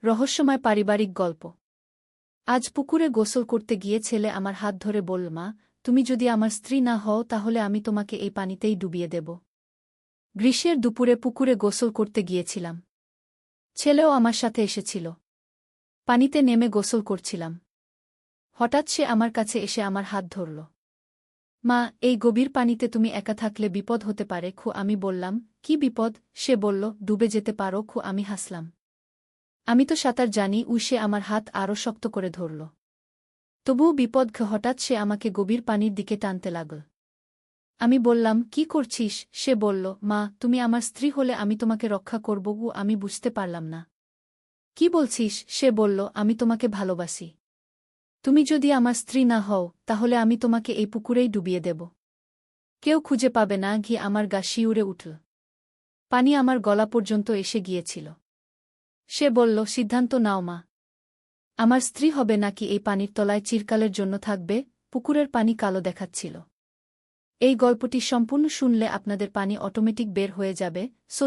রহস্যময় পারিবারিক গল্প। আজ পুকুরে গোসল করতে গিয়ে ছেলে আমার হাত ধরে বলল, মা, তুমি যদি আমার স্ত্রী না হও তাহলে আমি তোমাকে এই পানিতেই ডুবিয়ে দেব। গ্রীষ্মের দুপুরে পুকুরে গোসল করতে গিয়েছিলাম। ছেলেও আমার সাথে এসেছিল। পানিতে নেমে গোসল করছিলাম। হঠাৎ সে আমার কাছে এসে আমার হাত ধরল। মা, এই গভীর পানিতে তুমি একা থাকলে বিপদ হতে পারে। আমি বললাম, কি বিপদ? সে বলল, ডুবে যেতে পারো। আমি হাসলাম। আমি তো সাঁতার জানি। সে আমার হাত আরও শক্ত করে ধরল। তবুও বিপদ। হঠাৎ সে আমাকে গভীর পানির দিকে টানতে লাগল। আমি বললাম, কি করছিস? সে বলল, মা, তুমি আমার স্ত্রী হলে আমি তোমাকে রক্ষা করব। আমি বুঝতে পারলাম না। কি বলছিস? সে বলল, আমি তোমাকে ভালোবাসি। তুমি যদি আমার স্ত্রী না হও তাহলে আমি তোমাকে এই পুকুরেই ডুবিয়ে দেব। কেউ খুঁজে পাবে না। আমার গা শিউরে উঠল। পানি আমার গলা পর্যন্ত এসে গিয়েছিল। সে বলল, সিদ্ধান্ত নাও মা। আমার স্ত্রী হবে নাকি এই পানির তলায় চিরকালের জন্য থাকবে? পুকুরের পানি কালো দেখাচ্ছিল। এই গল্পটি সম্পূর্ণ শুনলে আপনাদের পানি অটোমেটিক বের হয়ে যাবে।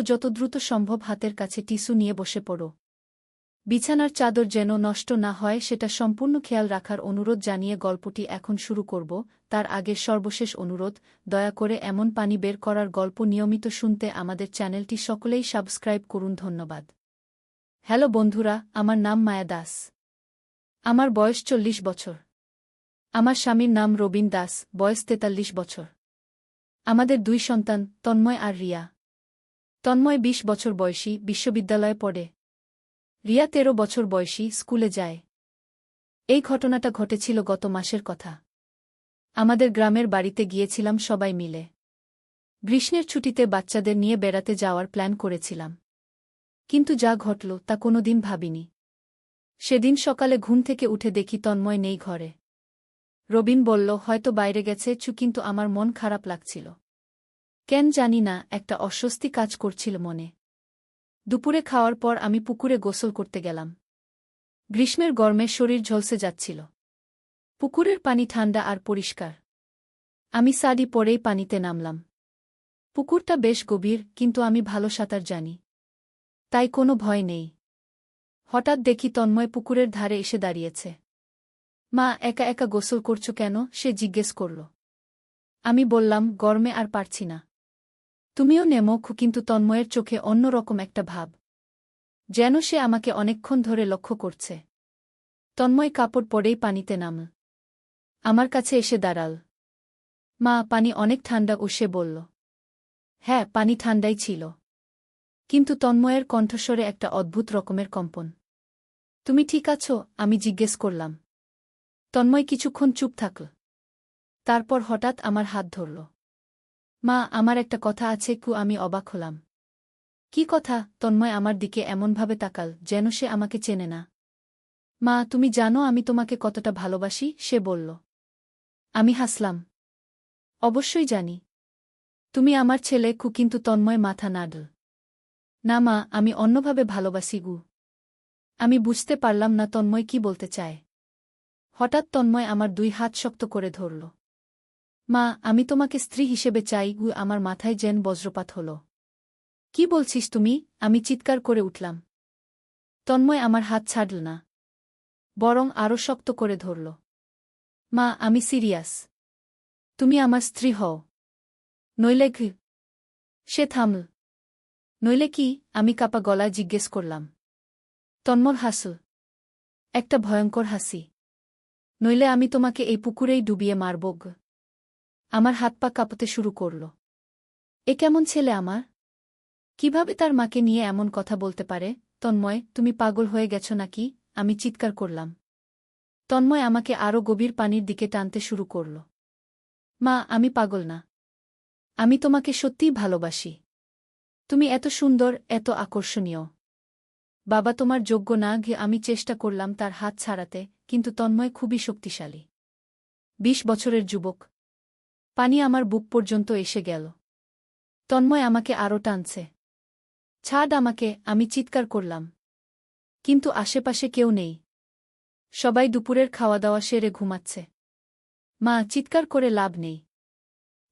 যত দ্রুত সম্ভব হাতের কাছে টিস্যু নিয়ে বসে পড়ো। বিছানার চাদর যেন নষ্ট না হয় সেটা সম্পূর্ণ খেয়াল রাখার অনুরোধ জানিয়ে গল্পটি এখন শুরু করব। তার আগে সর্বশেষ অনুরোধ, দয়া করে এমন পানি বের করার গল্প নিয়মিত শুনতে আমাদের চ্যানেলটি সকলেই সাবস্ক্রাইব করুন। ধন্যবাদ। হ্যালো বন্ধুরা, আমার নাম মায়া দাস। আমার বয়স 40 বছর। আমার স্বামীর নাম রবিন দাস, বয়স 43 বছর। আমাদের 2 সন্তান, তন্ময় আর রিয়া। তন্ময় 20 বছর বয়সী, বিশ্ববিদ্যালয়ে পড়ে। রিয়া 13 বছর বয়সী, স্কুলে যায়। এই ঘটনাটা ঘটেছিল গত মাসের কথা। আমাদের গ্রামের বাড়িতে গিয়েছিলাম সবাই মিলে। গ্রীষ্মের ছুটিতে বাচ্চাদের নিয়ে বেড়াতে যাওয়ার প্ল্যান করেছিলাম। কিন্তু যা ঘটল তা কোনোদিন ভাবিনি। সেদিন সকালে ঘুম থেকে উঠে দেখি তন্ময় নেই ঘরে। রবিন বলল, হয়তো বাইরে গেছে। কিন্তু আমার মন খারাপ লাগছিল। কেন জানি না, একটা অস্বস্তি কাজ করছিল মনে। দুপুরে খাওয়ার পর আমি পুকুরে গোসল করতে গেলাম। গ্রীষ্মের গরমে শরীর ঝলসে যাচ্ছিল। পুকুরের পানি ঠান্ডা আর পরিষ্কার। আমি সাডি পরেই পানিতে নামলাম। পুকুরটা বেশ গভীর, কিন্তু আমি ভালো সাঁতার জানি। তাই কোনো ভয় নেই। হঠাৎ দেখি তন্ময় পুকুরের ধারে এসে দাঁড়িয়েছে। মা, একা একা গোসল করছো কেন? সে জিজ্ঞেস করল। আমি বললাম, গরমে আর পারছি না। তুমিও নেমো। কিন্তু তন্ময়ের চোখে অন্যরকম একটা ভাব, যেন সে আমাকে অনেকক্ষণ ধরে লক্ষ্য করছে। তন্ময় কাপড় পরেই পানিতে নামল। আমার কাছে এসে দাঁড়াল। মা, পানি অনেক ঠান্ডা। সে বলল। হ্যাঁ, পানি ঠান্ডাই ছিল। কিন্তু তন্ময়ের কণ্ঠস্বরে একটা অদ্ভুত রকমের কম্পন। তুমি ঠিক আছো? আমি জিজ্ঞেস করলাম। তন্ময় কিছুক্ষণ চুপ থাকল। তারপর হঠাৎ আমার হাত ধরল। মা, আমার একটা কথা আছে। আমি অবাক হলাম। কি কথা? তন্ময় আমার দিকে এমনভাবে তাকাল যেন সে আমাকে চেনে না। মা, তুমি জানো আমি তোমাকে কতটা ভালোবাসি? সে বলল। আমি হাসলাম। অবশ্যই জানি। তুমি আমার ছেলে। কিন্তু তন্ময় মাথা নাড়ল। না মা, আমি অন্যভাবে ভালোবাসি। আমি বুঝতে পারলাম না তন্ময় কি বলতে চায়। হঠাৎ তন্ময় আমার 2 হাত শক্ত করে ধরল। মা, আমি তোমাকে স্ত্রী হিসেবে চাই। আমার মাথায় যেন বজ্রপাত হল। কি বলছিস তুমি? আমি চিৎকার করে উঠলাম। তন্ময় আমার হাত ছাড়ল না, বরং আরও শক্ত করে ধরল। মা, আমি সিরিয়াস। তুমি আমার স্ত্রী হও। নইলে কি? সে থামল। নইলে কি? আমি কাপা গলায় জিজ্ঞেস করলাম। তন্ময় হাসল। একটা ভয়ঙ্কর হাসি। নইলে আমি তোমাকে এই পুকুরেই ডুবিয়ে মারব। আমার হাত পা কাঁপতে শুরু করল। এ কেমন ছেলে আমার? কিভাবে তার মাকে নিয়ে এমন কথা বলতে পারে? তন্ময়, তুমি পাগল হয়ে গেছ নাকি? আমি চিৎকার করলাম। তন্ময় আমাকে আরও গভীর পানির দিকে টানতে শুরু করল। মা, আমি পাগল না। আমি তোমাকে সত্যিই ভালোবাসি। তুমি এত সুন্দর, এত আকর্ষণীয়। বাবা তোমার যোগ্য না। আমি চেষ্টা করলাম তার হাত ছাড়াতে, কিন্তু তন্ময় খুবই শক্তিশালী। 20 বছরের যুবক। পানি আমার বুক পর্যন্ত এসে গেল। তন্ময় আমাকে আরও টানছে। ছাড় আমাকে, আমি চিৎকার করলাম। কিন্তু আশেপাশে কেউ নেই। সবাই দুপুরের খাওয়া-দাওয়া সেরে ঘুমাচ্ছে। মা, চিৎকার করে লাভ নেই।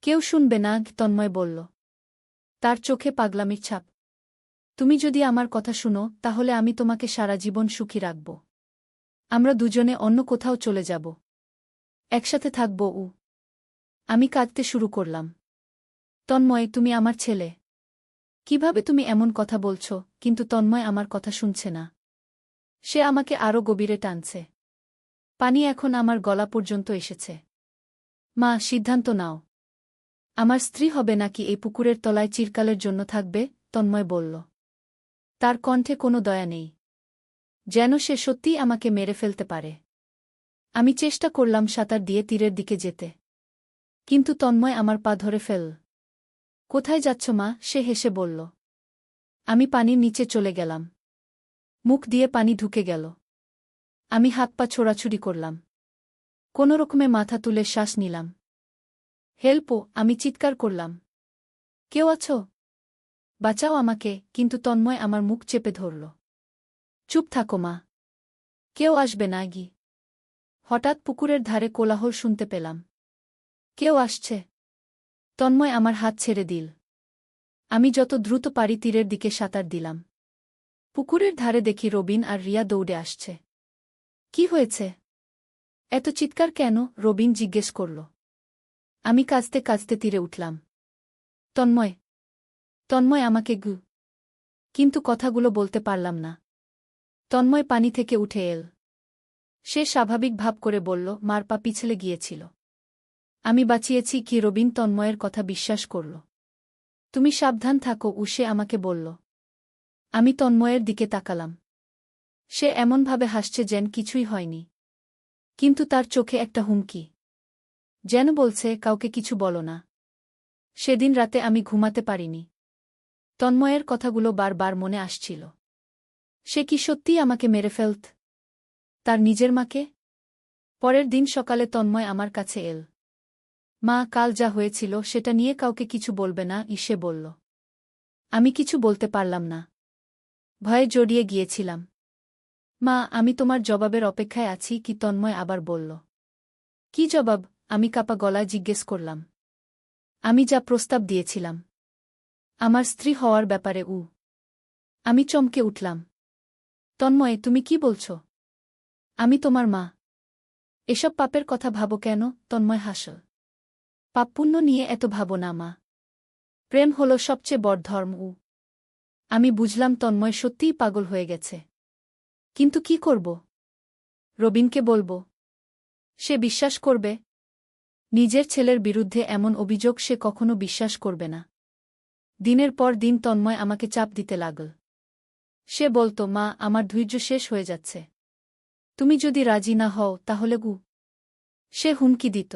কেউ শুনবে না। তন্ময় বলল। তার চোখে পাগলামির ছাপ। তুমি যদি আমার কথা শুনো তাহলে আমি তোমাকে সারা জীবন সুখী রাখব। আমরা দুজনে অন্য কোথাও চলে যাব। একসাথে থাকব। আমি কাঁদতে শুরু করলাম। তন্ময়, তুমি আমার ছেলে। কিভাবে তুমি এমন কথা বলছো? কিন্তু তন্ময় আমার কথা শুনছে না। সে আমাকে আরও গভীরে টানছে। পানি এখন আমার গলা পর্যন্ত এসেছে। মা, সিদ্ধান্ত নাও। আমার স্ত্রী হবে নাকি এই পুকুরের তলায় চিরকালের জন্য থাকবে? তন্ময় বলল। তার কণ্ঠে কোনো দয়া নেই, যেন সে সত্যিই আমাকে মেরে ফেলতে পারে। আমি চেষ্টা করলাম সাঁতার দিয়ে তীরের দিকে যেতে, কিন্তু তন্ময় আমার পা ধরে ফেল। কোথায় যাচ্ছ মা? সে হেসে বলল। আমি পানির নিচে চলে গেলাম। মুখ দিয়ে পানি ঢুকে গেল। আমি হাত পা ছোড়াছুড়ি করলাম। কোনোরকমে মাথা তুলে শ্বাস নিলাম। হেল্পো! আমি চিৎকার করলাম। কেউ আছো? বাঁচাও আমাকে! কিন্তু তন্ময় আমার মুখ চেপে ধরল। চুপ থাকো মা, কেউ আসবে না গি। হঠাৎ পুকুরের ধারে কোলাহল শুনতে পেলাম। কেউ আসছে। তন্ময় আমার হাত ছেড়ে দিল। আমি যত দ্রুত পারি তীরের দিকে সাঁতার দিলাম। পুকুরের ধারে দেখি রবিন আর রিয়া দৌড়ে আসছে। কি হয়েছে? এত চিৎকার কেন? রবিন জিজ্ঞেস করল। আমি কাঁদতে কাঁদতে তীরে উঠলাম। তন্ময়, তন্ময় আমাকে গু। কিন্তু কথাগুলো বলতে পারলাম না। তন্ময় পানি থেকে উঠে এল। সে স্বাভাবিক ভাব করে বলল, মার পা পিছলে গিয়েছিল। আমি বাঁচিয়েছি কি? রবিন তন্ময়ের কথা বিশ্বাস করল। তুমি সাবধান থাকো, সে আমাকে বলল। আমি তন্ময়ের দিকে তাকালাম। সে এমনভাবে হাসছে যেন কিছুই হয়নি। কিন্তু তার চোখে একটা হুমকি, যেন বলছে, কাউকে কিছু বলো না। সেদিন রাতে আমি ঘুমাতে পারিনি। তন্ময়ের কথাগুলো বারবার মনে আসছিল। সে কি সত্যিই আমাকে মেরে ফেলত? তার নিজের মাকে? পরের দিন সকালে তন্ময় আমার কাছে এল। মা, কাল যা হয়েছিল সেটা নিয়ে কাউকে কিছু বলবে না, সে বলল। আমি কিছু বলতে পারলাম না। ভয়ে জড়িয়ে গিয়েছিলাম। মা, আমি তোমার জবাবের অপেক্ষায় আছি কি? তন্ময় আবার বলল। কি জবাব? আমি কাঁপা গলায় জিজ্ঞেস করলাম। আমি যা প্রস্তাব দিয়েছিলাম, আমার স্ত্রী হওয়ার ব্যাপারে। আমি চমকে উঠলাম। তন্ময়, তুমি কি বলছ? আমি তোমার মা। এসব পাপের কথা ভাবো কেন? তন্ময় হাসল। পাপ পুণ্য নিয়ে এত ভাবো না মা। প্রেম হল সবচেয়ে বড় ধর্ম। আমি বুঝলাম তন্ময় সত্যিই পাগল হয়ে গেছে। কিন্তু কি করব? রবিনকে বলবো? সে বিশ্বাস করবে? নিজের ছেলের বিরুদ্ধে এমন অভিযোগ সে কখনো বিশ্বাস করবে না। দিনের পর দিন তন্ময় আমাকে চাপ দিতে লাগল। সে বলত, মা, আমার ধৈর্য শেষ হয়ে যাচ্ছে। তুমি যদি রাজি না হও তাহলে সে হুমকি দিত।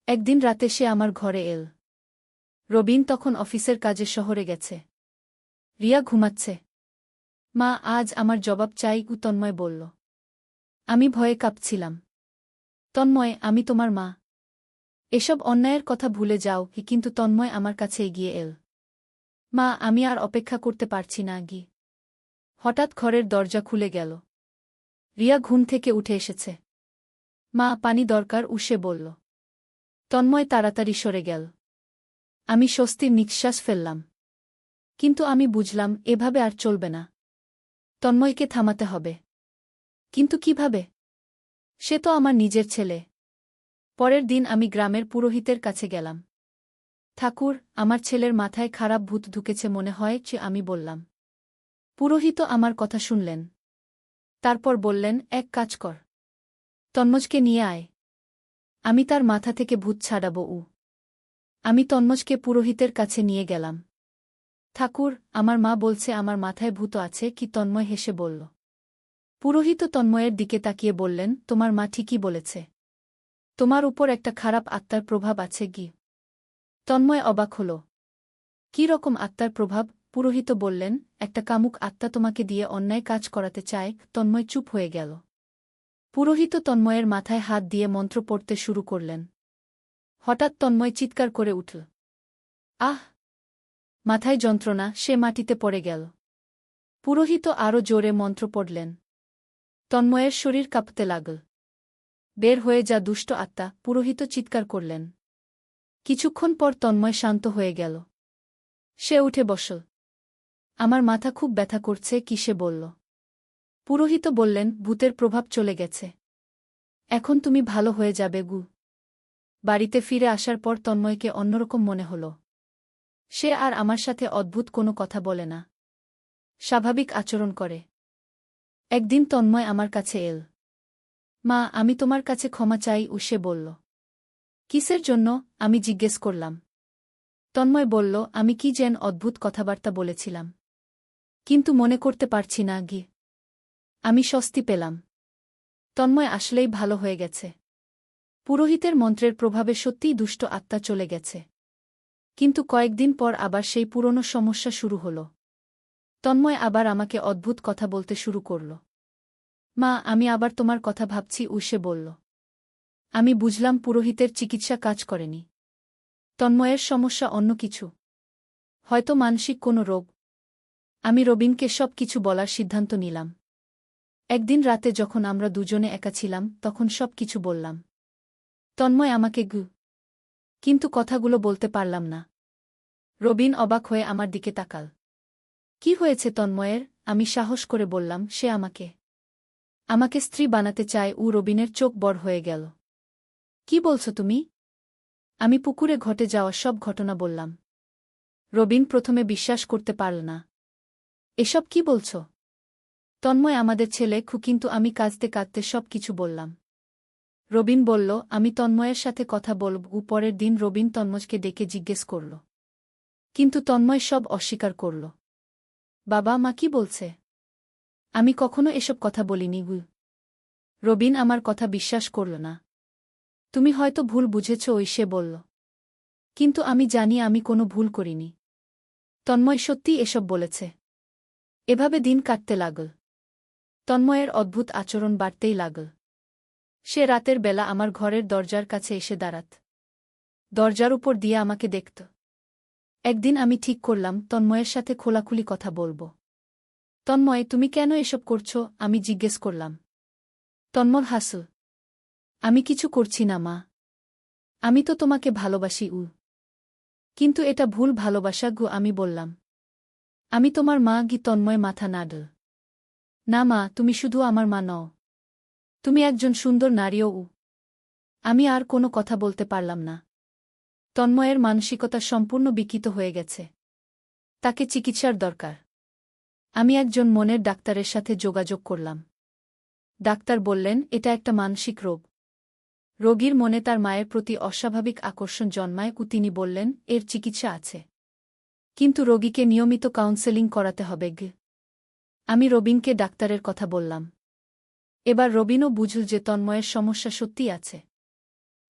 একদিন রাতে সে আমার ঘরে এল। রবিন তখন অফিসের কাজে শহরে গেছে। রিয়া ঘুমাচ্ছে। মা, আজ আমার জবাব চাই, তন্ময় বলল। আমি ভয়ে কাঁপছিলাম। তন্ময়, আমি তোমার মা। এসব অন্যায়ের কথা ভুলে যাও। কিন্তু তন্ময় আমার কাছে এগিয়ে এল। মা, আমি আর অপেক্ষা করতে পারছি না গি। হঠাৎ ঘরের দরজা খুলে গেল। রিয়া ঘুম থেকে উঠে এসেছে। মা, পানি দরকার, সে বলল। তন্ময় তাড়াতাড়ি সরে গেল। আমি স্বস্তির নিঃশ্বাস ফেললাম। কিন্তু আমি বুঝলাম এভাবে আর চলবে না। তন্ময়কে থামাতে হবে। কিন্তু কিভাবে? সে তো আমার নিজের ছেলে। পরের দিন আমি গ্রামের পুরোহিতের কাছে গেলাম। ঠাকুর, আমার ছেলের মাথায় খারাপ ভূত ঢুকেছে মনে হয়, আমি বললাম। পুরোহিত আমার কথা শুনলেন। তারপর বললেন, এক কাজ কর, তন্মজকে নিয়ে আয়। আমি তার মাথা থেকে ভূত ছাড়াব। আমি তন্মজকে পুরোহিতের কাছে নিয়ে গেলাম। ঠাকুর, আমার মা বলছে আমার মাথায় ভূত আছে কি? তন্ময় হেসে বলল। পুরোহিত তন্ময়ের দিকে তাকিয়ে বললেন, তোমার মা ঠিকই বলেছে। তোমার উপর একটা খারাপ আত্মার প্রভাব আছে গি। তন্ময় অবাক হল। কি রকম আত্মার প্রভাব? পুরোহিত বললেন, একটা কামুক আত্মা তোমাকে দিয়ে অন্যায় কাজ করাতে চায়। তন্ময় চুপ হয়ে গেল। পুরোহিত তন্ময়ের মাথায় হাত দিয়ে মন্ত্র পড়তে শুরু করলেন। হঠাৎ তন্ময় চিৎকার করে উঠল। আহ! মাথায় যন্ত্রণা, সে মাটিতে পড়ে গেল। পুরোহিত আরও জোরে মন্ত্র পড়লেন। তন্ময়ের শরীর কাঁপতে লাগল। বের হয়ে যা দুষ্ট আত্মা! পুরোহিত চিৎকার করলেন। কিছুক্ষণ পর তন্ময় শান্ত হয়ে গেল। সে উঠে বসল। আমার মাথা খুব ব্যথা করছে, কি সে বলল। পুরোহিত বললেন, ভূতের প্রভাব চলে গেছে। এখন তুমি ভালো হয়ে যাবে গু। বাড়িতে ফিরে আসার পর তন্ময়কে অন্যরকম মনে হল। সে আর আমার সাথে অদ্ভুত কোনো কথা বলে না, স্বাভাবিক আচরণ করে। একদিন তন্ময় আমার কাছে এল। মা, আমি তোমার কাছে ক্ষমা চাই, সে বলল। কিসের জন্য? আমি জিজ্ঞেস করলাম। তন্ময় বলল, আমি কি যেন অদ্ভুত কথাবার্তা বলেছিলাম, কিন্তু মনে করতে পারছি না গি। আমি স্বস্তি পেলাম। তন্ময় আসলেই ভালো হয়ে গেছে। পুরোহিতের মন্ত্রের প্রভাবে সত্যিই দুষ্ট আত্মা চলে গেছে। কিন্তু কয়েকদিন পর আবার সেই পুরনো সমস্যা শুরু হল। তন্ময় আবার আমাকে অদ্ভুত কথা বলতে শুরু করল। মা, আমি আবার তোমার কথা ভাবছি, সে বলল। আমি বুঝলাম পুরোহিতের চিকিৎসা কাজ করেনি। তন্ময়ের সমস্যা অন্য কিছু, হয়তো মানসিক কোনো রোগ। আমি রবিনকে সব কিছু বলার সিদ্ধান্ত নিলাম। একদিন রাতে যখন আমরা দুজনে একা ছিলাম, তখন সব কিছু বললাম। তন্ময় আমাকে কিন্তু কথাগুলো বলতে পারলাম না। রবিন অবাক হয়ে আমার দিকে তাকাল। কি হয়েছে তন্ময়ের? আমি সাহস করে বললাম, সে আমাকে স্ত্রী বানাতে চায়। রবিনের চোখ বড় হয়ে গেল। কি বলছো তুমি? আমি পুকুরে ঘটে যাওয়া সব ঘটনা বললাম। রবিন প্রথমে বিশ্বাস করতে পারল না। এসব কি বলছ? তন্ময় আমাদের ছেলে, কিন্তু আমি কাঁদতে কাঁদতে সব কিছু বললাম। রবিন বলল, আমি তন্ময়ের সাথে কথা বলব। পরের দিন রবিন তন্ময়কে ডেকে জিজ্ঞেস করল, কিন্তু তন্ময় সব অস্বীকার করল। বাবা মা কি বলছে? আমি কখনো এসব কথা বলিনি গু। রবিন আমার কথা বিশ্বাস করল না। তুমি হয়তো ভুল বুঝেছ, সে বলল। কিন্তু আমি জানি আমি কোনো ভুল করিনি। তন্ময় সত্যিই এসব বলেছে। এভাবে দিন কাটতে লাগল। তন্ময়ের অদ্ভুত আচরণ বাড়তেই লাগল। সে রাতের বেলা আমার ঘরের দরজার কাছে এসে দাঁড়াত। দরজার উপর দিয়ে আমাকে দেখত। একদিন আমি ঠিক করলাম তন্ময়ের সাথে খোলাখুলি কথা বলব। তন্ময়, তুমি কেন এসব করছ? আমি জিজ্ঞেস করলাম। তন্ময় হাসল। আমি কিছু করছি না মা। আমি তো তোমাকে ভালোবাসি। কিন্তু এটা ভুল ভালোবাসা গু, আমি বললাম। আমি তোমার মা গি। তন্ময় মাথা নাড়ল। না মা, তুমি শুধু আমার মা নও, তুমি একজন সুন্দর নারীও। আমি আর কোনো কথা বলতে পারলাম না। তন্ময়ের মানসিকতা সম্পূর্ণ বিকৃত হয়ে গেছে। তাকে চিকিৎসার দরকার। আমি একজন মনের ডাক্তারের সাথে যোগাযোগ করলাম। ডাক্তার বললেন, এটা একটা মানসিক রোগ। রোগীর মনে তার মায়ের প্রতি অস্বাভাবিক আকর্ষণ জন্মায়। তিনি বললেন, এর চিকিৎসা আছে, কিন্তু রোগীকে নিয়মিত কাউন্সেলিং করাতে হবে। আমি রবিনকে ডাক্তারের কথা বললাম। এবার রবিনও বুঝল যে তন্ময়ের সমস্যা সত্যিই আছে।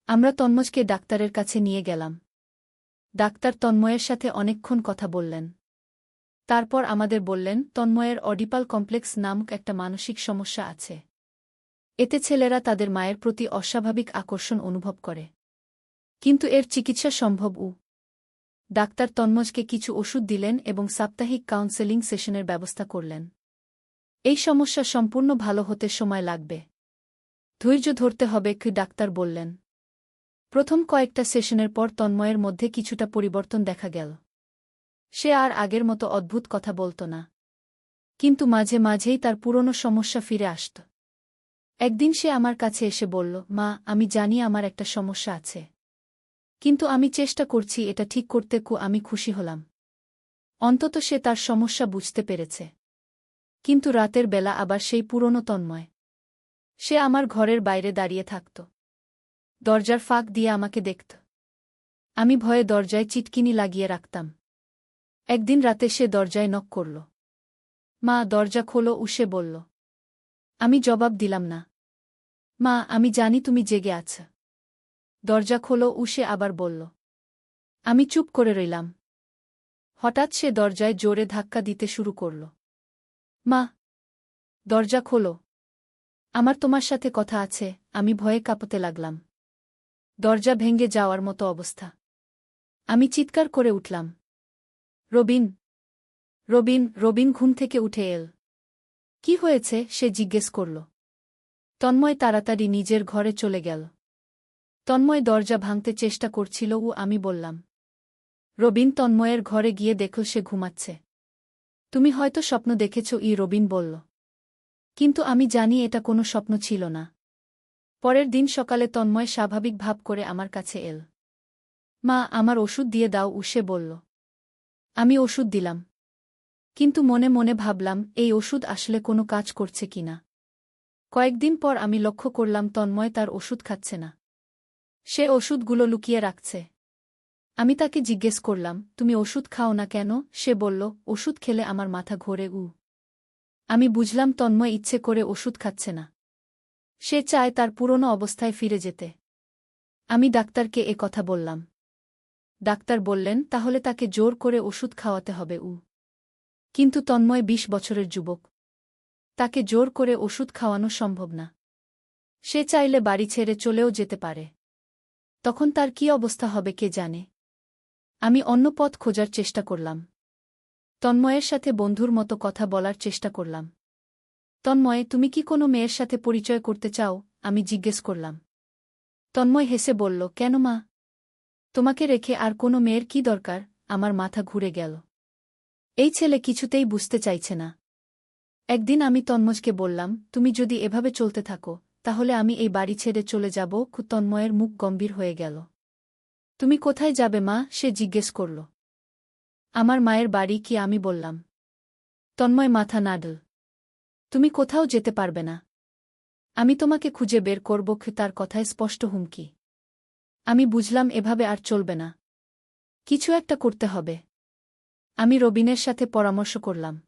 আমরা তন্ময়কে ডাক্তারের কাছে নিয়ে গেলাম। ডাক্তার তন্ময়ের সাথে অনেকক্ষণ কথা বললেন। তারপর আমাদের বললেন, তন্ময়ের অডিপাল কমপ্লেক্স নামক একটা মানসিক সমস্যা আছে। এতে ছেলেরা তাদের মায়ের প্রতি অস্বাভাবিক আকর্ষণ অনুভব করে। কিন্তু এর চিকিৎসা সম্ভব। ডাক্তার তন্ময়কে কিছু ওষুধ দিলেন এবং সাপ্তাহিক কাউন্সেলিং সেশনের ব্যবস্থা করলেন। এই সমস্যা সম্পূর্ণ ভালো হতে সময় লাগবে। ধৈর্য ধরতে হবে, ডাক্তার বললেন। প্রথম কয়েকটা সেশনের পর তন্ময়ের মধ্যে কিছুটা পরিবর্তন দেখা গেল। সে আর আগের মতো অদ্ভুত কথা বলত না, কিন্তু মাঝে মাঝেই তার পুরনো সমস্যা ফিরে আসত। একদিন সে আমার কাছে এসে বলল, মা, আমি জানি আমার একটা সমস্যা আছে, কিন্তু আমি চেষ্টা করছি এটা ঠিক করতে। আমি খুশি হলাম। অন্তত সে তার সমস্যা বুঝতে পেরেছে। কিন্তু রাতের বেলা আবার সেই পুরনো তন্ময়। সে আমার ঘরের বাইরে দাঁড়িয়ে থাকত, দরজার ফাঁক দিয়ে আমাকে দেখত। আমি ভয়ে দরজায় চিটকিনি লাগিয়ে রাখতাম। একদিন রাতে সে দরজায় নক করল। মা, দরজা খোলো, সে বলল। আমি জবাব দিলাম না। মা, আমি জানি তুমি জেগে আছ। দরজা খোলো, সে আবার বলল। আমি চুপ করে রইলাম। হঠাৎ সে দরজায় জোরে ধাক্কা দিতে শুরু করল। মা, দরজা খোলো, আমার তোমার সাথে কথা আছে। আমি ভয়ে কাঁপতে লাগলাম। দরজা ভেঙে যাওয়ার মতো অবস্থা। আমি চিৎকার করে উঠলাম, রবিন, রবিন, রবিন ঘুম থেকে উঠে এল। কি হয়েছে? সে জিজ্ঞেস করল। তন্ময় তাড়াতাড়ি নিজের ঘরে চলে গেল। তন্ময় দরজা ভাঙতে চেষ্টা করছিল। আমি বললাম। রবিন তন্ময়ের ঘরে গিয়ে দেখল সে ঘুমাচ্ছে। তুমি হয়তো স্বপ্ন দেখেছ, রবিন বলল। কিন্তু আমি জানি এটা কোনো স্বপ্ন ছিল না। পরের দিন সকালে তন্ময় স্বাভাবিক ভাব করে আমার কাছে এল। মা, আমার ওষুধ দিয়ে দাও, সে বলল। আমি ওষুধ দিলাম। কিন্তু মনে মনে ভাবলাম এই ওষুধ আসলে কোনো কাজ করছে কিনা। কয়েকদিন পর আমি লক্ষ্য করলাম তন্ময় তার ওষুধ খাচ্ছে না। সে ওষুধগুলো লুকিয়ে রাখছে। আমি তাকে জিজ্ঞেস করলাম, তুমি ওষুধ খাও না কেন? সে বলল, ওষুধ খেলে আমার মাথা ঘোরে। আমি বুঝলাম তন্ময় ইচ্ছে করে ওষুধ খাচ্ছে না। সে চায় তার পুরনো অবস্থায় ফিরে যেতে। আমি ডাক্তারকে এ কথা বললাম। ডাক্তার বললেন, তাহলে তাকে জোর করে ওষুধ খাওয়াতে হবে। কিন্তু তন্ময় ২০ বছরের যুবক। তাকে জোর করে ওষুধ খাওয়ানো সম্ভব না। সে চাইলে বাড়ি ছেড়ে চলেও যেতে পারে। তখন তার কী অবস্থা হবে কে জানে। আমি অন্য পথ খোঁজার চেষ্টা করলাম। তন্ময়ের সাথে বন্ধুর মতো কথা বলার চেষ্টা করলাম। তন্ময়, তুমি কি কোনো মেয়ের সাথে পরিচয় করতে চাও? আমি জিজ্ঞেস করলাম। তন্ময় হেসে বলল, কেন মা? তোমাকে রেখে আর কোনো মেয়ের কি দরকার? আমার মাথা ঘুরে গেল। এই ছেলে কিছুতেই বুঝতে চাইছে না। একদিন আমি তন্ময়কে বললাম, তুমি যদি এভাবে চলতে থাকো তাহলে আমি এই বাড়ি ছেড়ে চলে যাব। তন্ময়ের মুখ গম্ভীর হয়ে গেল। তুমি কোথায় যাবে মা? সে জিজ্ঞেস করল। আমার মায়ের বাড়ি। কি? আমি বললাম। তন্ময় মাথা নাড়ল। তুমি কোথাও যেতে পারবে না। আমি তোমাকে খুঁজে বের করব। তার কথায় স্পষ্ট হুমকি। আমি বুঝলাম এভাবে আর চলবে না। কিছু একটা করতে হবে। আমি রবিনের সাথে পরামর্শ করলাম।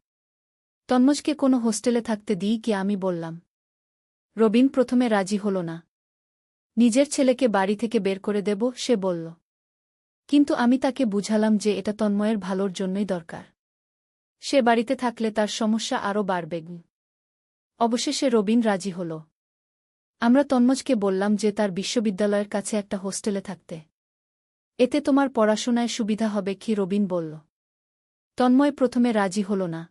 তন্ময়কে কোনো হোস্টেলে থাকতে দিই কি? আমি বললাম। রবিন প্রথমে রাজি হল না। নিজের ছেলেকে বাড়ি থেকে বের করে দেব, সে বলল। কিন্তু আমি তাকে বুঝালাম যে এটা তন্ময়ের ভালোর জন্যই দরকার। সে বাড়িতে থাকলে তার সমস্যা আরও বাড়বে। অবশেষে রবিন রাজি হল। আমরা তন্ময়কে বললাম যে তার বিশ্ববিদ্যালয়ের কাছে একটা হোস্টেলে থাকতে। এতে তোমার পড়াশোনায় সুবিধা হবে। কি? রবিন বলল। তন্ময় প্রথমে রাজি হল না।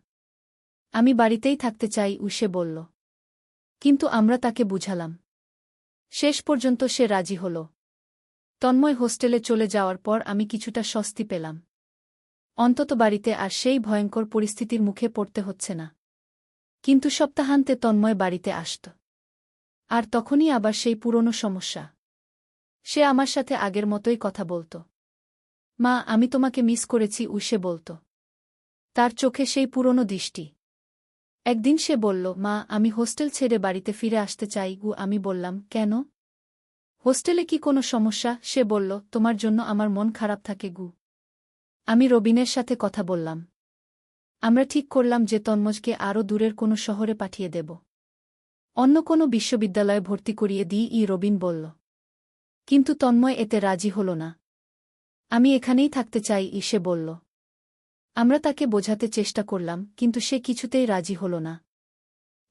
আমি বাড়িতেই থাকতে চাই, সে বলল। কিন্তু আমরা তাকে বুঝালাম। শেষ পর্যন্ত সে রাজি হল। তন্ময় হোস্টেলে চলে যাওয়ার পর আমি কিছুটা স্বস্তি পেলাম। অন্তত বাড়িতে আর সেই ভয়ঙ্কর পরিস্থিতির মুখে পড়তে হচ্ছে না। কিন্তু সপ্তাহান্তে তন্ময় বাড়িতে আসত। আর তখনই আবার সেই পুরনো সমস্যা। সে আমার সাথে আগের মতোই কথা বলত। মা, আমি তোমাকে মিস করেছি, সে বলত। তার চোখে সেই পুরনো দৃষ্টি। একদিন সে বলল, মা, আমি হোস্টেল ছেড়ে বাড়িতে ফিরে আসতে চাই। আমি বললাম, কেন? হোস্টেলে কি কোনো সমস্যা? সে বলল, তোমার জন্য আমার মন খারাপ থাকে। আমি রবিনের সাথে কথা বললাম। আমরা ঠিক করলাম যে তন্ময়কে আরও দূরের কোনো শহরে পাঠিয়ে দেব। অন্য কোনো বিশ্ববিদ্যালয়ে ভর্তি করিয়ে দিই, রবিন বলল। কিন্তু তন্ময় এতে রাজি হল না। আমি এখানেই থাকতে চাই, সে বলল। আমরা তাকে বোঝাতে চেষ্টা করলাম, কিন্তু সে কিছুতেই রাজি হল না।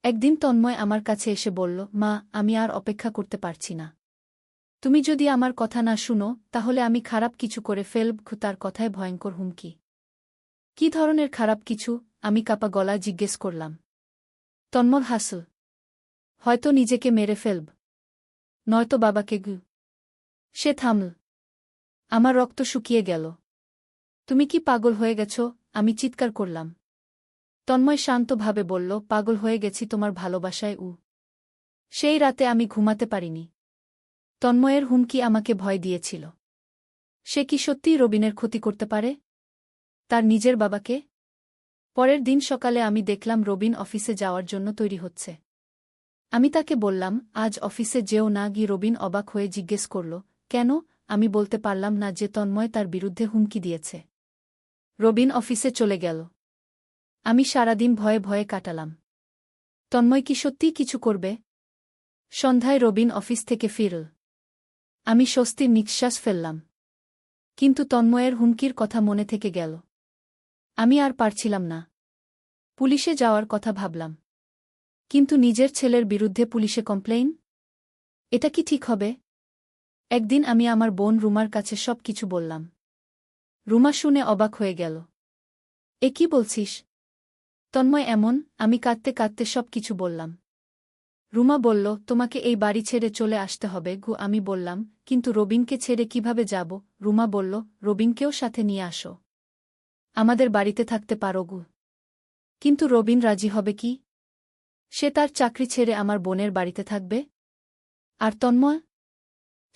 একদিন তন্ময় আমার কাছে এসে বলল, মা, আমি আর অপেক্ষা করতে পারছি না। তুমি যদি আমার কথা না শুনো তাহলে আমি খারাপ কিছু করে ফেলব। তার কথায় ভয়ঙ্কর হুমকি। কি ধরনের খারাপ কিছু? আমি কাপা গলা জিজ্ঞেস করলাম। তন্ময় হাসল। হয়তো নিজেকে মেরে ফেলব। নয়তো বাবাকে। সে থামল। আমার রক্ত শুকিয়ে গেল। তুমি কি পাগল হয়ে গেছ? আমি চিৎকার করলাম। তন্ময় শান্তভাবে বলল, পাগল হয়ে গেছি তোমার ভালোবাসায়। সেই রাতে আমি ঘুমাতে পারিনি। তন্ময়ের হুমকি আমাকে ভয় দিয়েছিল। সে কি সত্যিই রবিনের ক্ষতি করতে পারে? তার নিজের বাবাকে? পরের দিন সকালে আমি দেখলাম রবিন অফিসে যাওয়ার জন্য তৈরি হচ্ছে। আমি তাকে বললাম, আজ অফিসে যেও না। রবিন অবাক হয়ে জিজ্ঞেস করল, কেন? আমি বলতে পারলাম না যে তন্ময় তার বিরুদ্ধে হুমকি দিয়েছে। রবিন অফিসে চলে গেল। আমি সারাদিন ভয়ে ভয়ে কাটালাম। তন্ময় কি সত্যিই কিছু করবে? সন্ধ্যায় রবিন অফিস থেকে ফিরল। আমি স্বস্তির নিঃশ্বাস ফেললাম। কিন্তু তন্ময়ের হুমকির কথা মনে থেকে গেল। আমি আর পারছিলাম না। পুলিশে যাওয়ার কথা ভাবলাম। কিন্তু নিজের ছেলের বিরুদ্ধে পুলিশে কমপ্লেইন? এটা কি ঠিক হবে? একদিন আমি আমার বোন রুমার কাছে সব কিছু বললাম। রুমা শুনে অবাক হয়ে গেল। এ কি বলছিস? তন্ময় এমন? আমি কাঁদতে কাঁদতে সব কিছু বললাম। রুমা বলল, তোমাকে এই বাড়ি ছেড়ে চলে আসতে হবে। আমি বললাম, কিন্তু রবিনকে ছেড়ে কিভাবে যাব? রুমা বলল, রবিনকেও সাথে নিয়ে আসো। আমাদের বাড়িতে থাকতে পারো। কিন্তু রবিন রাজি হবে কি? সে তার চাকরি ছেড়ে আমার বোনের বাড়িতে থাকবে? আর তন্ময়?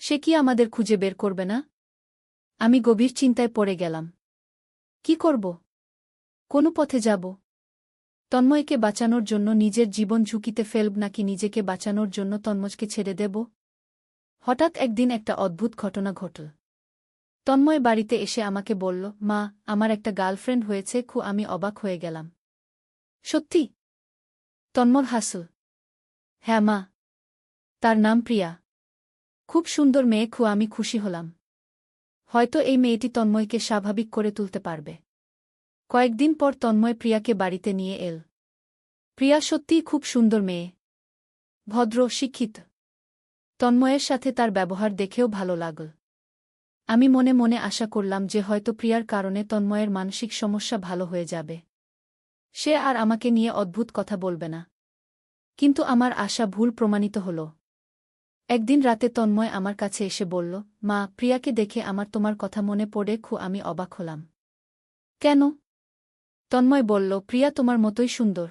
সে কি আমাদের খুঁজে বের করবে না? আমি গভীর চিন্তায় পড়ে গেলাম। কি করব? কোনো পথে যাব? তন্ময়কে বাঁচানোর জন্য নিজের জীবন ঝুঁকিতে ফেলব নাকি নিজেকে বাঁচানোর জন্য তন্ময়কে ছেড়ে দেব? হঠাৎ একদিন একটা অদ্ভুত ঘটনা ঘটল। তন্ময় বাড়িতে এসে আমাকে বলল, মা, আমার একটা গার্লফ্রেন্ড হয়েছে। আমি অবাক হয়ে গেলাম। সত্যি? তন্ময় হাসল। হ্যাঁ মা। তার নাম প্রিয়া। খুব সুন্দর মেয়ে। আমি খুশি হলাম। হয়তো এই মেয়েটি তন্ময়কে স্বাভাবিক করে তুলতে পারবে। কয়েকদিন পর তন্ময় প্রিয়াকে বাড়িতে নিয়ে এল। প্রিয়া সত্যিই খুব সুন্দর মেয়ে। ভদ্র, শিক্ষিত। তন্ময়ের সাথে তার ব্যবহার দেখেও ভালো লাগল। আমি মনে মনে আশা করলাম যে হয়তো প্রিয়ার কারণে তন্ময়ের মানসিক সমস্যা ভালো হয়ে যাবে। সে আর আমাকে নিয়ে অদ্ভুত কথা বলবে না। কিন্তু আমার আশা ভুল প্রমাণিত হল। একদিন রাতে তন্ময় আমার কাছে এসে বলল, মা, প্রিয়াকে দেখে আমার তোমার কথা মনে পড়ে। আমি অবাক হলাম। কেন? তন্ময় বলল, প্রিয়া তোমার মতোই সুন্দর।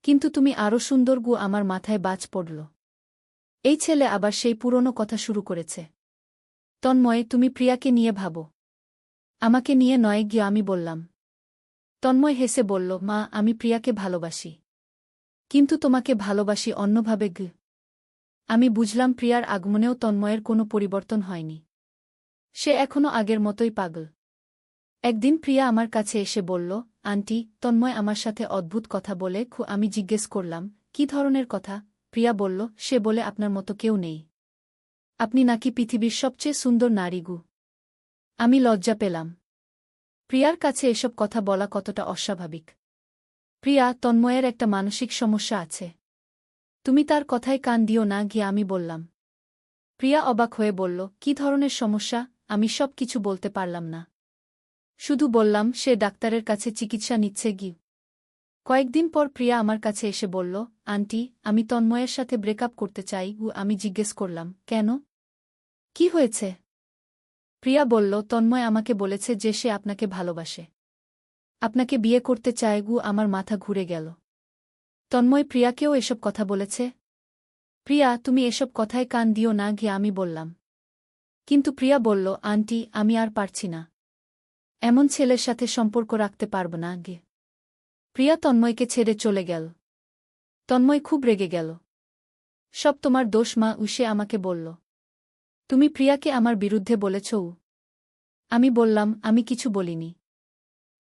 কিন্তু তুমি আরও সুন্দর। আমার মাথায় বাজ পড়ল। এই ছেলে আবার সেই পুরনো কথা শুরু করেছে। তন্ময়, তুমি প্রিয়াকে নিয়ে ভাবো, আমাকে নিয়ে নয়। আমি বললাম। তন্ময় হেসে বলল, মা, আমি প্রিয়াকে ভালোবাসি। কিন্তু তোমাকে ভালোবাসি অন্যভাবে। আমি বুঝলাম প্রিয়ার আগমনেও তন্ময়ের কোনো পরিবর্তন হয়নি। সে এখনও আগের মতোই পাগল। একদিন প্রিয়া আমার কাছে এসে বলল, আন্টি, তন্ময় আমার সাথে অদ্ভুত কথা বলে। আমি জিজ্ঞেস করলাম, কি ধরনের কথা? প্রিয়া বলল, সে বলে আপনার মতো কেউ নেই। আপনি নাকি পৃথিবীর সবচেয়ে সুন্দর নারী। আমি লজ্জা পেলাম। প্রিয়ার কাছে এসব কথা বলা কতটা অস্বাভাবিক। প্রিয়া, তন্ময়ের একটা মানসিক সমস্যা আছে। তুমি তার কথায় কান দিও না। আমি বললাম। প্রিয়া অবাক হয়ে বলল, কি ধরনের সমস্যা? আমি সব কিছু বলতে পারলাম না। শুধু বললাম সে ডাক্তারের কাছে চিকিৎসা নিচ্ছে। কয়েকদিন পর প্রিয়া আমার কাছে এসে বলল, আন্টি, আমি তন্ময়ের সাথে ব্রেকআপ করতে চাই। আমি জিজ্ঞেস করলাম, কেন? কি হয়েছে? প্রিয়া বলল, তন্ময় আমাকে বলেছে যে সে আপনাকে ভালোবাসে, আপনাকে বিয়ে করতে চায়। আমার মাথা ঘুরে গেল। তন্ময় প্রিয়াকেও এসব কথা বলেছে? প্রিয়া, তুমি এসব কথায় কান দিও না। আমি বললাম। কিন্তু প্রিয়া বলল, আন্টি, আমি আর পারছি না। এমন ছেলের সাথে সম্পর্ক রাখতে পারব না। প্রিয়া তন্ময়কে ছেড়ে চলে গেল। তন্ময় খুব রেগে গেল। সব তোমার দোষ মা। সে আমাকে বলল। তুমি প্রিয়াকে আমার বিরুদ্ধে বলেছ। আমি বললাম, আমি কিছু বলিনি।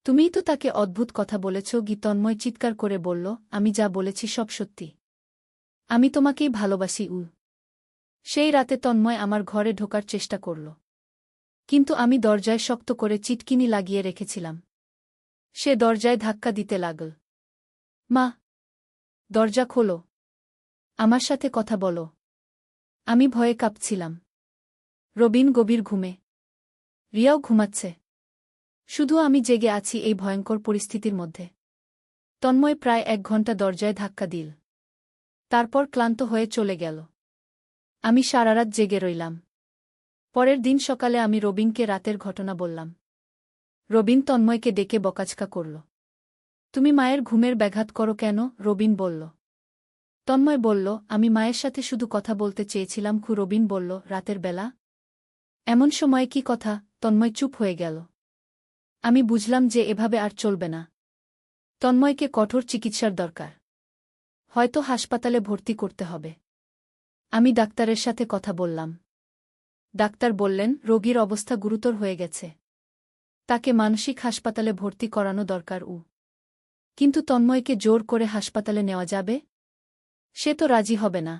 তুমিই তো তাকে অদ্ভুত কথা বলেছ। তন্ময় চিৎকার করে বলল, আমি যা বলেছি সব সত্যি। আমি তোমাকেই ভালোবাসি। সেই রাতে তন্ময় আমার ঘরে ঢোকার চেষ্টা করল। কিন্তু আমি দরজায় শক্ত করে চিটকিনি লাগিয়ে রেখেছিলাম। সে দরজায় ধাক্কা দিতে লাগল। মা, দরজা খোলো। আমার সাথে কথা বলো। আমি ভয়ে কাঁপছিলাম। রবিন গভীর ঘুমে। রিয়াও ঘুমাচ্ছে। শুধু আমি জেগে আছি এই ভয়ঙ্কর পরিস্থিতির মধ্যে। তন্ময় প্রায় 1 ঘণ্টা দরজায় ধাক্কা দিল। তারপর ক্লান্ত হয়ে চলে গেল। আমি সারারাত জেগে রইলাম। পরের দিন সকালে আমি রবিনকে রাতের ঘটনা বললাম। রবিন তন্ময়কে ডেকে বকাঝকা করল। তুমি মায়ের ঘুমের ব্যাঘাত করো কেন? রবিন বলল। তন্ময় বলল, আমি মায়ের সাথে শুধু কথা বলতে চেয়েছিলাম। রবিন বলল, রাতের বেলা? এমন সময় কি কথা? তন্ময় চুপ হয়ে গেল। আমি বুঝলাম যে এভাবে আর চলবে না। তন্ময়কে কঠোর চিকিৎসার দরকার। হয়তো হাসপাতালে ভর্তি করতে হবে। আমি ডাক্তারের সাথে কথা বললাম। ডাক্তার বললেন, রোগীর অবস্থা গুরুতর হয়ে গেছে। তাকে মানসিক হাসপাতালে ভর্তি করানো দরকার। কিন্তু তন্ময়কে জোর করে হাসপাতালে নেওয়া যাবে? সে তো রাজি হবে না।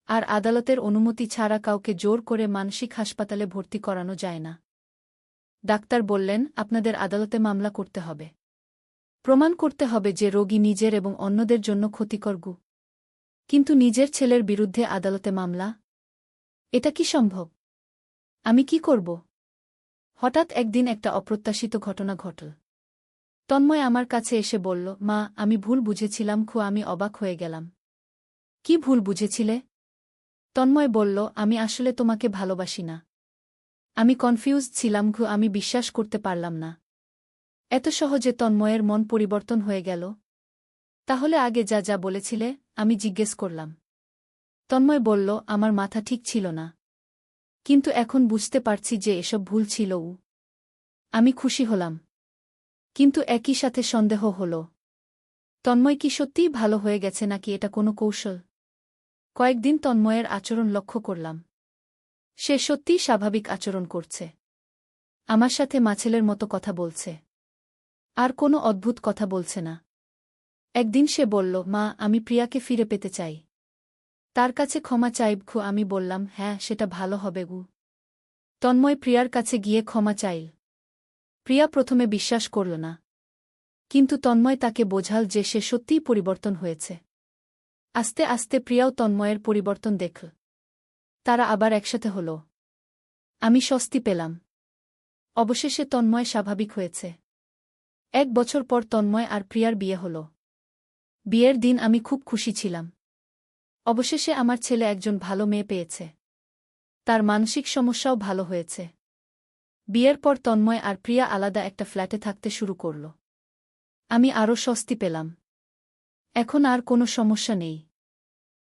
আর আদালতের অনুমতি ছাড়া কাউকে জোর করে মানসিক হাসপাতালে ভর্তি করানো যায় না। ডাক্তার বললেন, আপনাদের আদালতে মামলা করতে হবে। প্রমাণ করতে হবে যে রোগী নিজের এবং অন্যদের জন্য ক্ষতিকর। কিন্তু নিজের ছেলের বিরুদ্ধে আদালতে মামলা? এটা কি সম্ভব? আমি কি করব? হঠাৎ একদিন একটা অপ্রত্যাশিত ঘটনা ঘটল। তন্ময় আমার কাছে এসে বলল, মা, আমি ভুল বুঝেছিলাম। আমি অবাক হয়ে গেলাম। কি ভুল বুঝেছিলে? তন্ময় বলল, আমি আসলে তোমাকে ভালোবাসি না। আমি কনফিউজড ছিলাম। আমি বিশ্বাস করতে পারলাম না। এত সহজে তন্ময়ের মন পরিবর্তন হয়ে গেল? তাহলে আগে যা যা বলেছিলে? আমি জিজ্ঞেস করলাম। তন্ময় বলল, আমার মাথা ঠিক ছিল না। কিন্তু এখন বুঝতে পারছি যে এসব ভুল ছিল। আমি খুশি হলাম। কিন্তু একই সাথে সন্দেহ হল। তন্ময় কি সত্যিই ভালো হয়ে গেছে নাকি এটা কোনো কৌশল? কয়েকদিন তন্ময়ের আচরণ লক্ষ্য করলাম। সে সত্যিই স্বাভাবিক আচরণ করছে। আমার সাথে মাছেলের মতো কথা বলছে। আর কোনো অদ্ভুত কথা বলছে না। একদিন সে বলল, মা, আমি প্রিয়াকে ফিরে পেতে চাই। তার কাছে ক্ষমা চাইব। আমি বললাম, হ্যাঁ, সেটা ভালো হবে গু। তন্ময় প্রিয়ার কাছে গিয়ে ক্ষমা চাইল। প্রিয়া প্রথমে বিশ্বাস করল না। কিন্তু তন্ময় তাকে বোঝাল যে সে সত্যিই পরিবর্তন হয়েছে। আস্তে আস্তে প্রিয়াও তন্ময়ের পরিবর্তন দেখল। তারা আবার একসাথে হল। আমি স্বস্তি পেলাম। অবশেষে তন্ময় স্বাভাবিক হয়েছে। 1 বছর পর তন্ময় আর প্রিয়ার বিয়ে হল। বিয়ের দিন আমি খুব খুশি ছিলাম। অবশেষে আমার ছেলে একজন ভালো মেয়ে পেয়েছে। তার মানসিক সমস্যাও ভালো হয়েছে। বিয়ের পর তন্ময় আর প্রিয়া আলাদা একটা ফ্ল্যাটে থাকতে শুরু করল। আমি আরও স্বস্তি পেলাম। এখন আর কোনো সমস্যা নেই।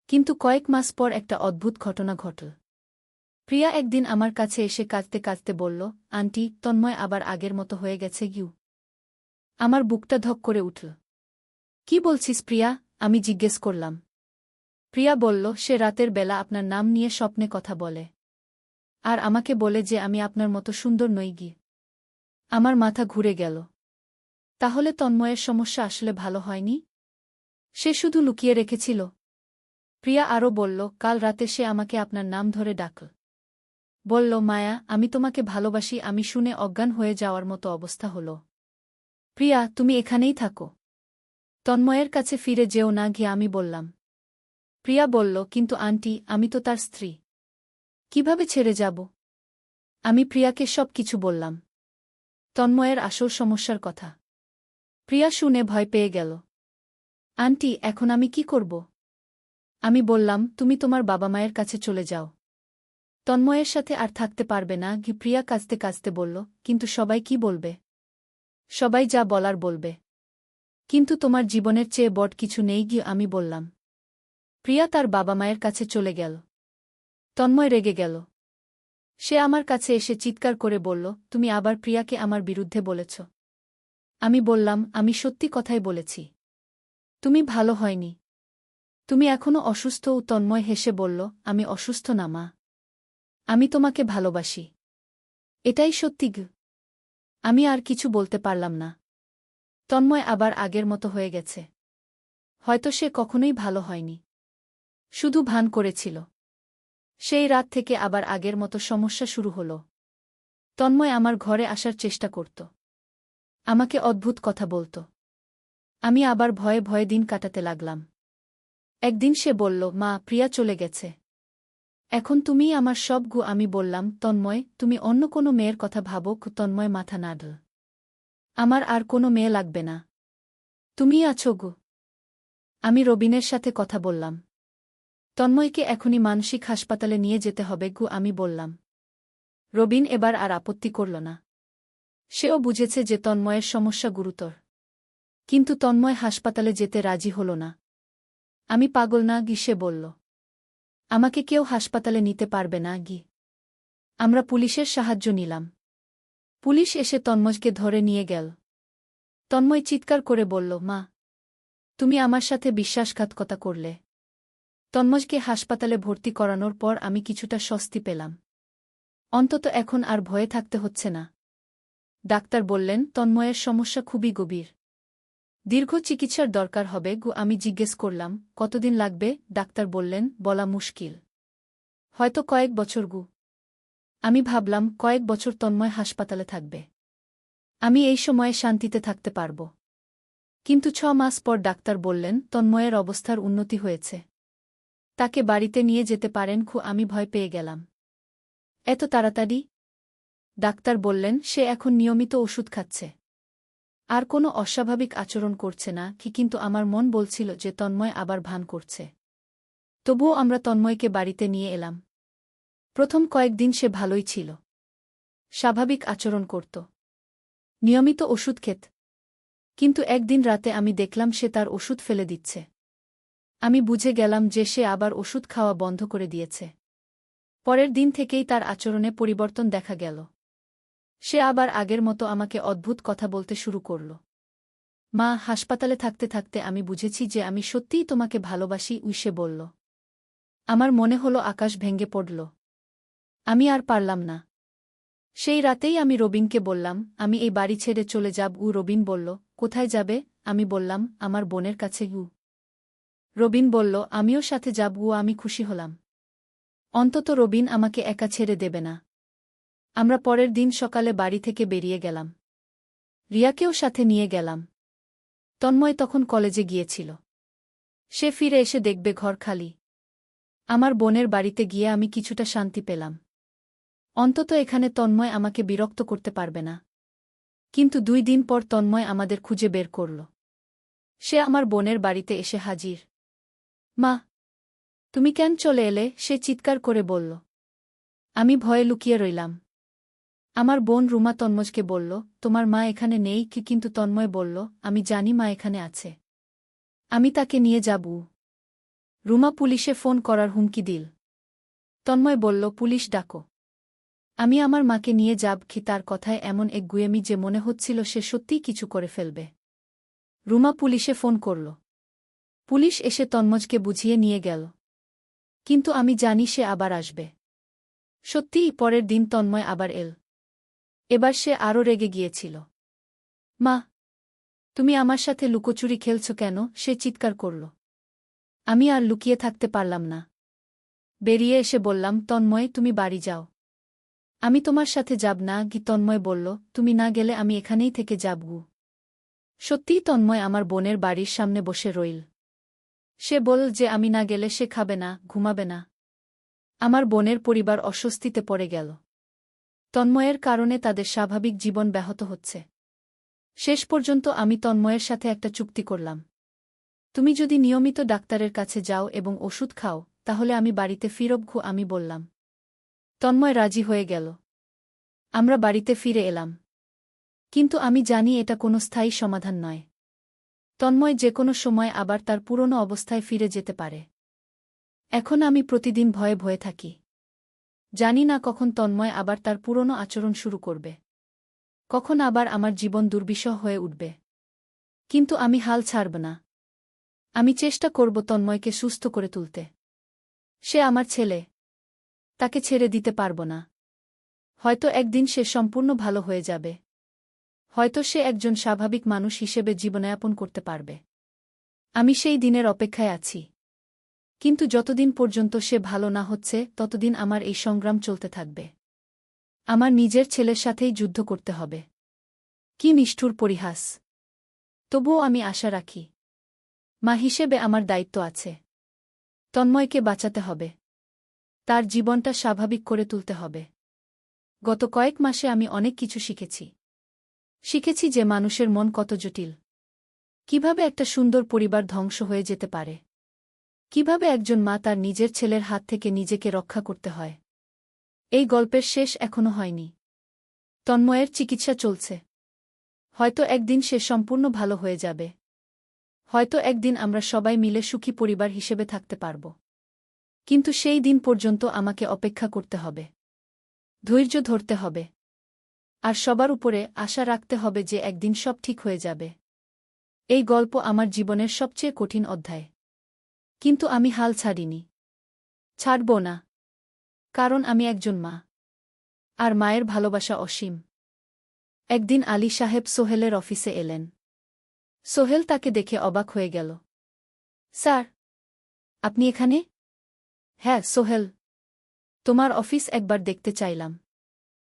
কিন্তু কয়েক মাস পর একটা অদ্ভুত ঘটনা ঘটল। প্রিয়া একদিন আমার কাছে এসে কাঁদতে কাঁদতে বলল, আন্টি, তন্ময় আবার আগের মতো হয়ে গেছে গিউ। আমার বুকটা ধক করে উঠল। কি বলছিস প্রিয়া? আমি জিজ্ঞেস করলাম। প্রিয়া বলল, সে রাতের বেলা আপনার নাম নিয়ে স্বপ্নে কথা বলে। আর আমাকে বলে যে আমি আপনার মতো সুন্দর নই গি। আমার মাথা ঘুরে গেল। তাহলে তন্ময়ের সমস্যা আসলে ভালো হয়নি? সে শুধু লুকিয়ে রেখেছিল? প্রিয়া আরও বলল, কাল রাতে সে আমাকে আপনার নাম ধরে ডাকল। বলল, মায়া, আমি তোমাকে ভালোবাসি। আমি শুনে অজ্ঞান হয়ে যাওয়ার মতো অবস্থা হল। প্রিয়া, তুমি এখানেই থাকো। তন্ময়ের কাছে ফিরে যেও না গিয়ে আমি বললাম। প্রিয়া বলল, কিন্তু আন্টি, আমি তো তার স্ত্রী। কিভাবে ছেড়ে যাব? আমি প্রিয়াকে সব কিছু বললাম। তন্ময়ের আসল সমস্যার কথা। প্রিয়া শুনে ভয় পেয়ে গেল। আন্টি, এখন আমি কি করব? আমি বললাম, তুমি তোমার বাবা মায়ের কাছে চলে যাও। তন্ময়ের সাথে আর থাকতে পারবে না গি। প্রিয়া কাঁদতে কাঁদতে বলল, কিন্তু সবাই কি বলবে? সবাই যা বলার বলবে। কিন্তু তোমার জীবনের চেয়ে বড় কিছু নেই গি। আমি বললাম। প্রিয়া তার বাবা মায়ের কাছে চলে গেল। তন্ময় রেগে গেল। সে আমার কাছে এসে চিৎকার করে বলল, তুমি আবার প্রিয়াকে আমার বিরুদ্ধে বলেছ। আমি বললাম, আমি সত্যি কথাই বলেছি। তুমি ভালো হয়নি। তুমি এখনো অসুস্থ। তন্ময় হেসে বলল, আমি অসুস্থ না মা। আমি তোমাকে ভালোবাসি। এটাই সত্যি গি। আমি আর কিছু বলতে পারলাম না। তন্ময় আবার আগের মতো হয়ে গেছে। হয়তো সে কখনোই ভালো হয়নি। শুধু ভান করেছিল। সেই রাত থেকে আবার আগের মতো সমস্যা শুরু হল। তন্ময় আমার ঘরে আসার চেষ্টা করত। আমাকে অদ্ভুত কথা বলত। আমি আবার ভয়ে ভয়ে দিন কাটাতে লাগলাম। একদিন সে বলল, মা, প্রিয়া চলে গেছে। এখন তুমিই আমার সব গু। আমি বললাম, তন্ময়, তুমি অন্য কোনো মেয়ের কথা ভাবো। তন্ময় মাথা নাড়ল। আমার আর কোনো মেয়ে লাগবে না। তুমিই আছো গু। আমি রবিনের সাথে কথা বললাম। তন্ময়কে এখনই মানসিক হাসপাতালে নিয়ে যেতে হবে গু। আমি বললাম। রবিন এবার আর আপত্তি করল না। সেও বুঝেছে যে তন্ময়ের সমস্যা গুরুতর। কিন্তু তন্ময় হাসপাতালে যেতে রাজি হল না। আমি পাগল না গি, সে বলল। আমাকে কেউ হাসপাতালে নিতে পারবে না গি। আমরা পুলিশের সাহায্য নিলাম। পুলিশ এসে তন্ময়কে ধরে নিয়ে গেল। তন্ময় চিৎকার করে বলল, মা, তুমি আমার সাথে বিশ্বাসঘাতকতা করলে। তন্ময়কে হাসপাতালে ভর্তি করানোর পর আমি কিছুটা স্বস্তি পেলাম। অন্তত এখন আর ভয়ে থাকতে হচ্ছে না। ডাক্তার বললেন, তন্ময়ের সমস্যা খুবই গভীর। দীর্ঘ চিকিৎসার দরকার হবে গু। আমি জিজ্ঞেস করলাম, কতদিন লাগবে? ডাক্তার বললেন, বলা মুশকিল। হয়তো কয়েক বছর গু। আমি ভাবলাম, কয়েক বছর তন্ময় হাসপাতালে থাকবে। আমি এই সময়ে শান্তিতে থাকতে পারব। কিন্তু 6 মাস পর ডাক্তার বললেন, তন্ময়ের অবস্থার উন্নতি হয়েছে। তাকে বাড়িতে নিয়ে যেতে পারেন। আমি ভয় পেয়ে গেলাম। এত তাড়াতাড়ি? ডাক্তার বললেন, সে এখন নিয়মিত ওষুধ খাচ্ছে। আর কোনো অস্বাভাবিক আচরণ করছে না। কিন্তু আমার মন বলছিল যে তন্ময় আবার ভান করছে। তবুও আমরা তন্ময়কে বাড়িতে নিয়ে এলাম। প্রথম কয়েকদিন সে ভালোই ছিল। স্বাভাবিক আচরণ করত। নিয়মিত ওষুধ খেত। কিন্তু একদিন রাতে আমি দেখলাম সে তার ওষুধ ফেলে দিচ্ছে। আমি বুঝে গেলাম যে সে আবার ওষুধ খাওয়া বন্ধ করে দিয়েছে। পরের দিন থেকেই তার আচরণে পরিবর্তন দেখা গেল। সে আবার আগের মতো আমাকে অদ্ভুত কথা বলতে শুরু করল। মা, হাসপাতালে থাকতে থাকতে আমি বুঝেছি যে আমি সত্যিই তোমাকে ভালোবাসি, সে বলল। আমার মনে হলো আকাশ ভেঙে পড়ল। আমি আর পারলাম না। সেই রাতেই আমি রবিনকে বললাম, আমি এই বাড়ি ছেড়ে চলে যাব। রবিন বলল, কোথায় যাবে? আমি বললাম, আমার বোনের কাছে। রবিন বলল, আমিও সাথে যাব। আমি খুশি হলাম। অন্তত রবিন আমাকে একা ছেড়ে দেবে না। আমরা পরের দিন সকালে বাড়ি থেকে বেরিয়ে গেলাম। রিয়াকেও সাথে নিয়ে গেলাম। তন্ময় তখন কলেজে গিয়েছিল। সে ফিরে এসে দেখবে ঘর খালি। আমার বোনের বাড়িতে গিয়ে আমি কিছুটা শান্তি পেলাম। অন্তত এখানে তন্ময় আমাকে বিরক্ত করতে পারবে না। কিন্তু 2 দিন পর তন্ময় আমাদের খুঁজে বের করল। সে আমার বোনের বাড়িতে এসে হাজির। মা, তুমি কেন চলে এলে? সে চিৎকার করে বলল। আমি ভয়ে লুকিয়ে রইলাম। আমার বোন রুমা তন্ময়কে বলল, তোমার মা এখানে নেই কি? কিন্তু তন্ময় বলল, আমি জানি মা এখানে আছে। আমি তাকে নিয়ে যাব। রুমা পুলিশে ফোন করার হুমকি দিল। তন্ময় বলল, পুলিশ ডাকো। আমি আমার মাকে নিয়ে যাব কি? তার কথায় এমন এক গুয়েমি যে মনে হচ্ছিল সে সত্যিই কিছু করে ফেলবে। রুমা পুলিশে ফোন করল। পুলিশ এসে তন্ময়কে বুঝিয়ে নিয়ে গেল। কিন্তু আমি জানি সে আবার আসবে। সত্যিই পরের দিন তন্ময় আবার এল। এবার সে আরও রেগে গিয়েছিল। মা, তুমি আমার সাথে লুকোচুরি খেলছ কেন? সে চিৎকার করল। আমি আর লুকিয়ে থাকতে পারলাম না। বেরিয়ে এসে বললাম, তন্ময়, তুমি বাড়ি যাও। আমি তোমার সাথে যাব না। তন্ময় বলল, তুমি না গেলে আমি এখানেই থেকে যাব। সত্যিই তন্ময় আমার বোনের বাড়ির সামনে বসে রইল। সে বলল যে আমি না গেলে সে খাবে না, ঘুমাবে না। আমার বোনের পরিবার অস্বস্তিতে পড়ে গেল। তন্ময়ের কারণে তাদের স্বাভাবিক জীবন ব্যাহত হচ্ছে। শেষ পর্যন্ত আমি তন্ময়ের সাথে একটা চুক্তি করলাম। তুমি যদি নিয়মিত ডাক্তারের কাছে যাও এবং ওষুধ খাও, তাহলে আমি বাড়িতে ফিরব। আমি বললাম। তন্ময় রাজি হয়ে গেল। আমরা বাড়িতে ফিরে এলাম। কিন্তু আমি জানি এটা কোনো স্থায়ী সমাধান নয়। তন্ময় যে কোনো সময় আবার তার পুরনো অবস্থায় ফিরে যেতে পারে। এখন আমি প্রতিদিন ভয়ে ভয়ে থাকি। জানি না কখন তন্ময় আবার তার পুরনো আচরণ শুরু করবে। কখন আবার আমার জীবন দুর্বিষহ হয়ে উঠবে। কিন্তু আমি হাল ছাড়ব না। আমি চেষ্টা করব তন্ময়কে সুস্থ করে তুলতে। সে আমার ছেলে। তাকে ছেড়ে দিতে পারব না। হয়তো একদিন সে সম্পূর্ণ ভালো হয়ে যাবে। হয়তো সে একজন স্বাভাবিক মানুষ হিসেবে জীবনযাপন করতে পারবে। আমি সেই দিনের অপেক্ষায় আছি। কিন্তু যতদিন পর্যন্ত সে ভালো না হচ্ছে, ততদিন আমার এই সংগ্রাম চলতে থাকবে। আমার নিজের ছেলের সাথেই যুদ্ধ করতে হবে। কি নিষ্ঠুর পরিহাস! তবুও আমি আশা রাখি। মা হিসেবে আমার দায়িত্ব আছে। তন্ময়কে বাঁচাতে হবে। তার জীবনটা স্বাভাবিক করে তুলতে হবে। গত কয়েক মাসে আমি অনেক কিছু শিখেছি। শিখেছি যে মানুষের মন কত জটিল। কিভাবে একটা সুন্দর পরিবার ধ্বংস হয়ে যেতে পারে। কিভাবে একজন মা তার নিজের ছেলের হাত থেকে নিজেকে রক্ষা করতে হয়। এই গল্পের শেষ এখনো হয়নি। তন্ময়ের চিকিৎসা চলছে। হয়তো একদিন সে সম্পূর্ণ ভালো হয়ে যাবে। হয়তো একদিন আমরা সবাই মিলে সুখী পরিবার হিসেবে থাকতে পারব। কিন্তু সেই দিন পর্যন্ত আমাকে অপেক্ষা করতে হবে। ধৈর্য ধরতে হবে। আর সবার উপরে আশা রাখতে হবে যে একদিন সব ঠিক হয়ে যাবে। এই গল্প আমার জীবনের সবচেয়ে কঠিন অধ্যায়। কিন্তু আমি হাল ছাড়িনি। ছাড়ব না। কারণ আমি একজন মা। আর মায়ের ভালোবাসা অসীম। একদিন আলী সাহেব সোহেলের অফিসে এলেন। সোহেল তাকে দেখে অবাক হয়ে গেল। স্যার, আপনি এখানে? হ্যাঁ সোহেল, তোমার অফিস একবার দেখতে চাইলাম।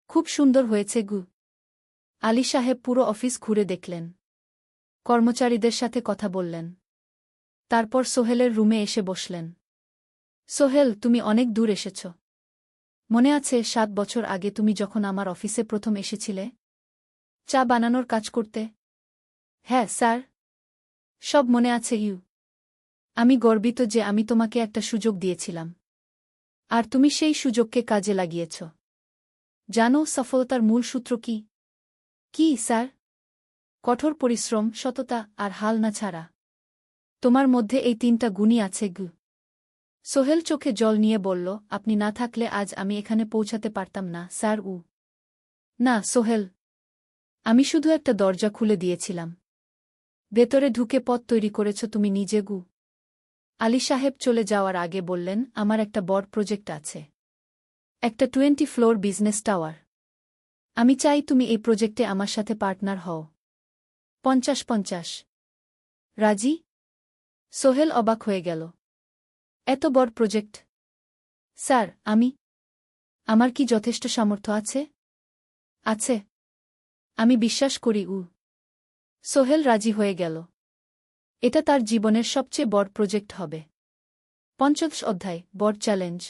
খুব সুন্দর হয়েছে গু। আলী সাহেব পুরো অফিস ঘুরে দেখলেন। কর্মচারীদের সাথে কথা বললেন। তারপর সোহেলের রুমে এসে বসলেন। সোহেল, তুমি অনেক দূর এসেছ। মনে আছে 7 বছর আগে তুমি যখন আমার অফিসে প্রথম এসেছিলে? চা বানানোর কাজ করতে? হ্যাঁ স্যার, সব মনে আছে। আমি গর্বিত যে আমি তোমাকে একটা সুযোগ দিয়েছিলাম। আর তুমি সেই সুযোগকে কাজে লাগিয়েছ। জানো সফলতার মূল সূত্র কি? কি স্যার? কঠোর পরিশ্রম, সততা আর হাল না ছাড়া। তোমার মধ্যে এই 3টা গুণই আছে গু। সোহেল চোখে জল নিয়ে বলল, আপনি না থাকলে আজ আমি এখানে পৌঁছাতে পারতাম না স্যার। না সোহেল, আমি শুধু একটা দরজা খুলে দিয়েছিলাম। ভেতরে ঢুকে পথ তৈরি করেছ তুমি নিজে গু। আলী সাহেব চলে যাওয়ার আগে বললেন, আমার একটা বড় প্রজেক্ট আছে। একটা 20 ফ্লোর বিজনেস টাওয়ার। আমি চাই তুমি এই প্রজেক্টে আমার সাথে পার্টনার হও। 50-50। রাজি? সোহেল অবাক হয়ে গেল। এত বড় প্রজেক্ট? স্যার, আমার কি যথেষ্ট সামর্থ্য আছে? আছে। আমি বিশ্বাস করি। সোহেল রাজি হয়ে গেল। এটা তার জীবনের সবচেয়ে বড় প্রজেক্ট হবে। 50 অধ্যায়, বড় চ্যালেঞ্জ।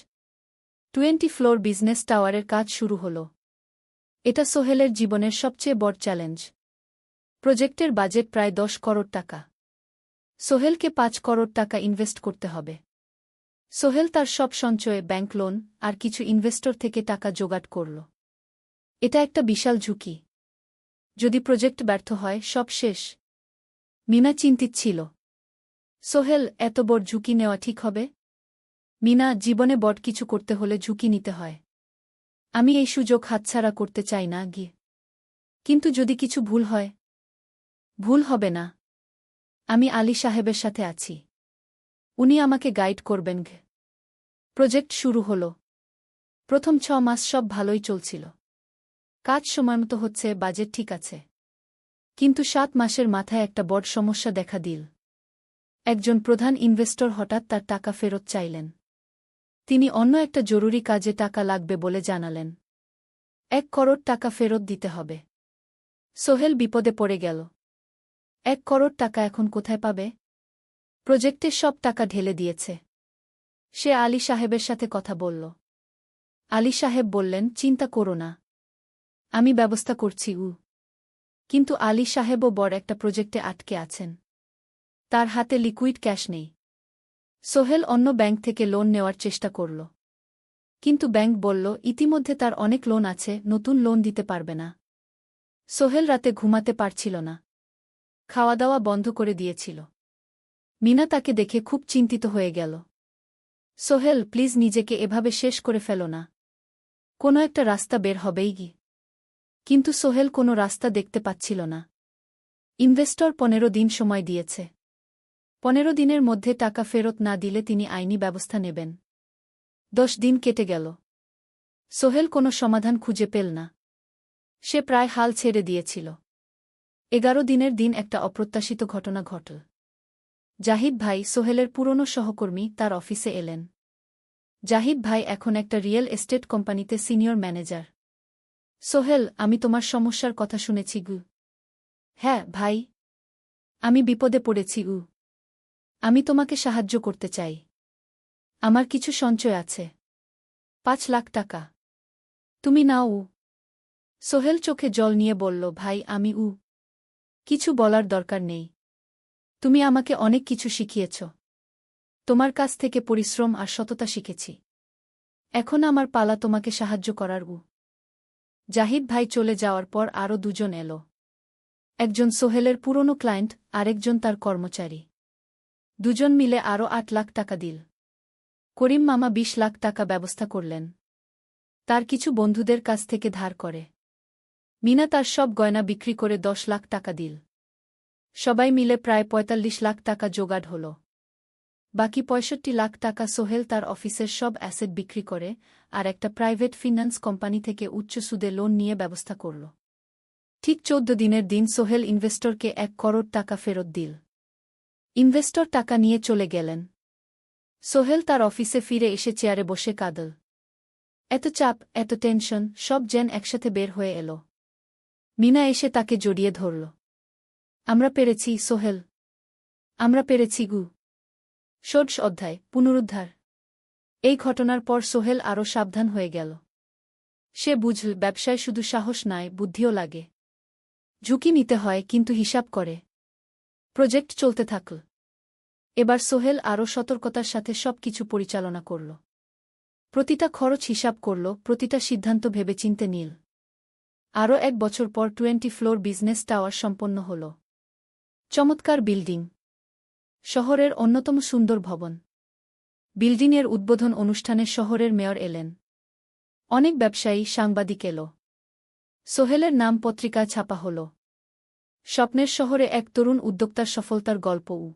20 ফ্লোর বিজনেস টাওয়ারের কাজ শুরু হল। এটা সোহেলের জীবনের সবচেয়ে বড় চ্যালেঞ্জ। প্রজেক্টের বাজেট প্রায় 10 করোড় টাকা। সোহেলকে 5 করোড় টাকা ইনভেস্ট করতে হবে। সোহেল তার সব সঞ্চয়ে, ব্যাংক লোন আর কিছু ইনভেস্টর থেকে টাকা জোগাড় করল। এটা একটা বিশাল ঝুঁকি। যদি প্রজেক্ট ব্যর্থ হয়, সব শেষ। মিনা চিন্তিত ছিল। সোহেল, এত বড় ঝুঁকি নেওয়া ঠিক হবে? মিনা, জীবনে বড় কিছু করতে হলে ঝুঁকি নিতে হয়। আমি এই সুযোগ হাতছাড়া করতে চাই না গিয়ে। কিন্তু যদি কিছু ভুল হয়? ভুল হবে না। আমি আলী সাহেবের সাথে আছি। উনি আমাকে গাইড করবেন। প্রজেক্ট শুরু হল। প্রথম 6 মাস সব ভালোই চলছিল। কাজ সময়মতো হচ্ছে, বাজেট ঠিক আছে। কিন্তু 7 মাসের মাথায় একটা বড় সমস্যা দেখা দিল। একজন প্রধান ইনভেস্টর হঠাৎ তার টাকা ফেরত চাইলেন। তিনি অন্য একটা জরুরি কাজে টাকা লাগবে বলে জানালেন। 1 করোড় টাকা ফেরত দিতে হবে। সোহেল বিপদে পড়ে গেল। 1 করোড় টাকা এখন কোথায় পাবে? প্রজেক্টের সব টাকা ঢেলে দিয়েছে। সে আলী সাহেবের সাথে কথা বলল। আলী সাহেব বললেন, চিন্তা করো না, আমি ব্যবস্থা করছি। কিন্তু আলী সাহেবও বড় একটা প্রজেক্টে আটকে আছেন। তার হাতে লিকুইড ক্যাশ নেই। সোহেল অন্য ব্যাংক থেকে লোন নেওয়ার চেষ্টা করল। কিন্তু ব্যাংক বলল, ইতিমধ্যে তার অনেক লোন আছে, নতুন লোন দিতে পারবে না। সোহেল রাতে ঘুমাতে পারছিল না। খাওয়া দাওয়া বন্ধ করে দিয়েছিল। মিনা তাকে দেখে খুব চিন্তিত হয়ে গেল। সোহেল, প্লিজ নিজেকে এভাবে শেষ করে ফেলো না। কোনো একটা রাস্তা বের হবেই কি। কিন্তু সোহেল কোনো রাস্তা দেখতে পাচ্ছিল না। ইনভেস্টর 15 দিন সময় দিয়েছে। 15 দিনের মধ্যে টাকা ফেরত না দিলে তিনি আইনি ব্যবস্থা নেবেন। 10 দিন কেটে গেল। সোহেল কোনো সমাধান খুঁজে পেল না। সে প্রায় হাল ছেড়ে দিয়েছিল। 11 দিনের দিন একটা অপ্রত্যাশিত ঘটনা ঘটল। জাহিদ ভাই, সোহেলের পুরনো সহকর্মী, তার অফিসে এলেন। জাহিদ ভাই এখন একটা রিয়েল এস্টেট কোম্পানিতে সিনিয়র ম্যানেজার। সোহেল, আমি তোমার সমস্যার কথা শুনেছি গু। হ্যাঁ ভাই, আমি বিপদে পড়েছি। আমি তোমাকে সাহায্য করতে চাই। আমার কিছু সঞ্চয় আছে। 5 লাখ টাকা। তুমি নাও। সোহেল চোখে জল নিয়ে বলল, ভাই আমি কিছু বলার দরকার নেই। তুমি আমাকে অনেক কিছু শিখিয়েছ। তোমার কাছ থেকে পরিশ্রম আর সততা শিখেছি। এখন আমার পালা তোমাকে সাহায্য করার। জাহিদ ভাই চলে যাওয়ার পর আরও 2 জন এলো। একজন সোহেলের পুরনো ক্লায়েন্ট, আরেকজন তার কর্মচারী। 2 জন মিলে আরও 8 লাখ টাকা দিল। করিম মামা 20 লাখ টাকা ব্যবস্থা করলেন। তার কিছু বন্ধুদের কাছ থেকে ধার করে। মিনা তার সব গয়না বিক্রি করে 10 লাখ টাকা দিল। সবাই মিলে প্রায় 45 লাখ টাকা জোগাড় হল। বাকি 65 লাখ টাকা সোহেল তার অফিসের সব অ্যাসেট বিক্রি করে আর একটা প্রাইভেট ফিন্যান্স কোম্পানি থেকে উচ্চ সুদে লোন নিয়ে ব্যবস্থা করল। ঠিক 14 দিনের দিন সোহেল ইনভেস্টরকে 1 করোড় টাকা ফেরত দিল। ইনভেস্টর টাকা নিয়ে চলে গেলেন। সোহেল তার অফিসে ফিরে এসে চেয়ারে বসে কাঁদল। এত চাপ, এত টেনশন, সব যেন একসাথে বের হয়ে এলো। মিনা এসে তাকে জড়িয়ে ধরল। আমরা পেরেছি সোহেল, আমরা পেরেছি গু। 16 অধ্যায়, পুনরুদ্ধার। এই ঘটনার পর সোহেল আরও সাবধান হয়ে গেল। সে বুঝল, ব্যবসায় শুধু সাহস নয়, বুদ্ধিও লাগে। ঝুঁকি নিতে হয়, কিন্তু হিসাব করে। প্রজেক্ট চলতে থাকল। এবার সোহেল আরও সতর্কতার সাথে সবকিছু পরিচালনা করল। প্রতিটা খরচ হিসাব করল, প্রতিটা সিদ্ধান্ত ভেবেচিন্তে নিল। আরও 1 বছর পর 20 ফ্লোর বিজনেস টাওয়ার সম্পন্ন হল। চমৎকার বিল্ডিং, শহরের অন্যতম সুন্দর ভবন। বিল্ডিংয়ের উদ্বোধন অনুষ্ঠানে শহরের মেয়র এলেন। অনেক ব্যবসায়ী, সাংবাদিক এল। সোহেলের নাম পত্রিকায় ছাপা হল। স্বপ্নের শহরে এক তরুণ উদ্যোক্তার সফলতার গল্পও।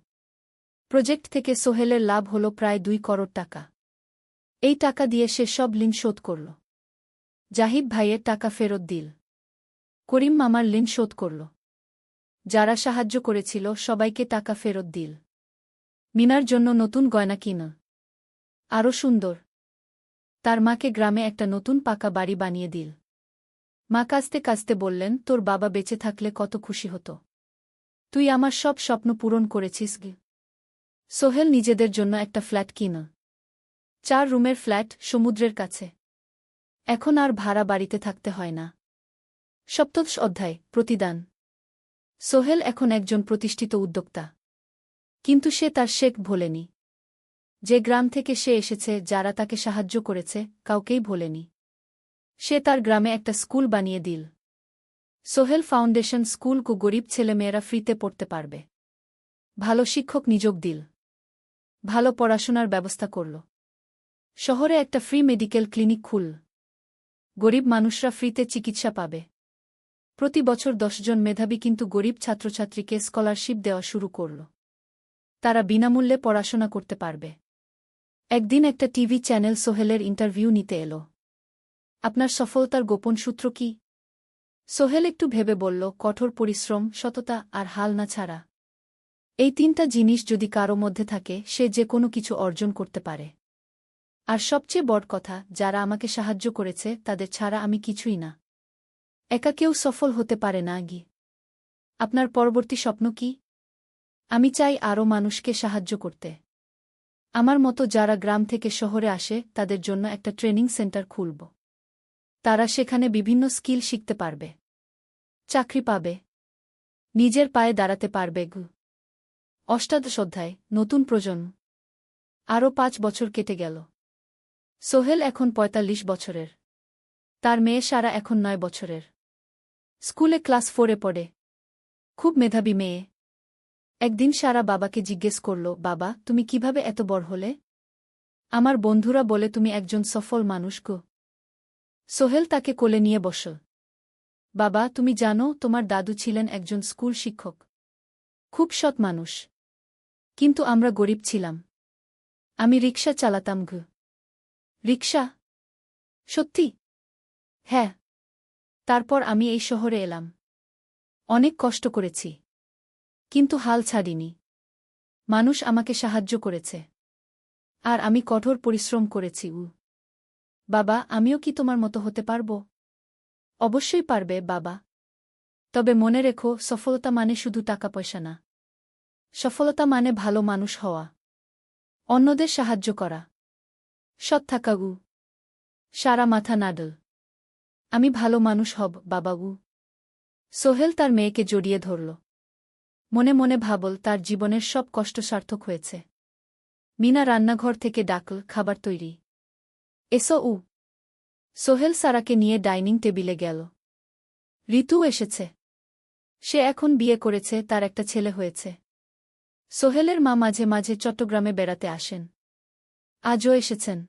প্রজেক্ট থেকে সোহেলের লাভ হল প্রায় 2 করোড় টাকা। এই টাকা দিয়ে সে সব ঋণ শোধ করল। জাহিদ ভাইয়ের টাকা ফেরত দিল। করিম মামার ঋণ শোধ করল। যারা সাহায্য করেছিল সবাইকে টাকা ফেরত দিল। মিনার জন্য নতুন গয়না কিনা, আরও সুন্দর। তার মাকে গ্রামে একটা নতুন পাকা বাড়ি বানিয়ে দিল। মা কাঁদতে কাঁদতে বললেন, তোর বাবা বেঁচে থাকলে কত খুশি হতো। তুই আমার সব স্বপ্ন পূরণ করেছিস গে। সোহেল নিজেদের জন্য একটা ফ্ল্যাট কিনা। 4 রুমের ফ্ল্যাট, সমুদ্রের কাছে। এখন আর ভাড়া বাড়িতে থাকতে হয় না। 7ম অধ্যায়, প্রতিদান। সোহেল এখন একজন প্রতিষ্ঠিত উদ্যোক্তা। কিন্তু সে তার শেখ ভোলেনি। যে গ্রাম থেকে সে এসেছে, যারা তাকে সাহায্য করেছে, কাউকেই ভোলেনি। সে তার গ্রামে একটা স্কুল বানিয়ে দিল। সোহেল ফাউন্ডেশন স্কুল কো গরিব ছেলেমেয়েরা ফ্রিতে পড়তে পারবে। ভালো শিক্ষক নিযোগ দিল। ভালো পড়াশোনার ব্যবস্থা করল। শহরে একটা ফ্রি মেডিকেল ক্লিনিক খুলল। গরিব মানুষরা ফ্রিতে চিকিৎসা পাবে। প্রতি বছর 10 জন মেধাবী কিন্তু গরিব ছাত্রছাত্রীকে স্কলারশিপ দেওয়া শুরু করল। তারা বিনামূল্যে পড়াশোনা করতে পারবে। একদিন একটা টিভি চ্যানেল সোহেলের ইন্টারভিউ নিতে এলো। আপনার সফলতার গোপন সূত্র কি? সোহেল একটু ভেবে বলল, কঠোর পরিশ্রম, সততা আর হাল না ছাড়া। এই 3টা জিনিস যদি কারো মধ্যে থাকে, সে যে কোনো কিছু অর্জন করতে পারে। আর সবচেয়ে বড় কথা, যারা আমাকে সাহায্য করেছে তাদের ছাড়া আমি কিছুই না। একা কেউ সফল হতে পারে না। আপনার পরবর্তী স্বপ্ন কি? আমি চাই আরও মানুষকে সাহায্য করতে। আমার মতো যারা গ্রাম থেকে শহরে আসে তাদের জন্য একটা ট্রেনিং সেন্টার খুলব। তারা সেখানে বিভিন্ন স্কিল শিখতে পারবে, চাকরি পাবে, নিজের পায়ে দাঁড়াতে পারবে। 8ম অধ্যায়, নতুন প্রজন্ম। আরও 5 বছর কেটে গেল। সোহেল এখন 45 বছরের। তার মেয়ে সারা এখন 9 বছরের। স্কুলে ক্লাস 4-এ পড়ে। খুব মেধাবী মেয়ে। একদিন সারা বাবাকে জিজ্ঞেস করল, বাবা, তুমি কিভাবে এত বড় হলে? আমার বন্ধুরা বলে তুমি একজন সফল মানুষ গো। সোহেল তাকে কোলে নিয়ে বসল। বাবা, তুমি জানো, তোমার দাদু ছিলেন একজন স্কুল শিক্ষক। খুব সৎ মানুষ। কিন্তু আমরা গরিব ছিলাম। আমি রিকশা চালাতাম। রিকশা? সত্যি? হ্যাঁ। তারপর আমি এই শহরে এলাম। অনেক কষ্ট করেছি। কিন্তু হাল ছাড়িনি। মানুষ আমাকে সাহায্য করেছে। আর আমি কঠোর পরিশ্রম করেছি। বাবা, আমিও কি তোমার মতো হতে পারব? অবশ্যই পারবে বাবা। তবে মনে রেখো, সফলতা মানে শুধু টাকা পয়সা না। সফলতা মানে ভালো মানুষ হওয়া, অন্যদের সাহায্য করা, সৎ থাকা। সারা মাথা নাডল। আমি ভালো মানুষ হব বাবা। সোহেল তার মেয়েকে জড়িয়ে ধরল। মনে মনে ভাবল, তার জীবনের সব কষ্ট সার্থক হয়েছে। মিনা রান্নাঘর থেকে ডাকল, খাবার তৈরি। এসো। সোহেল সারাকে নিয়ে ডাইনিং টেবিলে গেল। ঋতু এসেছে। সে এখন বিয়ে করেছে, তার একটা ছেলে হয়েছে। সোহেলের মা মাঝে মাঝে চট্টগ্রামে বেড়াতে আসেন। আজও এসেছেন।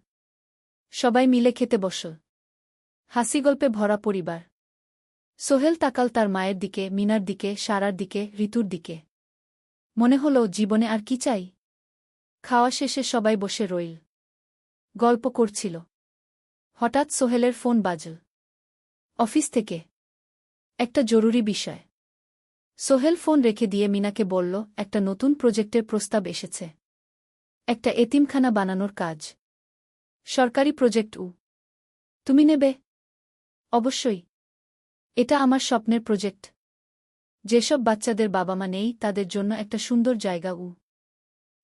সবাই মিলে খেতে বসল। হাসিগল্পে ভরা পরিবার। সোহেল তাকাল তার মায়ের দিকে, মিনার দিকে, সারার দিকে, ঋতুর দিকে। মনে হল, জীবনে আর কি চাই? খাওয়া শেষে সবাই বসে রইল। গল্প করছিল। হঠাৎ সোহেলের ফোন বাজল। অফিস থেকে। একটা জরুরি বিষয়। সোহেল ফোন রেখে দিয়ে মিনাকে বলল, একটা নতুন প্রজেক্টের প্রস্তাব এসেছে। একটা এতিমখানা বানানোর কাজ। সরকারি প্রজেক্ট। তুমি নেবে? অবশ্যই। এটা আমার স্বপ্নের প্রজেক্ট। যেসব বাচ্চাদের বাবা মা নেই তাদের জন্য একটা সুন্দর জায়গা।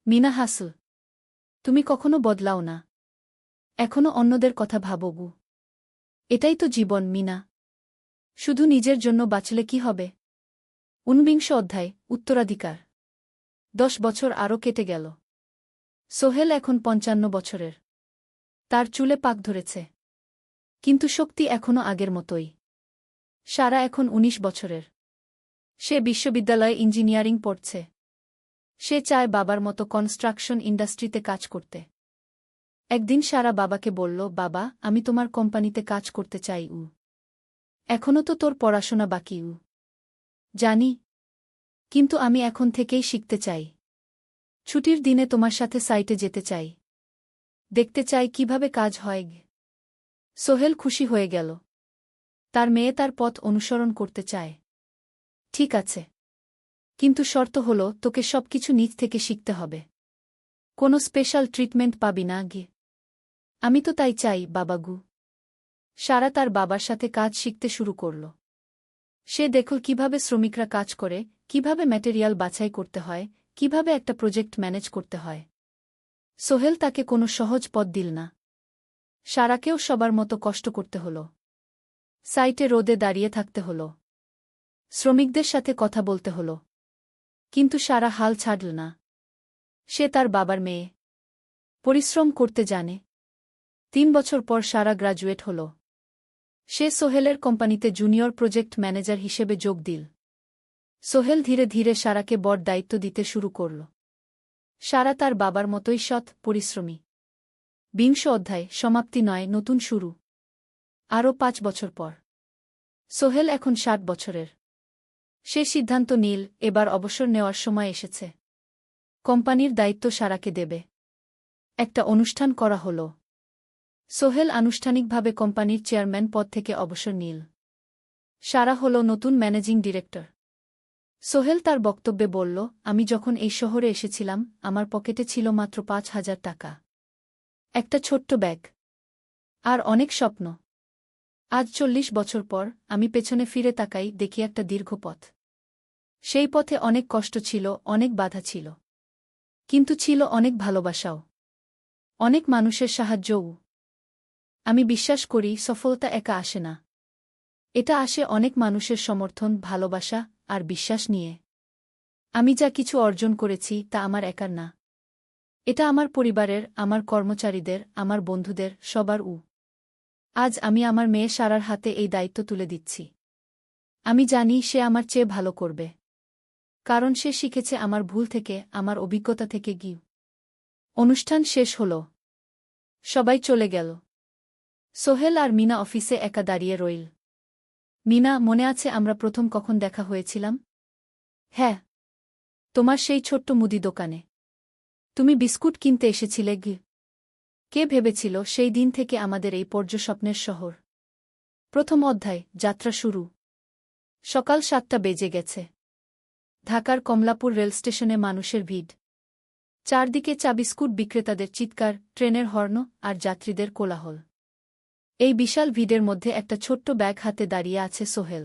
মিনা হাসল। তুমি কখনো বদলাও না। এখনো অন্যদের কথা ভাবো। এটাই তো জীবন মিনা। শুধু নিজের জন্য বাঁচলে কি হবে? 49 অধ্যায়, উত্তরাধিকার। 10 বছর আরও কেটে গেল। সোহেল এখন 55 বছরের। তার চুলে পাক ধরেছে। কিন্তু শক্তি এখনো আগের মতোই। সারা এখন ১৯ বছরের। সে বিশ্ববিদ্যালয়ে ইঞ্জিনিয়ারিং পড়ছে। সে চায় বাবার মতো কনস্ট্রাকশন ইন্ডাস্ট্রিতে কাজ করতে। একদিন সারা বাবাকে বলল, বাবা, আমি তোমার কোম্পানিতে কাজ করতে চাই। এখনও তো তোর পড়াশোনা বাকি। জানি, কিন্তু আমি এখন থেকেই শিখতে চাই। ছুটির দিনে তোমার সাথে সাইটে যেতে চাই। দেখতে চাই কিভাবে কাজ হয়। সোহেল খুশি হয়ে গেল। তার মেয়ে তার পথ অনুসরণ করতে চায়। ঠিক আছে, কিন্তু শর্ত হলো তোকে সবকিছু নিজ থেকে শিখতে হবে। কোনো স্পেশাল ট্রিটমেন্ট পাবি না। আমি তো তাই চাই, বাবাগু। সারা তার বাবার সাথে কাজ শিখতে শুরু করল। সে দেখল কিভাবে শ্রমিকরা কাজ করে, কিভাবে ম্যাটেরিয়াল বাছাই করতে হয়, কিভাবে একটা প্রজেক্ট ম্যানেজ করতে হয়। সোহেল তাকে কোনো সহজ পথ দিল না। সারাকেও সবার মতো কষ্ট করতে হল। সাইটে রোদে দাঁড়িয়ে থাকতে হল। শ্রমিকদের সাথে কথা বলতে হল। কিন্তু সারা হাল ছাড়ল না। সে তার বাবার মেয়ে। পরিশ্রম করতে জানে। ৩ বছর পর সারা গ্রাজুয়েট হল। সে সোহেলের কোম্পানিতে জুনিয়র প্রজেক্ট ম্যানেজার হিসেবে যোগ দিল। সোহেল ধীরে ধীরে সারাকে বড় দায়িত্ব দিতে শুরু করল। সারা তার বাবার মতোই সৎ, পরিশ্রমী। ২০ অধ্যায়, সমাপ্তি নয়, নতুন শুরু। আরও ৫ বছর পর সোহেল এখন ৬০ বছরের। সে সিদ্ধান্ত নিল, এবার অবসর নেওয়ার সময় এসেছে। কোম্পানির দায়িত্ব সারাকে দেবে। একটা অনুষ্ঠান করা হল। সোহেল আনুষ্ঠানিকভাবে কোম্পানির চেয়ারম্যান পদ থেকে অবসর নিল। সারা হল নতুন ম্যানেজিং ডিরেক্টর। সোহেল তার বক্তব্যে বলল, আমি যখন এই শহরে এসেছিলাম আমার পকেটে ছিল মাত্র ৫,০০০ টাকা, একটা ছোট্ট ব্যাগ, আর অনেক স্বপ্ন। আজ ৪০ বছর পর আমি পেছনে ফিরে তাকাই, দেখি একটা দীর্ঘ পথ। সেই পথে অনেক কষ্ট ছিল, অনেক বাধা ছিল, কিন্তু ছিল অনেক ভালোবাসাও, অনেক মানুষের সাহায্যও। আমি বিশ্বাস করি সফলতা একা আসে না। এটা আসে অনেক মানুষের সমর্থন, ভালোবাসা আর বিশ্বাস নিয়ে। আমি যা কিছু অর্জন করেছি তা আমার একার না। এটা আমার পরিবারের, আমার কর্মচারীদের, আমার বন্ধুদের, সবার। আজ আমি আমার মেয়ে সারার হাতে এই দায়িত্ব তুলে দিচ্ছি। আমি জানি সে আমার চেয়ে ভালো করবে, কারণ সে শিখেছে আমার ভুল থেকে, আমার অভিজ্ঞতা থেকে। অনুষ্ঠান শেষ হল। সবাই চলে গেল। সোহেল আর মিনা অফিসে একা দাঁড়িয়ে রইল। মিনা, মনে আছে আমরা প্রথম কখন দেখা হয়েছিলাম? হ্যাঁ, তোমার সেই ছোট্ট মুদি দোকানে। তুমি বিস্কুট কিনতে এসেছিলে। কে ভেবেছিল সেই দিন থেকে আমাদের এই পর্যস্বপ্নের শহর। প্রথম অধ্যায়, যাত্রা শুরু। সকাল ৭টা বেজে গেছে। ঢাকার কমলাপুর রেলস্টেশনে মানুষের ভিড়। চারদিকে চা বিস্কুট বিক্রেতাদের চিৎকার, ট্রেনের হর্ন আর যাত্রীদের কোলাহল। এই বিশাল ভিড়ের মধ্যে একটা ছোট্ট ব্যাগ হাতে দাঁড়িয়ে আছে সোহেল।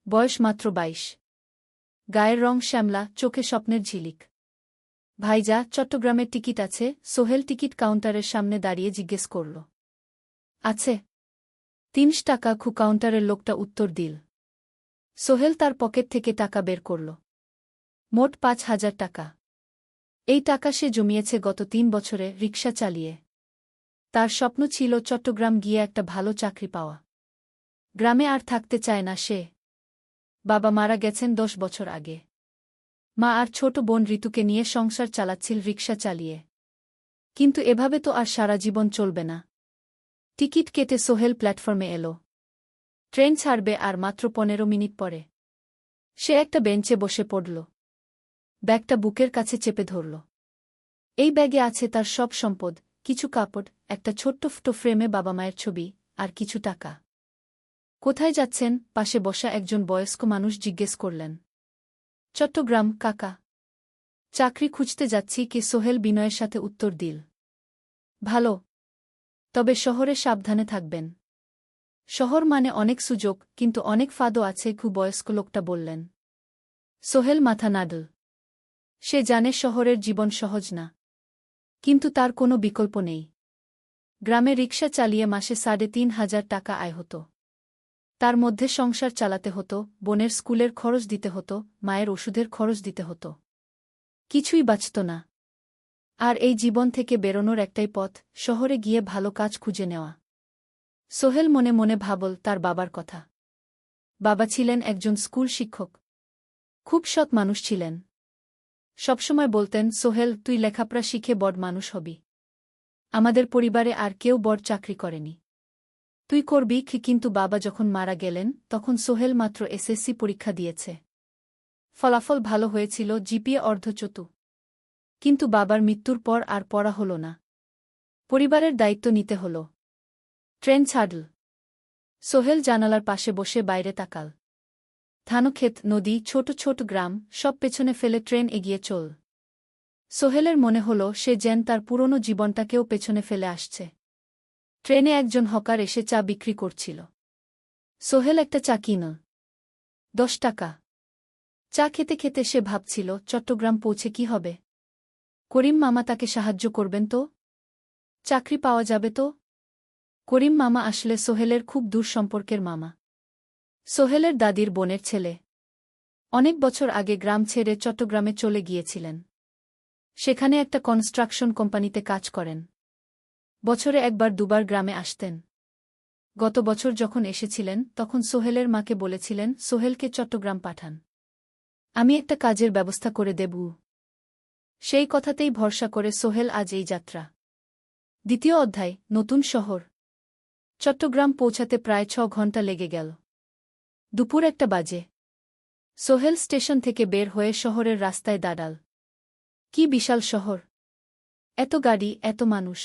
বয়স মাত্র ২২। গায়ের রং শ্যামলা, চোখে স্বপ্নের ঝিলিক। ভাইজা, চট্টগ্রামের টিকিট আছে? সোহেল টিকিট কাউন্টারের সামনে দাঁড়িয়ে জিজ্ঞেস করল। আছে। ৩০ টাকা। কাউন্টারের লোকটা উত্তর দিল। সোহেল তার পকেট থেকে টাকা বের করল। মোট ৫,০০০ টাকা। এই টাকা সে জমিয়েছে গত ৩ বছরে রিকশা চালিয়ে। তার স্বপ্ন ছিল চট্টগ্রাম গিয়ে একটা ভালো চাকরি পাওয়া। গ্রামে আর থাকতে চায় না সে। বাবা মারা গেছেন ১০ বছর আগে। মা আর ছোট বোন ঋতুকে নিয়ে সংসার চালাচ্ছিল রিকশা চালিয়ে। কিন্তু এভাবে তো আর সারা জীবন চলবে না। টিকিট কেটে সোহেল প্ল্যাটফর্মে এল। ট্রেন ছাড়বে আর মাত্র ১৫ মিনিট পরে। সে একটা বেঞ্চে বসে পড়ল। ব্যাগটা বুকের কাছে চেপে ধরল। এই ব্যাগে আছে তার সব সম্পদ, কিছু কাপড়, একটা ছোট্ট ফটো ফ্রেমে বাবা মায়ের ছবি, আর কিছু টাকা। কোথায় যাচ্ছেন? পাশে বসা একজন বয়স্ক মানুষ জিজ্ঞেস করলেন। চট্টগ্রাম কাকা। চাকরি খুঁজতে যাচ্ছি কি? সোহেল বিনয়ের সাথে উত্তর দিল। ভালো, তবে শহরে সাবধানে থাকবেন। শহর মানে অনেক সুযোগ, কিন্তু অনেক ফাঁদও আছে। বয়স্ক লোকটা বললেন। সোহেল মাথা নাড়ল। সে জানে শহরের জীবন সহজ না, কিন্তু তার কোনো বিকল্প নেই। গ্রামে রিকশা চালিয়ে মাসে ৩,৫০০ টাকা আয় হতো। তার মধ্যে সংসার চালাতে হতো, বোনের স্কুলের খরচ দিতে হতো, মায়ের ওষুধের খরচ দিতে হতো। কিছুই বাঁচত না। আর এই জীবন থেকে বেরোনোর একটাই পথ, শহরে গিয়ে ভালো কাজ খুঁজে নেওয়া। সোহেল মনে মনে ভাবল তার বাবার কথা। বাবা ছিলেন একজন স্কুল শিক্ষক। খুব সৎ মানুষ ছিলেন। সবসময় বলতেন, সোহেল, তুই লেখাপড়া শিখে বড় মানুষ হবি। আমাদের পরিবারে আর কেউ বড় চাকরি করেনি, তুই করবি। কিন্তু বাবা যখন মারা গেলেন তখন সোহেল মাত্র এসএসসি পরীক্ষা দিয়েছে। ফলাফল ভালো হয়েছিল, জিপিএ অর্ধচতু। কিন্তু বাবার মৃত্যুর পর আর পড়া হল না। পরিবারের দায়িত্ব নিতে হল। ট্রেন ছাড়ল। সোহেল জানালার পাশে বসে বাইরে তাকাল। ধানক্ষেত, নদী, ছোট ছোট গ্রাম, সব পেছনে ফেলে ট্রেন এগিয়ে চল। সোহেলের মনে হল সে যেন তার পুরনো জীবনটাকেও পেছনে ফেলে আসছে। ট্রেনে একজন হকার এসে চা বিক্রি করছিল। সোহেল একটা চা কিনল। 10 টাকা। চা খেতে খেতে সে ভাবছিল, চট্টগ্রাম পৌঁছে কি হবে? করিম মামা তাকে সাহায্য করবেন তো? চাকরি পাওয়া যাবে তো? করিম মামা আসলে সোহেলের খুব দূর সম্পর্কের মামা। সোহেলের দাদির বোনের ছেলে। অনেক বছর আগে গ্রাম ছেড়ে চট্টগ্রামে চলে গিয়েছিলেন। সেখানে একটা কনস্ট্রাকশন কোম্পানিতে কাজ করেন। বছরে একবার দুবার গ্রামে আসতেন। গত বছর যখন এসেছিলেন তখন সোহেলের মাকে বলেছিলেন, সোহেলকে চট্টগ্রাম পাঠান, আমি একটা কাজের ব্যবস্থা করে দেব। সেই কথাতেই ভরসা করে সোহেল আজ এই যাত্রা। দ্বিতীয় অধ্যায়, নতুন শহর। চট্টগ্রাম পৌঁছাতে প্রায় 6 ঘণ্টা লেগে গেল। দুপুর 1টা বাজে। সোহেল স্টেশন থেকে বের হয়ে শহরের রাস্তায় দাঁড়াল। কি বিশাল শহর! এত গাড়ি, এত মানুষ।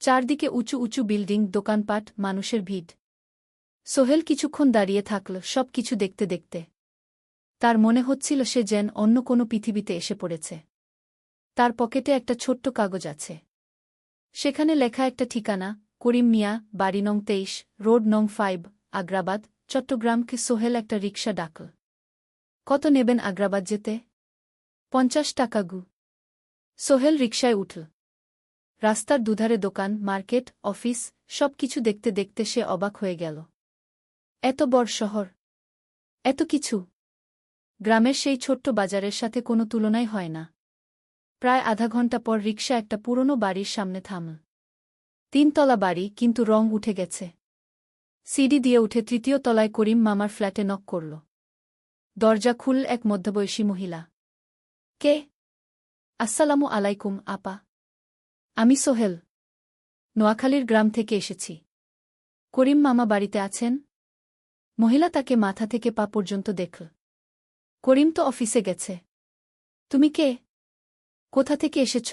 চারদিকে উঁচু উঁচু বিল্ডিং, দোকানপাট, মানুষের ভিড়। সোহেল কিছুক্ষণ দাঁড়িয়ে থাকল, সব কিছু দেখতে দেখতে। তার মনে হচ্ছিল সে যেন অন্য কোনো পৃথিবীতে এসে পড়েছে। তার পকেটে একটা ছোট্ট কাগজ আছে। সেখানে লেখা একটা ঠিকানা, করিম মিয়া, বাড়ি নং 23, রোড নং 5, আগ্রাবাদ, চট্টগ্রামকে। সোহেল একটা রিকশা ডাকল। কত নেবেন আগ্রাবাদ যেতে? 50 টাকা গু। সোহেল রিকশায় উঠল। রাস্তার দুধারে দোকান, মার্কেট, অফিস, সব কিছু দেখতে দেখতে সে অবাক হয়ে গেল। এত বড় শহর, এত কিছু! গ্রামের সেই ছোট্ট বাজারের সাথে কোনো তুলনাই হয় না। প্রায় আধা ঘণ্টা পর রিকশা একটা পুরনো বাড়ির সামনে থামল। 3 তলা বাড়ি, কিন্তু রং উঠে গেছে। সিঁড়ি দিয়ে উঠে 3য় তলায় করিম মামার ফ্ল্যাটে নক করল। দরজা খুলল এক মধ্যবয়সী মহিলা। কে? আসসালামু আলাইকুম আপা। আমি সোহেল। নোয়াখালীর গ্রাম থেকে এসেছি। করিম মামা বাড়িতে আছেন? মহিলা তাকে মাথা থেকে পা পর্যন্ত দেখল। করিম তো অফিসে গেছে। তুমি কে? কোথা থেকে এসেছ?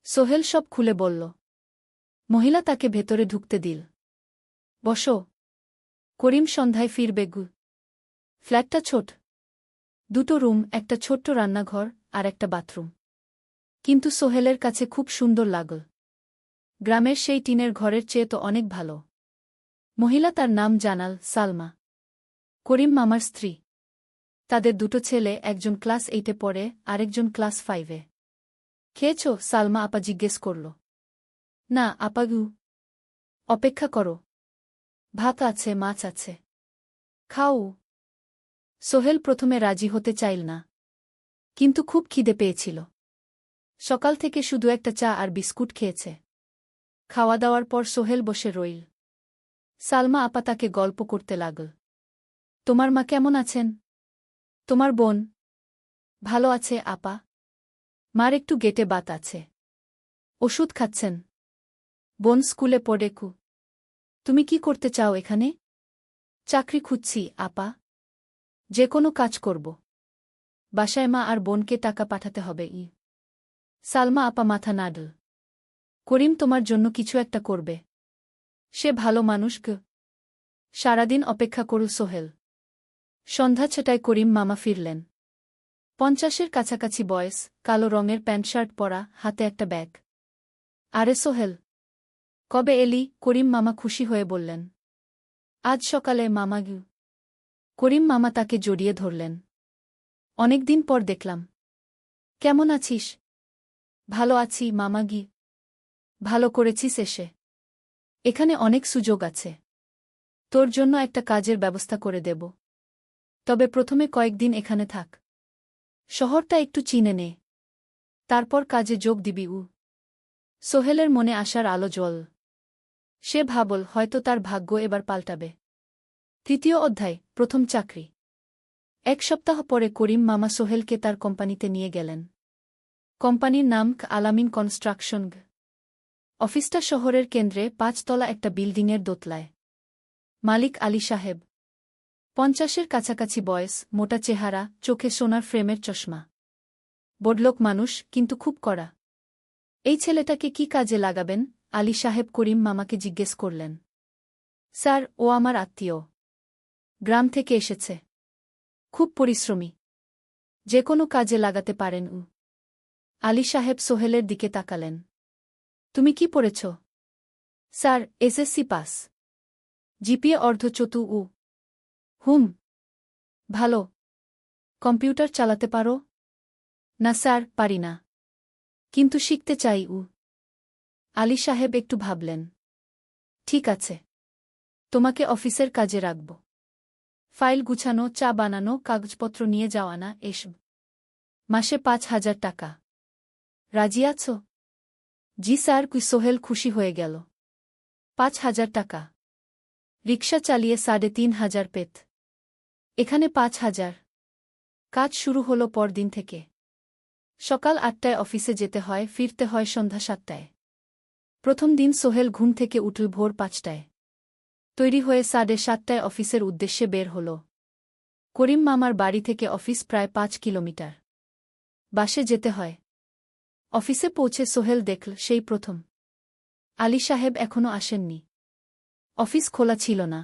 সোহেল সব খুলে বলল। মহিলা তাকে ভেতরে ঢুকতে দিল। বসো। করিম সন্ধ্যায় ফিরবে গু। ফ্ল্যাটটা ছোট। 2টো রুম, একটা ছোট্ট রান্নাঘর আর একটা বাথরুম। কিন্তু সোহেলের কাছে খুব সুন্দর লাগল। গ্রামের সেই টিনের ঘরের চেয়ে তো অনেক ভালো। মহিলা তার নাম জানাল, সালমা। করিম মামার স্ত্রী। তাদের 2টো ছেলে, একজন ক্লাস 8-এ পড়ে, আরেকজন ক্লাস 5-এ। খেয়েছ? সালমা আপা জিজ্ঞেস করল। না আপা গু। অপেক্ষা করো। ভাত আছে, মাছ আছে। খাও। সোহেল প্রথমে রাজি হতে চাইল না, কিন্তু খুব খিদে পেয়েছিল। সকাল থেকে শুধু একটা চা আর বিস্কুট খেয়েছে। খাওয়া দাওয়ার পর সোহেল বসে রইল। সালমা আপা তাকে গল্প করতে লাগল। তোমার মা কেমন আছেন? তোমার বোন? ভালো আছে আপা। মার একটু গেটে বাত আছে। ওষুধ খাচ্ছেন। বোন স্কুলে পড়ে কু। তুমি কি করতে চাও এখানে? চাকরি খুঁজছি আপা। যে কোনো কাজ করব। বাসায় মা আর বোনকে টাকা পাঠাতে হবে। সালমা আপা মাথা নাড়ল। করিম তোমার জন্য কিছু একটা করবে। সে ভালো মানুষ গ। সারাদিন অপেক্ষা করল সোহেল। সন্ধ্যা 6টায় করিম মামা ফিরলেন। 50-এর কাছাকাছি বয়স, কালো রঙের প্যান্ট শার্ট পরা, হাতে একটা ব্যাগ। আরে সোহেল, কবে এলি? করিম মামা খুশি হয়ে বললেন। আজ সকালে মামা গু। করিম মামা তাকে জড়িয়ে ধরলেন। অনেকদিন পর দেখলাম। কেমন আছিস? ভালো আছি মামা গি। ভালো করেছিস এসে। এখানে অনেক সুযোগ আছে। তোর জন্য একটা কাজের ব্যবস্থা করে দেব। তবে প্রথমে কয়েকদিন এখানে থাক। শহরটা একটু চিনে নে। তারপর কাজে যোগ দিবি। সোহেলের মনে আসার আলো জ্বল। সে ভাবল হয়তো তার ভাগ্য এবার পাল্টাবে। তৃতীয় অধ্যায়, প্রথম চাকরি। এক সপ্তাহ পরে করিম মামা সোহেলকে তার কোম্পানিতে নিয়ে গেলেন। কোম্পানির নাম আলামিন কনস্ট্রাকশন। অফিসটা শহরের কেন্দ্রে ৫ তলা একটা বিল্ডিংয়ের দোতলায়। মালিক আলী সাহেব, ৫০-এর কাছাকাছি বয়স, মোটা চেহারা, চোখে সোনার ফ্রেমের চশমা। বড়লোক মানুষ, কিন্তু খুব কড়া। এই ছেলেটাকে কি কাজে লাগাবেন? আলী সাহেব করিম মামাকে জিজ্ঞেস করলেন। স্যার, ও আমার আত্মীয়। গ্রাম থেকে এসেছে। খুব পরিশ্রমী। যে কোনো কাজে লাগাতে পারেন উ। আলী সাহেব সোহেলের দিকে তাকালেন। তুমি কি পড়েছ? Sir, SSC pass. জিপিএ অর্ধচতু উ। হুম। ভালো। কম্পিউটার চালাতে পারো? না স্যার, পারি না। কিন্তু শিখতে চাই উ। আলী সাহেব একটু ভাবলেন। ঠিক আছে। তোমাকে অফিসের কাজে রাখব। ফাইল গুছানো, চা বানানো, কাগজপত্র নিয়ে যাওয়া, না এসব। মাসে ৫,০০০ টাকা। রাজি আছো? জি স্যার। সোহেল খুশি হয়ে গেল। ৫,০০০ টাকা। রিকশা চালিয়ে ৩,৫০০ পেত। এখানে ৫,০০০। কাজ শুরু হলো পরদিন থেকে। সকাল ৮টায় অফিসে যেতে হয়, ফিরতে হয় সন্ধ্যা ৭টায়। প্রথম দিন সোহেল ঘুম থেকে উঠল ভোর ৫টায়। তৈরি হয়ে ৭:৩০টায় অফিসের উদ্দেশ্যে বের হল। করিম মামার বাড়ি থেকে অফিস প্রায় ৫ কিলোমিটার। বাসে যেতে হয়। অফিসে পৌঁছে সোহেল দেখল সেই প্রথম আলী সাহেব এখনও আসেননি। অফিস খোলা ছিল না।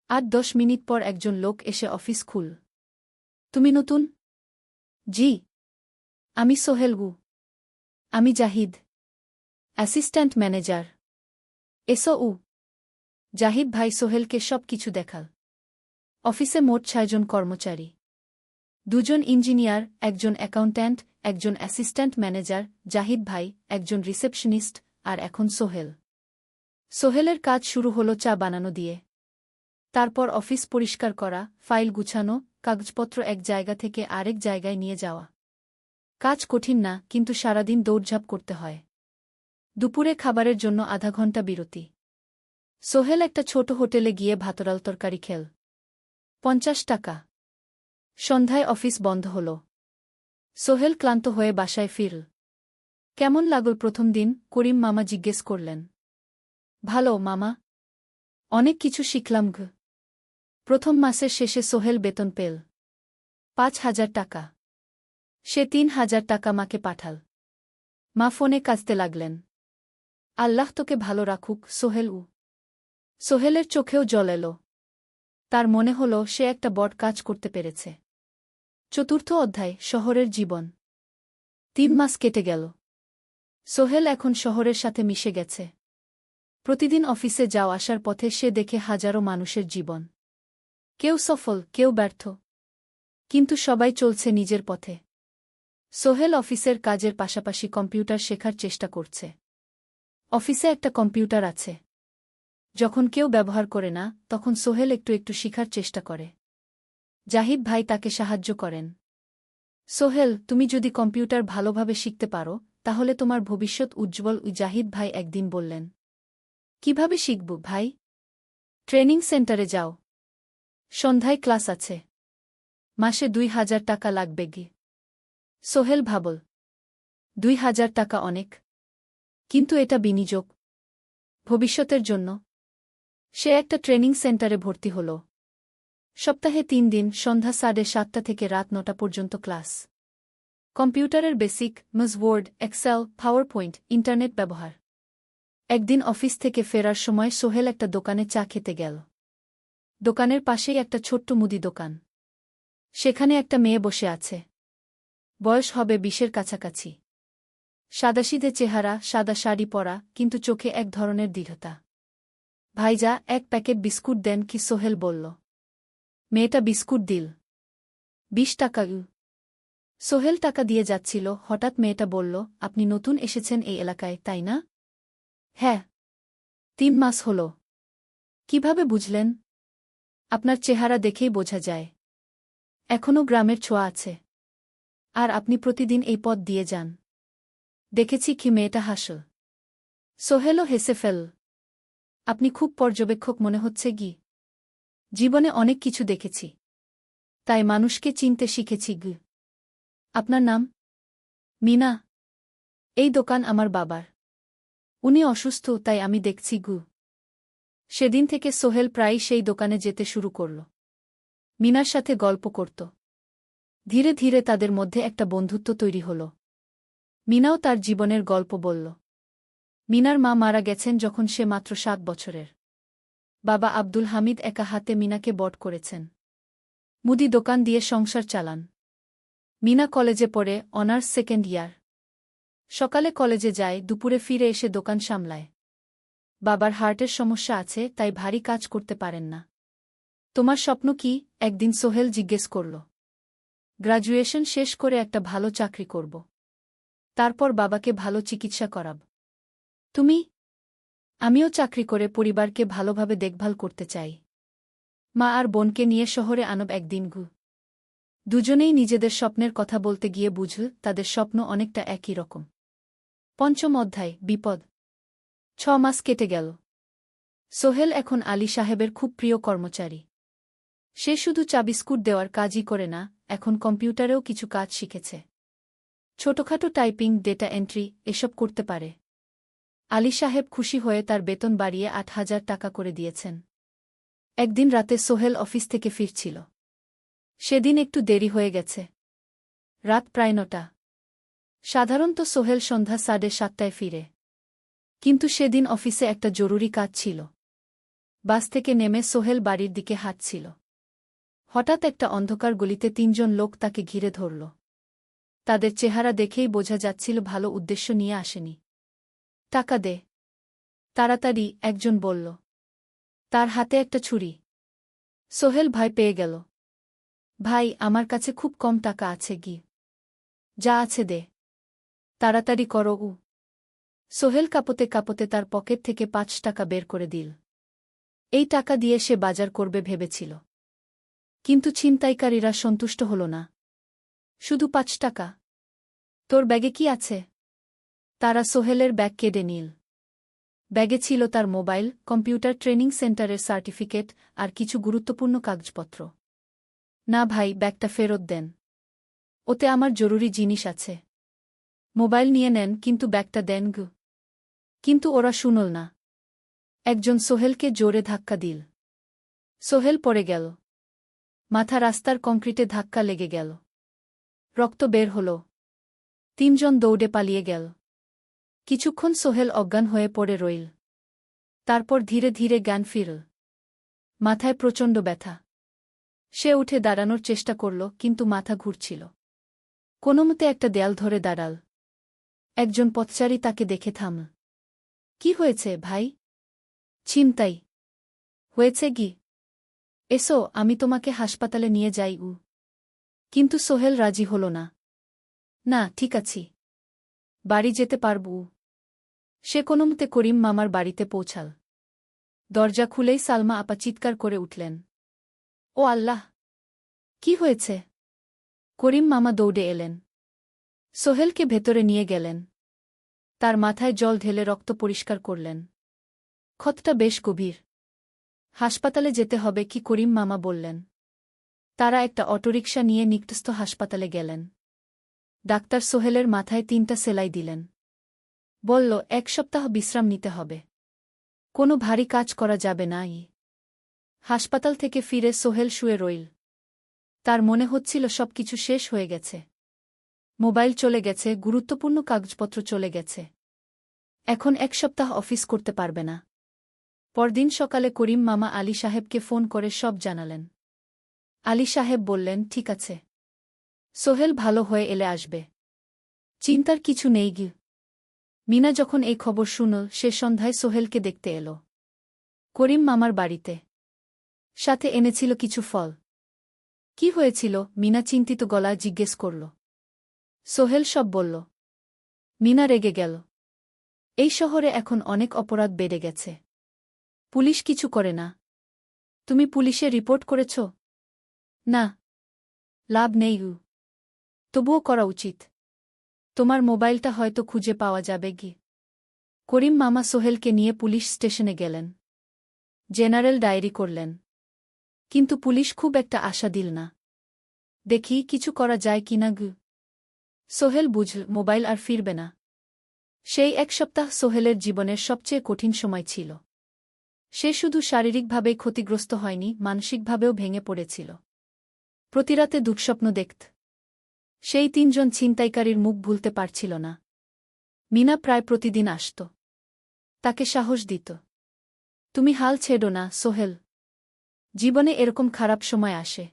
৮-১০ মিনিট পর একজন লোক এসে অফিস খুল। তুমি নতুন? জি। আমি সোহেল গু। আমি জাহিদ, অ্যাসিস্ট্যান্ট ম্যানেজার। এসো উ। জাহিদ ভাই সোহেলকে সব কিছু দেখাল। অফিসে মোট ৬ জন কর্মচারী। ২ জন ইঞ্জিনিয়ার, একজন অ্যাকাউন্ট্যান্ট, একজন অ্যাসিস্ট্যান্ট ম্যানেজার, জাহিদ ভাই, একজন রিসেপশনিস্ট, আর এখন সোহেল। সোহেলের কাজ শুরু হলো চা বানানো দিয়ে। তারপর অফিস পরিষ্কার করা, ফাইল গুছানো, কাগজপত্র এক জায়গা থেকে আরেক জায়গায় নিয়ে যাওয়া। কাজ কঠিন না, কিন্তু সারাদিন দৌড়ঝাঁপ করতে হয়। দুপুরে খাবারের জন্য আধা ঘণ্টা বিরতি। সোহেল একটা ছোট হোটেলে গিয়ে ভাতরাল তরকারি খেল। ৫০ টাকা। সন্ধ্যায় অফিস বন্ধ হল। সোহেল ক্লান্ত হয়ে বাসায় ফিরল। কেমন লাগল প্রথম দিন? করিম মামা জিজ্ঞেস করলেন। ভালো মামা। অনেক কিছু শিখলাম ঘ। প্রথম মাসের শেষে সোহেল বেতন পেল ৫,০০০ টাকা। সে ৩,০০০ টাকা মাকে পাঠাল। মা ফোনে কাঁদতে লাগলেন। আল্লাহ তোকে ভালো রাখুক সোহেল উ। সোহেলের চোখেও জল এল। তার মনে হল সে একটা বড় কাজ করতে পেরেছে। চতুর্থ অধ্যায়, শহরের জীবন। ৩ মাস কেটে গেল। সোহেল এখন শহরের সাথে মিশে গেছে। প্রতিদিন অফিসে যাও আসার পথে সে দেখে হাজারো মানুষের জীবন। কেউ সফল, কেউ ব্যর্থ। কিন্তু সবাই চলছে নিজের পথে। সোহেল অফিসের কাজের পাশাপাশি কম্পিউটার শেখার চেষ্টা করছে। অফিসে একটা কম্পিউটার আছে। যখন কেউ ব্যবহার করে না, তখন সোহেল একটু একটু শিখার চেষ্টা করে। জাহিদ ভাই তাকে সাহায্য করেন। সোহেল, তুমি যদি কম্পিউটার ভালোভাবে শিখতে পারো, তাহলে তোমার ভবিষ্যৎ উজ্জ্বল। জাহিদ ভাই একদিন বললেন। কিভাবে শিখব ভাই? ট্রেনিং সেন্টারে যাও। সন্ধ্যায় ক্লাস আছে। মাসে ২,০০০ টাকা লাগবে গি। সোহেল ভাবল। ২,০০০ টাকা অনেক। কিন্তু এটা বিনিয়োগ। ভবিষ্যতের জন্য। সে একটা ট্রেনিং সেন্টারে ভর্তি হল। সপ্তাহে ৩ দিন, সন্ধ্যা ৭:৩০ থেকে রাত ৯টা পর্যন্ত ক্লাস। কম্পিউটারের basic, MS word, excel, powerpoint, internet ব্যবহার। একদিন অফিস থেকে ফেরার সময় সোহেল একটা দোকানে চা খেতে গেল। দোকানের পাশেই একটা ছোট্ট মুদি দোকান। সেখানে একটা মেয়ে বসে আছে। বয়স হবে ২০-এর কাছাকাছি। সাদাসিধে চেহারা, সাদা শাড়ি পরা, কিন্তু চোখে এক ধরনের দৃঢ়তা। ভাইজা, এক প্যাকেট বিস্কুট দেন কি? সোহেল বলল। মেয়েটা বিস্কুট দিল। ২০ টাকা। সোহেল টাকা দিয়ে যাচ্ছিল, হঠাৎ মেয়েটা বলল, আপনি নতুন এসেছেন এই এলাকায়, তাই না? হ্যাঁ। ৩ মাস হল। কিভাবে বুঝলেন? আপনার চেহারা দেখেই বোঝা যায়। এখনও গ্রামের ছোঁয়া আছে। আর আপনি প্রতিদিন এই পথ দিয়ে যান। দেখেছি কি? মেয়েটা হাসল। সোহেলও হেসে ফেল। আপনি খুব পর্যবেক্ষক মনে হচ্ছে গি। জীবনে অনেক কিছু দেখেছি, তাই মানুষকে চিনতে শিখেছি। আপনার নাম? মিনা। এই দোকান আমার বাবার। উনি অসুস্থ, তাই আমি দেখছি। সেদিন থেকে সোহেল প্রায়ই সেই দোকানে যেতে শুরু করল। মিনার সাথে গল্প করত। ধীরে ধীরে তাদের মধ্যে একটা বন্ধুত্ব তৈরি হল। মিনাও তার জীবনের গল্প বলল। মিনার মা মারা গেছেন যখন সে মাত্র 7 বছরের। বাবা আব্দুল হামিদ একা হাতে মিনাকে বড় করেছেন। মুদি দোকান দিয়ে সংসার চালান। মিনা কলেজে পড়ে, অনার্স সেকেন্ড ইয়ার। সকালে কলেজে যায়, দুপুরে ফিরে এসে দোকান সামলায়। বাবার হার্টের সমস্যা আছে, তাই ভারী কাজ করতে পারেন না। তোমার স্বপ্ন কি? একদিন সোহেল জিজ্ঞেস করল। গ্র্যাজুয়েশন শেষ করে একটা ভালো চাকরি করব। তারপর বাবাকে ভালো চিকিৎসা করাব। তুমি? আমিও চাকরি করে পরিবারকে ভালোভাবে দেখভাল করতে চাই। মা আর বোনকে নিয়ে শহরে আনব একদিন। দুজনেই নিজেদের স্বপ্নের কথা বলতে গিয়ে বুঝল তাদের স্বপ্ন অনেকটা একই রকম। ৫ম অধ্যায়, বিপদ। ৬ মাস কেটে গেল। সোহেল এখন আলী সাহেবের খুব প্রিয় কর্মচারী। সে শুধু চা বিস্কুট দেওয়ার কাজই করে না, এখন কম্পিউটারেও কিছু কাজ শিখেছে। ছোটখাটো টাইপিং, ডেটা এন্ট্রি এসব করতে পারে। আলী সাহেব খুশি হয়ে তার বেতন বাড়িয়ে ৮,০০০ টাকা করে দিয়েছেন। একদিন রাতে সোহেল অফিস থেকে ফিরছিল। সেদিন একটু দেরি হয়ে গেছে। রাত প্রায় ৯টা। সাধারণত সোহেল সন্ধ্যা ৭:৩০টায় ফিরে। কিন্তু সেদিন অফিসে একটা জরুরি কাজ ছিল। বাস থেকে নেমে সোহেল বাড়ির দিকে হাঁটছিল। হঠাৎ একটা অন্ধকার গলিতে ৩ জন লোক তাকে ঘিরে ধরল। তাদের চেহারা দেখেই বোঝা যাচ্ছিল ভালো উদ্দেশ্য নিয়ে আসেনি। টাকা দে, তাড়াতাড়ি, একজন বলল। তার হাতে একটা ছুরি। সোহেল ভয় পেয়ে গেল। ভাই, আমার কাছে খুব কম টাকা আছে। যা আছে দে, তাড়াতাড়ি করো। সোহেল কাঁপতে কাঁপতে তার পকেট থেকে ৫ টাকা বের করে দিল। এই টাকা দিয়ে সে বাজার করবে ভেবেছিল। কিন্তু ছিনতাইকারীরা সন্তুষ্ট হল না। শুধু ৫ টাকা? তোর ব্যাগে কি আছে? তারা সোহেলের ব্যাগ কেড়ে নিল। ব্যাগে ছিল তার মোবাইল, কম্পিউটার ট্রেনিং সেন্টারের সার্টিফিকেট আর কিছু গুরুত্বপূর্ণ কাগজপত্র। না ভাই, ব্যাগটা ফেরত দেন। ওতে আমার জরুরি জিনিস আছে। মোবাইল নিয়ে নেন, কিন্তু ব্যাগটা দেন। কিন্তু ওরা শুনল না। একজন সোহেলকে জোরে ধাক্কা দিল। সোহেল পড়ে গেল। মাথা রাস্তার কংক্রিটে ধাক্কা লেগে গেল। রক্ত বের হল। ৩ জন দৌড়ে পালিয়ে গেল। কিছুক্ষণ সোহেল অজ্ঞান হয়ে পড়ে রইল। তারপর ধীরে ধীরে জ্ঞান ফিরল। মাথায় প্রচণ্ড ব্যথা। সে উঠে দাঁড়ানোর চেষ্টা করল, কিন্তু মাথা ঘুরছিল। কোনোমতে একটা দেয়াল ধরে দাঁড়াল। একজন পথচারী তাকে দেখে থামল। কি হয়েছে ভাই? ছিনতাই হয়েছে। এসো, আমি তোমাকে হাসপাতালে নিয়ে যাই। কিন্তু সোহেল রাজি হল না। না, ঠিক আছি, বাড়ি যেতে পারব। সে কোনোমতে করিম মামার বাড়িতে পৌঁছাল। দরজা খুলেই সালমা আপা চিৎকার করে উঠলেন। ও আল্লাহ! কি হয়েছে? করিম মামা দৌড়ে এলেন। সোহেলকে ভেতরে নিয়ে গেলেন। তার মাথায় জল ঢেলে রক্ত পরিষ্কার করলেন। ক্ষতটা বেশ গভীর। হাসপাতালে যেতে হবে কি? করিম মামা বললেন। তারা একটা অটোরিকশা নিয়ে নিকটস্থ হাসপাতালে গেলেন। ডাক্তার সোহেলের মাথায় ৩টা সেলাই দিলেন। বলল, ১ সপ্তাহ বিশ্রাম নিতে হবে। কোনো ভারী কাজ করা যাবে না। হাসপাতাল থেকে ফিরে সোহেল শুয়ে রইল। তার মনে হচ্ছিল সবকিছু শেষ হয়ে গেছে। মোবাইল চলে গেছে, গুরুত্বপূর্ণ কাগজপত্র চলে গেছে। এখন ১ সপ্তাহ অফিস করতে পারবে না। পরদিন সকালে করিম মামা আলী সাহেবকে ফোন করে সব জানালেন। আলী সাহেব বললেন, ঠিক আছে, সোহেল ভালো হয়ে এলে আসবে, চিন্তার কিছু নেই। মিনা যখন এই খবর শুনল, সে সন্ধ্যায় সোহেলকে দেখতে এল করিম মামার বাড়িতে। সাথে এনেছিল কিছু ফল। কি হয়েছিল? মিনা চিন্তিত গলায় জিজ্ঞেস করল। সোহেল সব বলল। মিনা রেগে গেল। এই শহরে এখন অনেক অপরাধ বেড়ে গেছে। পুলিশ কিছু করে না। তুমি পুলিশে রিপোর্ট করেছ? না, লাভ নেই। তবুও করা উচিত। তোমার মোবাইলটা হয়তো খুঁজে পাওয়া যাবে। করিম মামা সোহেলকে নিয়ে পুলিশ স্টেশনে গেলেন। জেনারেল ডায়েরি করলেন। কিন্তু পুলিশ খুব একটা আশা দিল না। দেখি কিছু করা যায় কিনা গু। সোহেল বুঝল মোবাইল আর ফিরবে না। সেই এক সপ্তাহ সোহেলের জীবনের সবচেয়ে কঠিন সময় ছিল। সে শুধু শারীরিকভাবেই ক্ষতিগ্রস্ত হয়নি, মানসিকভাবেও ভেঙে পড়েছিল। প্রতিরাতে দুঃস্বপ্ন দেখত। সেই ৩ জন ছিনতাইকারীর মুখ ভুলতে পারছিল না। মিনা প্রায় প্রতিদিন আসত। তাকে সাহস দিত। তুমি হাল ছেড়ো না সোহেল। জীবনে এরকম খারাপ সময় আসে।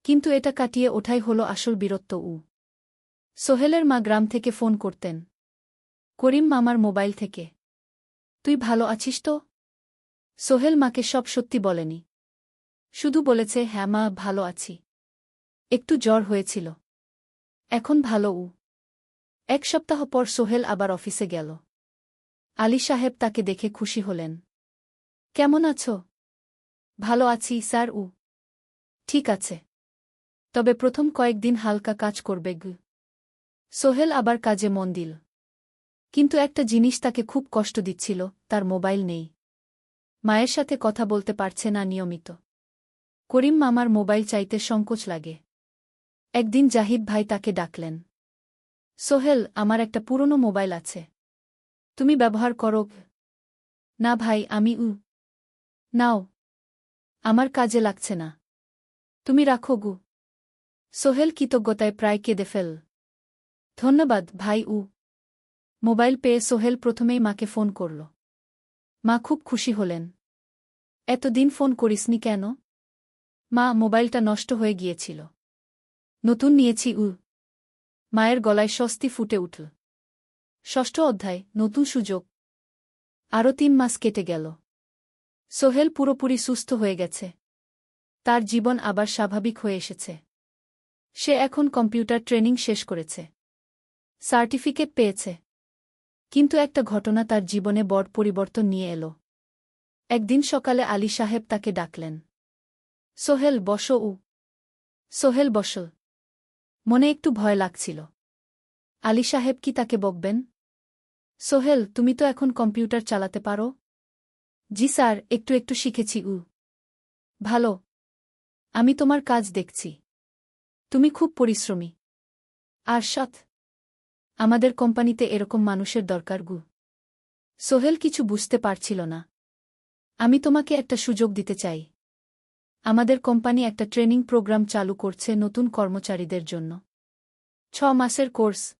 কিন্তু এটা কাটিয়ে ওঠাই হলো আসল বীরত্ব। সোহেলের মা গ্রাম থেকে ফোন করতেন। করিম মামার মোবাইল থেকে। তুই ভালো আছিস তো? সোহেল মাকে সব সত্যি বলেনি। শুধু বলেছে, হ্যাঁ মা, ভালো আছি। একটু জ্বর হয়েছিল। এখন ভালো। ১ সপ্তাহ পর সোহেল আবার অফিসে গেল। আলী সাহেব তাকে দেখে খুশি হলেন। কেমন আছো? ভালো আছি স্যার। ঠিক আছে। তবে প্রথম কয়েকদিন হালকা কাজ করবে গু। সোহেল আবার কাজে মন দিল। কিন্তু একটা জিনিস তাকে খুব কষ্ট দিচ্ছিল, তার মোবাইল নেই। মায়ের সাথে কথা বলতে পারছে না নিয়মিত। করিম মামার মোবাইল চাইতে সংকোচ লাগে। একদিন জাহিদ ভাই তাকে ডাকলেন। সোহেল, আমার একটা পুরনো মোবাইল আছে। তুমি ব্যবহার করো? না ভাই, আমি নাও। আমার কাজে লাগছে না। তুমি রাখো গু। সোহেল কৃতজ্ঞতায় প্রায় কেঁদে ফেল। ধন্যবাদ ভাই। মোবাইল পেয়ে সোহেল প্রথমেই মাকে ফোন করল। মা খুব খুশি হলেন। এতদিন ফোন করিসনি কেন? মা, মোবাইলটা নষ্ট হয়ে গিয়েছিল। নতুন নিয়েছি। মায়ের গলায় স্বস্তি ফুটে উঠল। ৬ষ্ঠ অধ্যায়, নতুন সুযোগ। আরও ৩ মাস কেটে গেল। সোহেল পুরোপুরি সুস্থ হয়ে গেছে। তার জীবন আবার স্বাভাবিক হয়ে এসেছে। সে এখন কম্পিউটার ট্রেনিং শেষ করেছে। সার্টিফিকেট পেয়েছে। কিন্তু একটা ঘটনা তার জীবনে বড় পরিবর্তন নিয়ে এলো। একদিন সকালে আলী সাহেব তাকে ডাকলেন। সোহেল, বসো। সোহেল বসল। মনে একটু ভয় লাগছিল। আলী সাহেব কি তাকে বকবেন? সোহেল, তুমি তো এখন কম্পিউটার চালাতে পারো? জি স্যার, একটু একটু শিখেছি। ভালো। আমি তোমার কাজ দেখছি। তুমি খুব পরিশ্রমী আর সৎ। আমাদের কোম্পানিতে এরকম মানুষের দরকার গু। সোহেল কিছু বুঝতে পারছিল না। আমি তোমাকে একটা সুযোগ দিতে চাই। আমাদের কোম্পানি একটা ট্রেনিং প্রোগ্রাম চালু করছে নতুন কর্মচারীদের জন্য। ৬ মাসের কোর্স।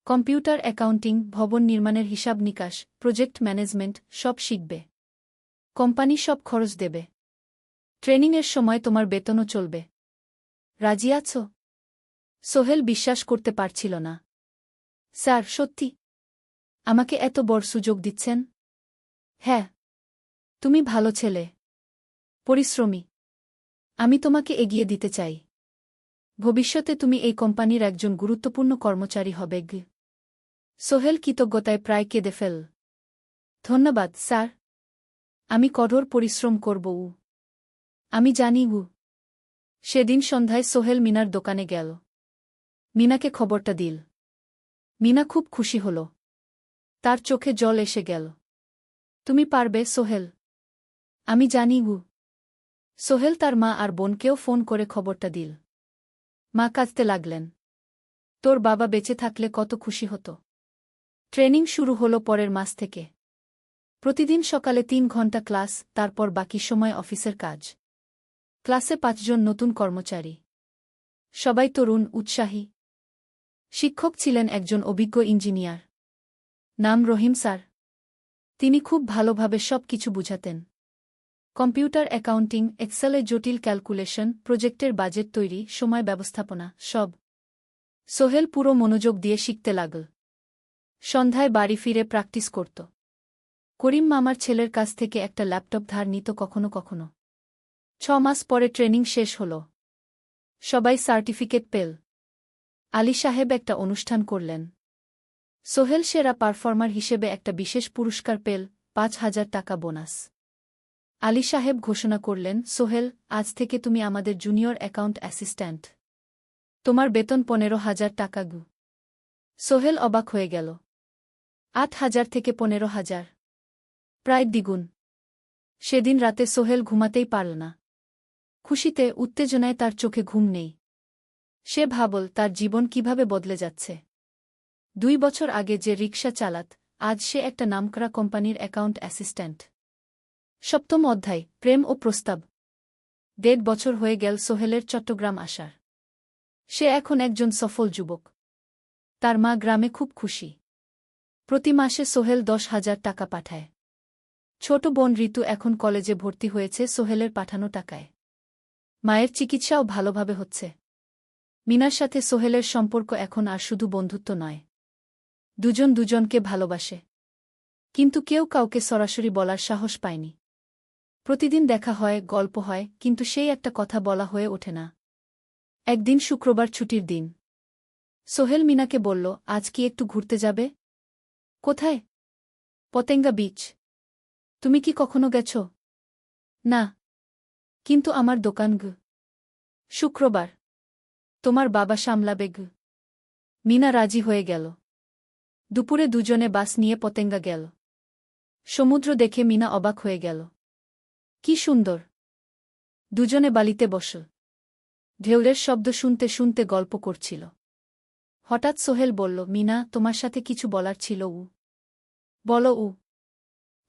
কম্পিউটার অ্যাকাউন্টিং, ভবন নির্মাণের হিসাব নিকাশ, প্রজেক্ট ম্যানেজমেন্ট সব শিখবে। কোম্পানি সব খরচ দেবে। ট্রেনিংয়ের সময় তোমার বেতনও চলবে। রাজি আছো? সোহেল বিশ্বাস করতে পারছিল না। স্যার, সত্যি? আমাকে এত বড় সুযোগ দিচ্ছেন? হ্যাঁ। তুমি ভালো ছেলে, পরিশ্রমী। আমি তোমাকে এগিয়ে দিতে চাই। ভবিষ্যতে তুমি এই কোম্পানির একজন গুরুত্বপূর্ণ কর্মচারী হবে। সোহেল কৃতজ্ঞতায় প্রায় কেঁদে ফেল। ধন্যবাদ স্যার। আমি কঠোর পরিশ্রম করব। আমি জানি। সেদিন সন্ধ্যায় সোহেল মিনার দোকানে গেল। মিনাকে খবরটা দিল। মিনা খুব খুশি হল। তার চোখে জল এসে গেল। তুমি পারবে সোহেল। আমি জানি। সোহেল তার মা আর বোনকেও ফোন করে খবরটা দিল। মা কাঁদতে লাগলেন। তোর বাবা বেঁচে থাকলে কত খুশি হতো। ট্রেনিং শুরু হলো পরের মাস থেকে। প্রতিদিন সকালে ৩ ঘন্টা ক্লাস, তারপর বাকি সময় অফিসের কাজ। ক্লাসে ৫ জন নতুন কর্মচারী। সবাই তরুণ, উৎসাহী। শিক্ষক ছিলেন একজন অভিজ্ঞ ইঞ্জিনিয়ার। নাম রহিম স্যার। তিনি খুব ভালোভাবে সব কিছু বুঝাতেন। কম্পিউটার অ্যাকাউন্টিং, এক্সেলে জটিল ক্যালকুলেশন, প্রজেক্টের বাজেট তৈরি, সময় ব্যবস্থাপনা সব। সোহেল পুরো মনোযোগ দিয়ে শিখতে লাগল। সন্ধ্যায় বাড়ি ফিরে প্র্যাকটিস করত। করিম মামার ছেলের কাছ থেকে একটা ল্যাপটপ ধার নিত কখনো কখনো। ৬ মাস পরে ট্রেনিং শেষ হল। সবাই সার্টিফিকেট পেল। আলী সাহেব একটা অনুষ্ঠান করলেন। সোহেল সেরা পারফর্মার হিসেবে একটা বিশেষ পুরস্কার পেল, ৫,০০০ টাকা বোনাস। আলী সাহেব ঘোষণা করলেন, সোহেল, আজ থেকে তুমি আমাদের জুনিয়র অ্যাকাউন্ট অ্যাসিস্ট্যান্ট। তোমার বেতন ১৫,০০০ টাকা। সোহেল অবাক হয়ে গেল। ৮,০০০ থেকে ১৫,০০০। প্রায় দ্বিগুণ। সেদিন রাতে সোহেল ঘুমাতেই পারল না। খুশিতে উত্তেজনায় তার চোখে ঘুম নেই। সে ভাবল তার জীবন কিভাবে বদলে যাচ্ছে। 2 বছর আগে যে রিকশা চালাত, আজ সে একটা নামকরা কোম্পানির অ্যাকাউন্ট অ্যাসিস্ট্যান্ট। 7ম অধ্যায়, প্রেম ও প্রস্তাব। 1.5 বছর হয়ে গেল সোহেলের চট্টগ্রাম আসার। সে এখন একজন সফল যুবক। তার মা গ্রামে খুব খুশি। প্রতি মাসে সোহেল 10,000 টাকা পাঠায়। ছোট বোন ঋতু এখন কলেজে ভর্তি হয়েছে সোহেলের পাঠানো টাকায়। মায়ের চিকিৎসাও ভালোভাবে হচ্ছে। মিনার সাথে সোহেলের সম্পর্ক এখন আর শুধু বন্ধুত্ব নয়। দুজন দুজনকে ভালোবাসে। কিন্তু কেউ কাউকে সরাসরি বলার সাহস পায়নি। প্রতিদিন দেখা হয়, গল্প হয়, কিন্তু সেই একটা কথা বলা হয়ে ওঠে না। একদিন শুক্রবার ছুটির দিন। সোহেল মিনাকে বলল, আজ কি একটু ঘুরতে যাবে? কোথায়? পতেঙ্গা বিচ। তুমি কি কখনো গেছ? না। কিন্তু আমার দোকান গ। শুক্রবার। তোমার বাবা সামলাবে গ। মিনা রাজি হয়ে গেল। দুপুরে দুজনে বাস নিয়ে পতেঙ্গা গেল। সমুদ্র দেখে মিনা অবাক হয়ে গেল। কি সুন্দর! দুজনে বালিতে বসল। ঢেউয়ের শব্দ শুনতে শুনতে গল্প করছিল। হঠাৎ সোহেল বলল, মিনা, তোমার সাথে কিছু বলার ছিল। বলো।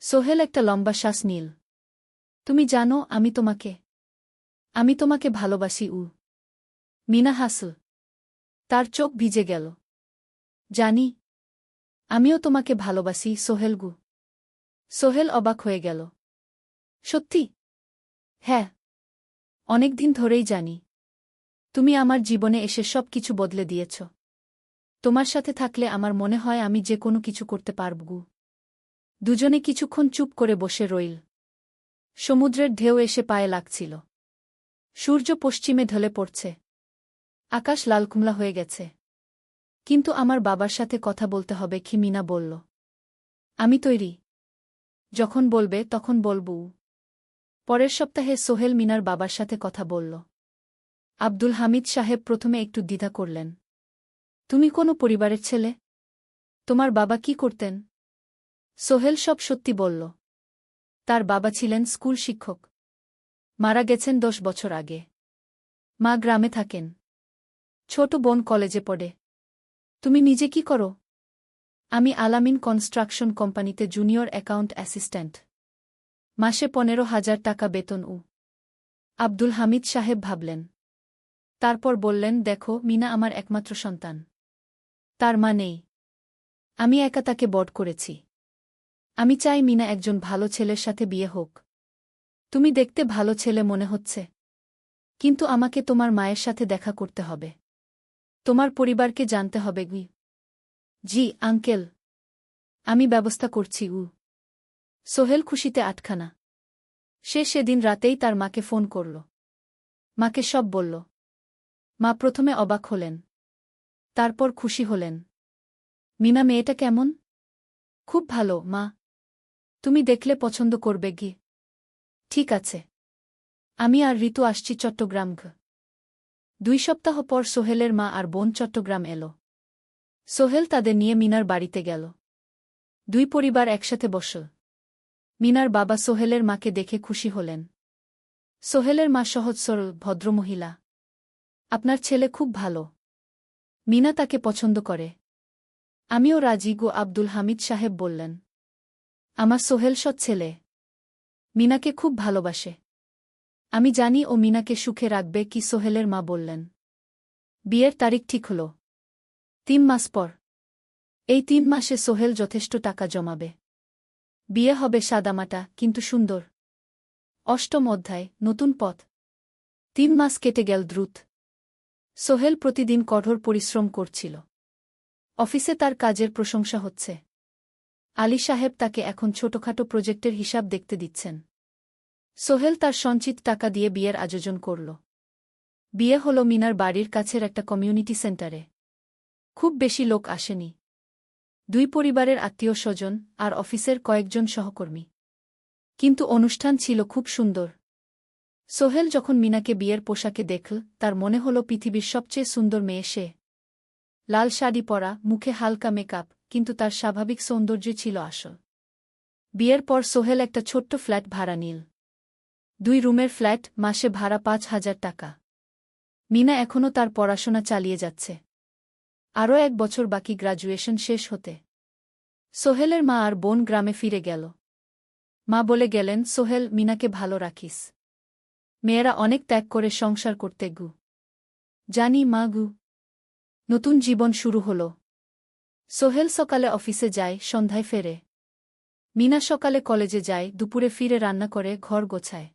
সোহেল একটা লম্বা শ্বাস নিল। তুমি জানো, আমি তোমাকে ভালোবাসি। মিনা হাসল। তার চোখ ভিজে গেল। জানি। আমিও তোমাকে ভালোবাসি, সোহেল। সোহেল অবাক হয়ে গেল। সত্যি? হ্যাঁ। অনেকদিন ধরেই জানি। তুমি আমার জীবনে এসে সব কিছু বদলে দিয়েছ। তোমার সাথে থাকলে আমার মনে হয় আমি যে কোনো কিছু করতে পারব। দুজনে কিছুক্ষণ চুপ করে বসে রইল। সমুদ্রের ঢেউ এসে পায়ে লাগছিল। সূর্য পশ্চিমে ঢলে পড়ছে। আকাশ লালকুমলা হয়ে গেছে। কিন্তু আমার বাবার সাথে কথা বলতে হবে, কি মিনা বলল। আমি তৈরি। যখন বলবে তখন বলব। পরের সপ্তাহে সোহেল মিনার বাবার সাথে কথা বলল। আব্দুল হামিদ সাহেব প্রথমে একটু দ্বিধা করলেন। তুমি কোনো পরিবারের ছেলে? তোমার বাবা কি করতেন? সোহেল সব সত্যি বলল। তার বাবা ছিলেন স্কুল শিক্ষক। মারা গেছেন 10 বছর আগে। মা গ্রামে থাকেন। ছোট বোন কলেজে পড়ে। তুমি নিজে কি করো? আমি আলামিন কনস্ট্রাকশন কোম্পানিতে জুনিয়র অ্যাকাউন্ট অ্যাসিস্ট্যান্ট। মাসে 15,000 টাকা বেতন। আব্দুল হামিদ সাহেব ভাবলেন। তারপর বললেন, দেখো, মিনা আমার একমাত্র সন্তান। তার মা নেই। আমি একা তাকে বড় করেছি। আমি চাই মিনা একজন ভালো ছেলের সাথে বিয়ে হোক। তুমি দেখতে ভালো ছেলে মনে হচ্ছে। কিন্তু আমাকে তোমার মায়ের সাথে দেখা করতে হবে। তোমার পরিবারকে জানতে হবে। জি আঙ্কেল। আমি ব্যবস্থা করছি। সোহেল খুশিতে আটখানা। সে সেদিন রাতেই তার মাকে ফোন করল। মাকে সব বলল। মা প্রথমে অবাক হলেন। তারপর খুশি হলেন। মিনা মেয়েটা কেমন? খুব ভালো, মা। তুমি দেখলে পছন্দ করবে। ঠিক আছে। আমি আর ঋতু আসছি চট্টগ্রাম। 2 সপ্তাহ পর সোহেলের মা আর বোন চট্টগ্রাম এলো। সোহেল তাদের নিয়ে মিনার বাড়িতে গেল। 2 পরিবার একসাথে বসল। মিনার বাবা সোহেলের মাকে দেখে খুশি হলেন। সোহেলের মা সহজ সরল ভদ্রমহিলা। আপনার ছেলে খুব ভালো। মিনা তাকে পছন্দ করে। আমিও রাজি। আব্দুল হামিদ সাহেব বললেন। আমার সোহেল সৎ ছেলে। মিনাকে খুব ভালোবাসে। আমি জানি ও মিনাকে সুখে রাখবে। কি সোহেলের মা বললেন। বিয়ের তারিখ ঠিক হল। 3 মাস পর। এই 3 মাসে সোহেল যথেষ্ট টাকা জমাবে। বিয়ে হবে সাদামাটা কিন্তু সুন্দর। 8ম অধ্যায়, নতুন পথ। 3 মাস কেটে গেল দ্রুত। সোহেল প্রতিদিন কঠোর পরিশ্রম করছিল। অফিসে তার কাজের প্রশংসা হচ্ছে। আলী সাহেব তাকে এখন ছোটখাটো প্রজেক্টের হিসাব দেখতে দিচ্ছেন। সোহেল তার সঞ্চিত টাকা দিয়ে বিয়ের আয়োজন করল। বিয়ে হল মিনার বাড়ির কাছের একটা কমিউনিটি সেন্টারে। খুব বেশি লোক আসেনি। 2 পরিবারের আত্মীয় স্বজন আর অফিসের কয়েকজন সহকর্মী। কিন্তু অনুষ্ঠান ছিল খুব সুন্দর। সোহেল যখন মিনাকে বিয়ের পোশাকে দেখল, তার মনে হল পৃথিবীর সবচেয়ে সুন্দর মেয়ে সে। লাল শাড়ি পরা, মুখে হালকা মেকআপ, কিন্তু তার স্বাভাবিক সৌন্দর্য ছিল আসল। বিয়ের পর সোহেল একটা ছোট্ট ফ্ল্যাট ভাড়া নিল। 2 রুমের ফ্ল্যাট, মাসে ভাড়া 5,000 টাকা। মিনা এখনও তার পড়াশোনা চালিয়ে যাচ্ছে। আরও 1 বছর বাকি গ্র্যাজুয়েশন শেষ হতে। সোহেলের মা আর বোন গ্রামে ফিরে গেল। মা বলে গেলেন, সোহেল, মিনাকে ভালো রাখিস। মেয়েরা অনেক ত্যাগ করে সংসার করতে গু। জানি মা গু। নতুন জীবন শুরু হল। সোহেল সকালে অফিসে যায়, সন্ধ্যায় ফেরে। মিনা সকালে কলেজে যায়, দুপুরে ফিরে রান্না করে, ঘর গোছায়।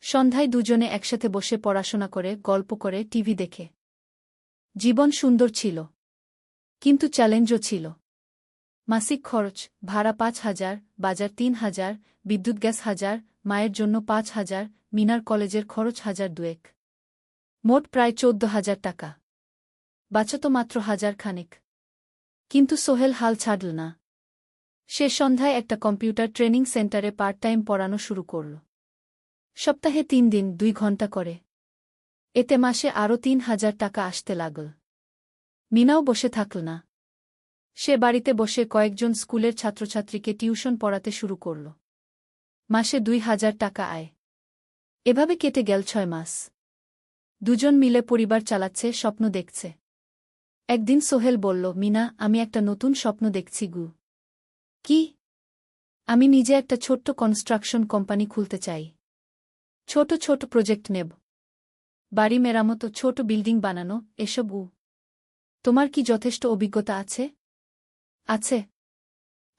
সন্ধ্যায় দুজনে একসাথে বসে পড়াশোনা করে, গল্প করে, টিভি দেখে। জীবন সুন্দর ছিল। কিন্তু চ্যালেঞ্জও ছিল। মাসিক খরচ, ভাড়া 5,000, বাজার 3,000, বিদ্যুৎ গ্যাস 1,000, মায়ের জন্য 5,000, মিনার কলেজের খরচ 1,200। মোট প্রায় 14,000 টাকা। বাঁচত মাত্র 1,000 খানেক। কিন্তু সোহেল হাল ছাড়ল না। সে সন্ধ্যায় একটা কম্পিউটার ট্রেনিং সেন্টারে পার্ট টাইম পড়ানো শুরু করল। সপ্তাহে 3 দিন 2 ঘন্টা করে। এতে মাসে আরও 3,000 টাকা আসতে লাগল। মিনাও বসে থাকল না। সে বাড়িতে বসে কয়েকজন স্কুলের ছাত্রছাত্রীকে টিউশন পড়াতে শুরু করল। মাসে 2,000 টাকা আয়। এভাবে কেটে গেল 6 মাস। দুজন মিলে পরিবার চালাচ্ছে, স্বপ্ন দেখছে। একদিন সোহেল বলল, মিনা, আমি একটা নতুন স্বপ্ন দেখছি গু। কি? আমি নিজে একটা ছোট্ট কনস্ট্রাকশন কোম্পানি খুলতে চাই। ছোট ছোট প্রজেক্ট নেব। বাড়ি মেরামত, ছোট বিল্ডিং বানানো, এসব। তোমার কি যথেষ্ট অভিজ্ঞতা আছে? আছে।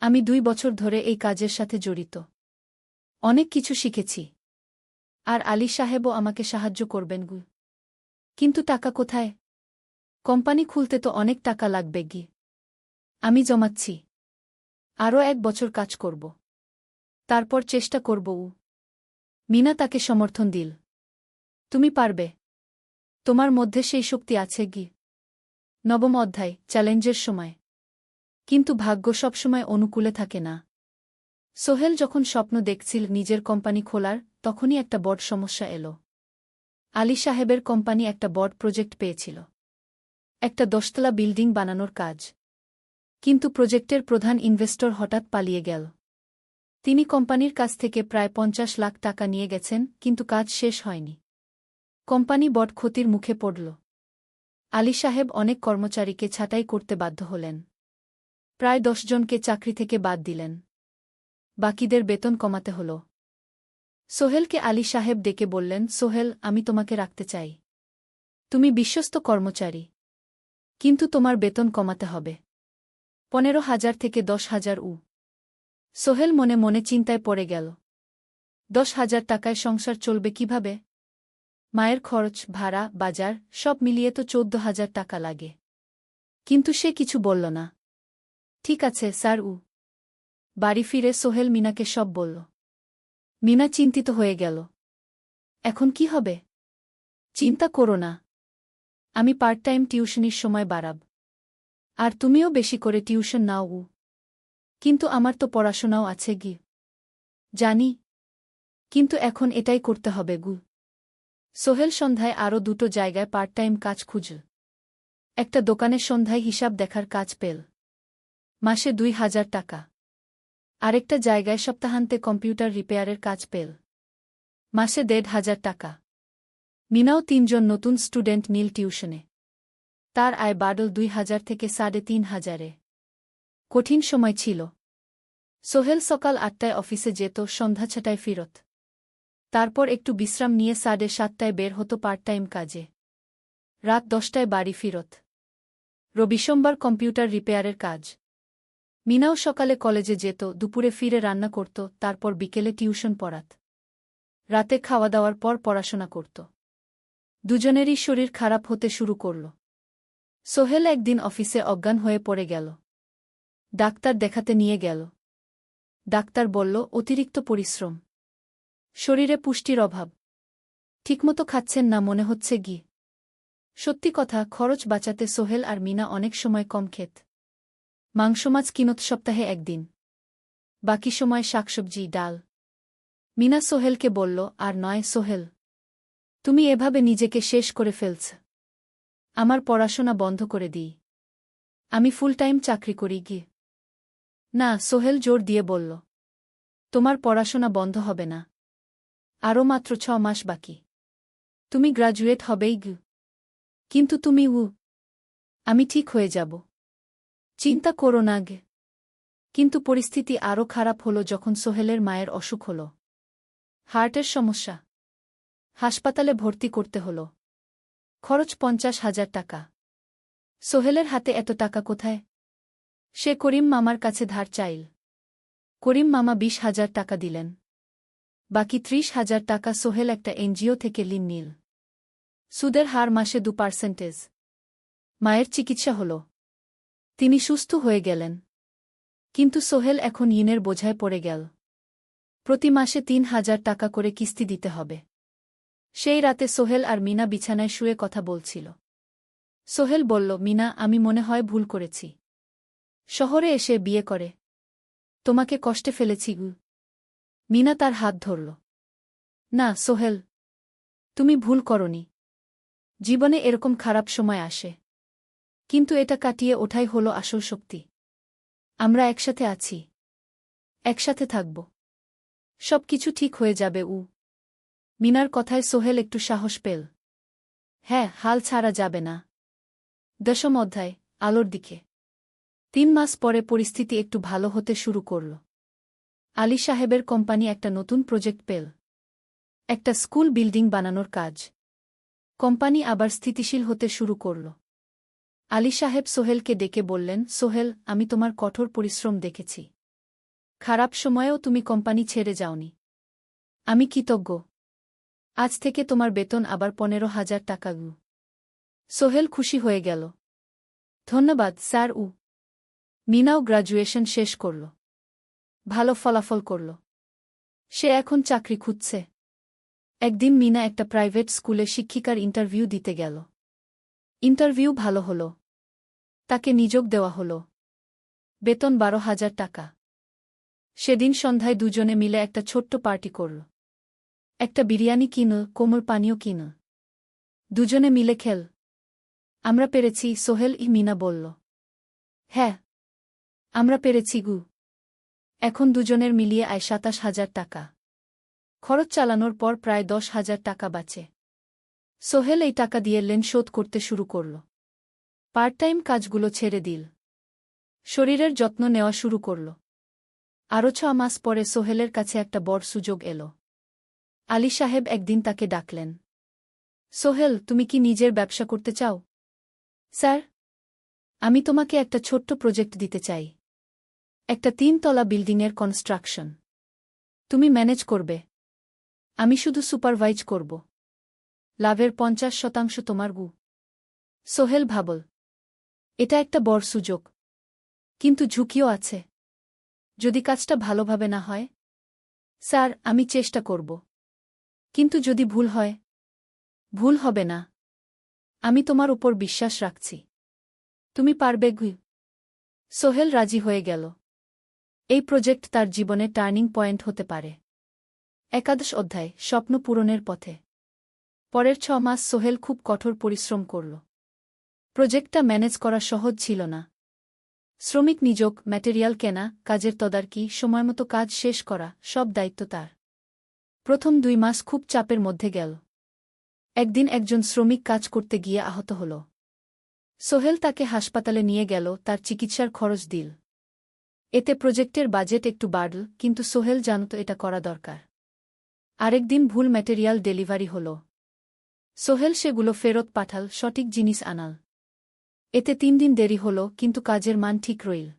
আমি 2 বছর ধরে এই কাজের সাথে জড়িত। অনেক কিছু শিখেছি। আর আলী সাহেবও আমাকে সাহায্য করবেন গু। কিন্তু টাকা কোথায়? কোম্পানি খুলতে তো অনেক টাকা লাগবে গি। আমি জমাচ্ছি। আরও 1 বছর কাজ করব। তারপর চেষ্টা করব। মিনা তাকে সমর্থন দিল। তুমি পারবে। তোমার মধ্যে সেই শক্তি আছে গি। 9ম অধ্যায়, চ্যালেঞ্জের সময়। কিন্তু ভাগ্য সবসময় অনুকূলে থাকে না। সোহেল যখন স্বপ্ন দেখছিল নিজের কোম্পানি খোলার, তখনই একটা বড় সমস্যা এল। আলী সাহেবের কোম্পানি একটা বড় প্রজেক্ট পেয়েছিল। একটা 10তলা বিল্ডিং বানানোর কাজ। কিন্তু প্রজেক্টের প্রধান ইনভেস্টর হঠাৎ পালিয়ে গেল। তিনি কোম্পানির কাছ থেকে প্রায় 50 লাখ টাকা নিয়ে গেছেন, কিন্তু কাজ শেষ হয়নি। কোম্পানি বড় ক্ষতির মুখে পড়ল। আলী সাহেব অনেক কর্মচারীকে ছাঁটাই করতে বাধ্য হলেন। প্রায় 10 জনকে চাকরি থেকে বাদ দিলেন। বাকিদের বেতন কমাতে হল। সোহেলকে আলী সাহেব ডেকে বললেন, সোহেল, আমি তোমাকে রাখতে চাই। তুমি বিশ্বস্ত কর্মচারী। কিন্তু তোমার বেতন কমাতে হবে। 15,000 থেকে 10,000। সোহেল মনে মনে চিন্তায় পড়ে গেল। 10,000 টাকায় সংসার চলবে কিভাবে? মায়ের খরচ, ভাড়া, বাজার সব মিলিয়ে তো 14,000 টাকা লাগে। কিন্তু সে কিছু বলল না। ঠিক আছে স্যার। বাড়ি ফিরে সোহেল মিনাকে সব বলল। মিনা চিন্তিত হয়ে গেল। এখন কি হবে? চিন্তা করো না। আমি পার্ট টাইম টিউশনির সময় বাড়াব। আর তুমিও বেশি করে টিউশন নাও। কিন্তু আমার তো পড়াশোনাও আছে গি। জানি। কিন্তু এখন এটাই করতে হবে গু। সোহেল সন্ধ্যায় আরও 2টো জায়গায় পার্ট টাইম কাজ খুঁজল। একটা দোকানের সন্ধ্যায় হিসাব দেখার কাজ পেল। মাসে 2,000 টাকা। আরেকটা জায়গায় সপ্তাহান্তে কম্পিউটার রিপেয়ারের কাজ পেল। মাসে 1,500 টাকা। মিনাও 3 জন নতুন স্টুডেন্ট নিল টিউশনে। তার আয় বাড়ল 2,000 থেকে 3,500-এ। কঠিন সময় ছিল। সোহেল সকাল 8টায় অফিসে যেত, সন্ধ্যা 6টায় ফিরত। তারপর একটু বিশ্রাম নিয়ে 7:30টায় বের হতো পার্ট টাইম কাজে। রাত 10টায় বাড়ি ফিরত। রবি সোমবার কম্পিউটার রিপেয়ারের কাজ। মিনাও সকালে কলেজে যেত, দুপুরে ফিরে রান্না করত, তারপর বিকেলে টিউশন পড়াত। রাতে খাওয়া দাওয়ার পর পড়াশোনা করত। দুজনেরই শরীর খারাপ হতে শুরু করল। সোহেল একদিন অফিসে অজ্ঞান হয়ে পড়ে গেল। ডাক্তার দেখাতে নিয়ে গেল। ডাক্তার বলল, অতিরিক্ত পরিশ্রম। শরীরে পুষ্টির অভাব। ঠিকমতো খাচ্ছেন না মনে হচ্ছে গি। সত্যি কথা, খরচ বাঁচাতে সোহেল আর মিনা অনেক সময় কম খেত। মাংস মাছ কিনত সপ্তাহে 1 দিন। বাকি সময় শাকসবজি, ডাল। মিনা সোহেলকে বলল, আর নয় সোহেল। তুমি এভাবে নিজেকে শেষ করে ফেলছ। আমার পড়াশোনা বন্ধ করে দিই। আমি ফুল টাইম চাকরি করি গি। না, সোহেল জোর দিয়ে বলল। তোমার পড়াশোনা বন্ধ হবে না। আরও মাত্র 6 মাস বাকি। তুমি গ্র্যাজুয়েট হবেই গু। কিন্তু তুমি আমি ঠিক হয়ে যাব। চিন্তা করো না গে। কিন্তু পরিস্থিতি আরও খারাপ হলো যখন সোহেলের মায়ের অসুখ হল। হার্টের সমস্যা। হাসপাতালে ভর্তি করতে হল। খরচ 50,000 টাকা। সোহেলের হাতে এত টাকা কোথায়? সে করিম মামার কাছে ধার চাইল। করিম মামা 20,000 টাকা দিলেন। বাকি 30,000 টাকা সোহেল একটা এনজিও থেকে ঋণ নিল। সুদের হার মাসে 2%। মায়ের চিকিৎসা হল। তিনি সুস্থ হয়ে গেলেন। কিন্তু সোহেল এখন ঋণের বোঝায় পড়ে গেল। প্রতি মাসে 3,000 টাকা করে কিস্তি দিতে হবে। সেই রাতে সোহেল আর মিনা বিছানায় শুয়ে কথা বলছিল। সোহেল বলল, মিনা, আমি মনে হয় ভুল করেছি। শহরে এসে বিয়ে করে তোমাকে কষ্টে ফেলেছি গু। মিনা তার হাত ধরল। না সোহেল, তুমি ভুল করনি। জীবনে এরকম খারাপ সময় আসে, কিন্তু এটা কাটিয়ে ওঠাই হলো আসল শক্তি। আমরা একসাথে আছি, একসাথে থাকব। সব কিছু ঠিক হয়ে যাবে। মিনার কথায় সোহেল একটু সাহস পেল। হ্যাঁ, হাল ছাড়া যাবে না। 10ম অধ্যায়, আলোর দিকে। 3 মাস পরে পরিস্থিতি একটু ভালো হতে শুরু করল। আলী সাহেবের কোম্পানি একটা নতুন প্রজেক্ট পেল। একটা স্কুল বিল্ডিং বানানোর কাজ। কোম্পানি আবার স্থিতিশীল হতে শুরু করল। আলী সাহেব সোহেলকে ডেকে বললেন, সোহেল, আমি তোমার কঠোর পরিশ্রম দেখেছি। খারাপ সময়েও তুমি কোম্পানি ছেড়ে যাওনি। আমি কৃতজ্ঞ। আজ থেকে তোমার বেতন আবার 15,000 টাকা গু। সোহেল খুশি হয়ে গেল। ধন্যবাদ স্যার। মিনাও গ্র্যাজুয়েশন শেষ করল। ভালো ফলাফল করল। সে এখন চাকরি খুঁজছে। একদিন মিনা একটা প্রাইভেট স্কুলে শিক্ষিকার ইন্টারভিউ দিতে গেল। ইন্টারভিউ ভালো হল। তাকে নিযোগ দেওয়া হল। বেতন 12,000 টাকা। সেদিন সন্ধ্যায় দুজনে মিলে একটা ছোট্ট পার্টি করল। একটা বিরিয়ানি কিনল, কোমল পানীয় কিনল। দুজনে মিলে খেল। আমরা পেরেছি সোহেল, মিনা বলল। হ্যাঁ, আমরা পেরেছি গু। এখন দুজনের মিলিয়ে আয় 27,000 টাকা। খরচ চালানোর পর প্রায় 10,000 টাকা বাঁচে। সোহেল এই টাকা দিয়ে লেন শোধ করতে শুরু করল। পার্ট টাইম কাজগুলো ছেড়ে দিল। শরীরের যত্ন নেওয়া শুরু করল। আরও 6 মাস পরে সোহেলের কাছে একটা বড় সুযোগ এল। আলী সাহেব একদিন তাকে ডাকলেন। সোহেল, তুমি কি নিজের ব্যবসা করতে চাও? স্যার, আমি তোমাকে একটা ছোট্ট প্রজেক্ট দিতে চাই। একটা 3 তলা বিল্ডিংয়ের কনস্ট্রাকশন। তুমি ম্যানেজ করবে, আমি শুধু সুপারভাইজ করব। লাভের 50% তোমার গু। সোহেল ভাবল, এটা একটা বড় সুযোগ, কিন্তু ঝুঁকিও আছে। যদি কাজটা ভালোভাবে না হয়? স্যার, আমি চেষ্টা করব। কিন্তু যদি ভুল হয়? ভুল হবে না। আমি তোমার উপর বিশ্বাস রাখছি। তুমি পারবে গু। সোহেল রাজি হয়ে গেল। এই প্রজেক্ট তার জীবনে টার্নিং পয়েন্ট হতে পারে। 11 অধ্যায়, স্বপ্ন পূরণের পথে। পরের 6 মাস সোহেল খুব কঠোর পরিশ্রম করল। প্রজেক্টটা ম্যানেজ করা সহজ ছিল না। শ্রমিক নিযোগ, ম্যাটেরিয়াল কেনা, কাজের তদারকি, সময়মতো কাজ শেষ করা, সব দায়িত্ব তার। প্রথম 2 মাস খুব চাপের মধ্যে গেল। একদিন একজন শ্রমিক কাজ করতে গিয়ে আহত হল। সোহেল তাকে হাসপাতালে নিয়ে গেল, তার চিকিৎসার খরচ দিল। এতে প্রজেক্টের বাজেট একটু বাড়ল, কিন্তু সোহেল জানত এটা করা দরকার। আরেকদিন ভুল ম্যাটেরিয়াল ডেলিভারি হল। সোহেল সেগুলো ফেরত পাঠাল, সঠিক জিনিস আনাল। এতে 3 দিন দেরি হল, কিন্তু কাজের মান ঠিক রইল।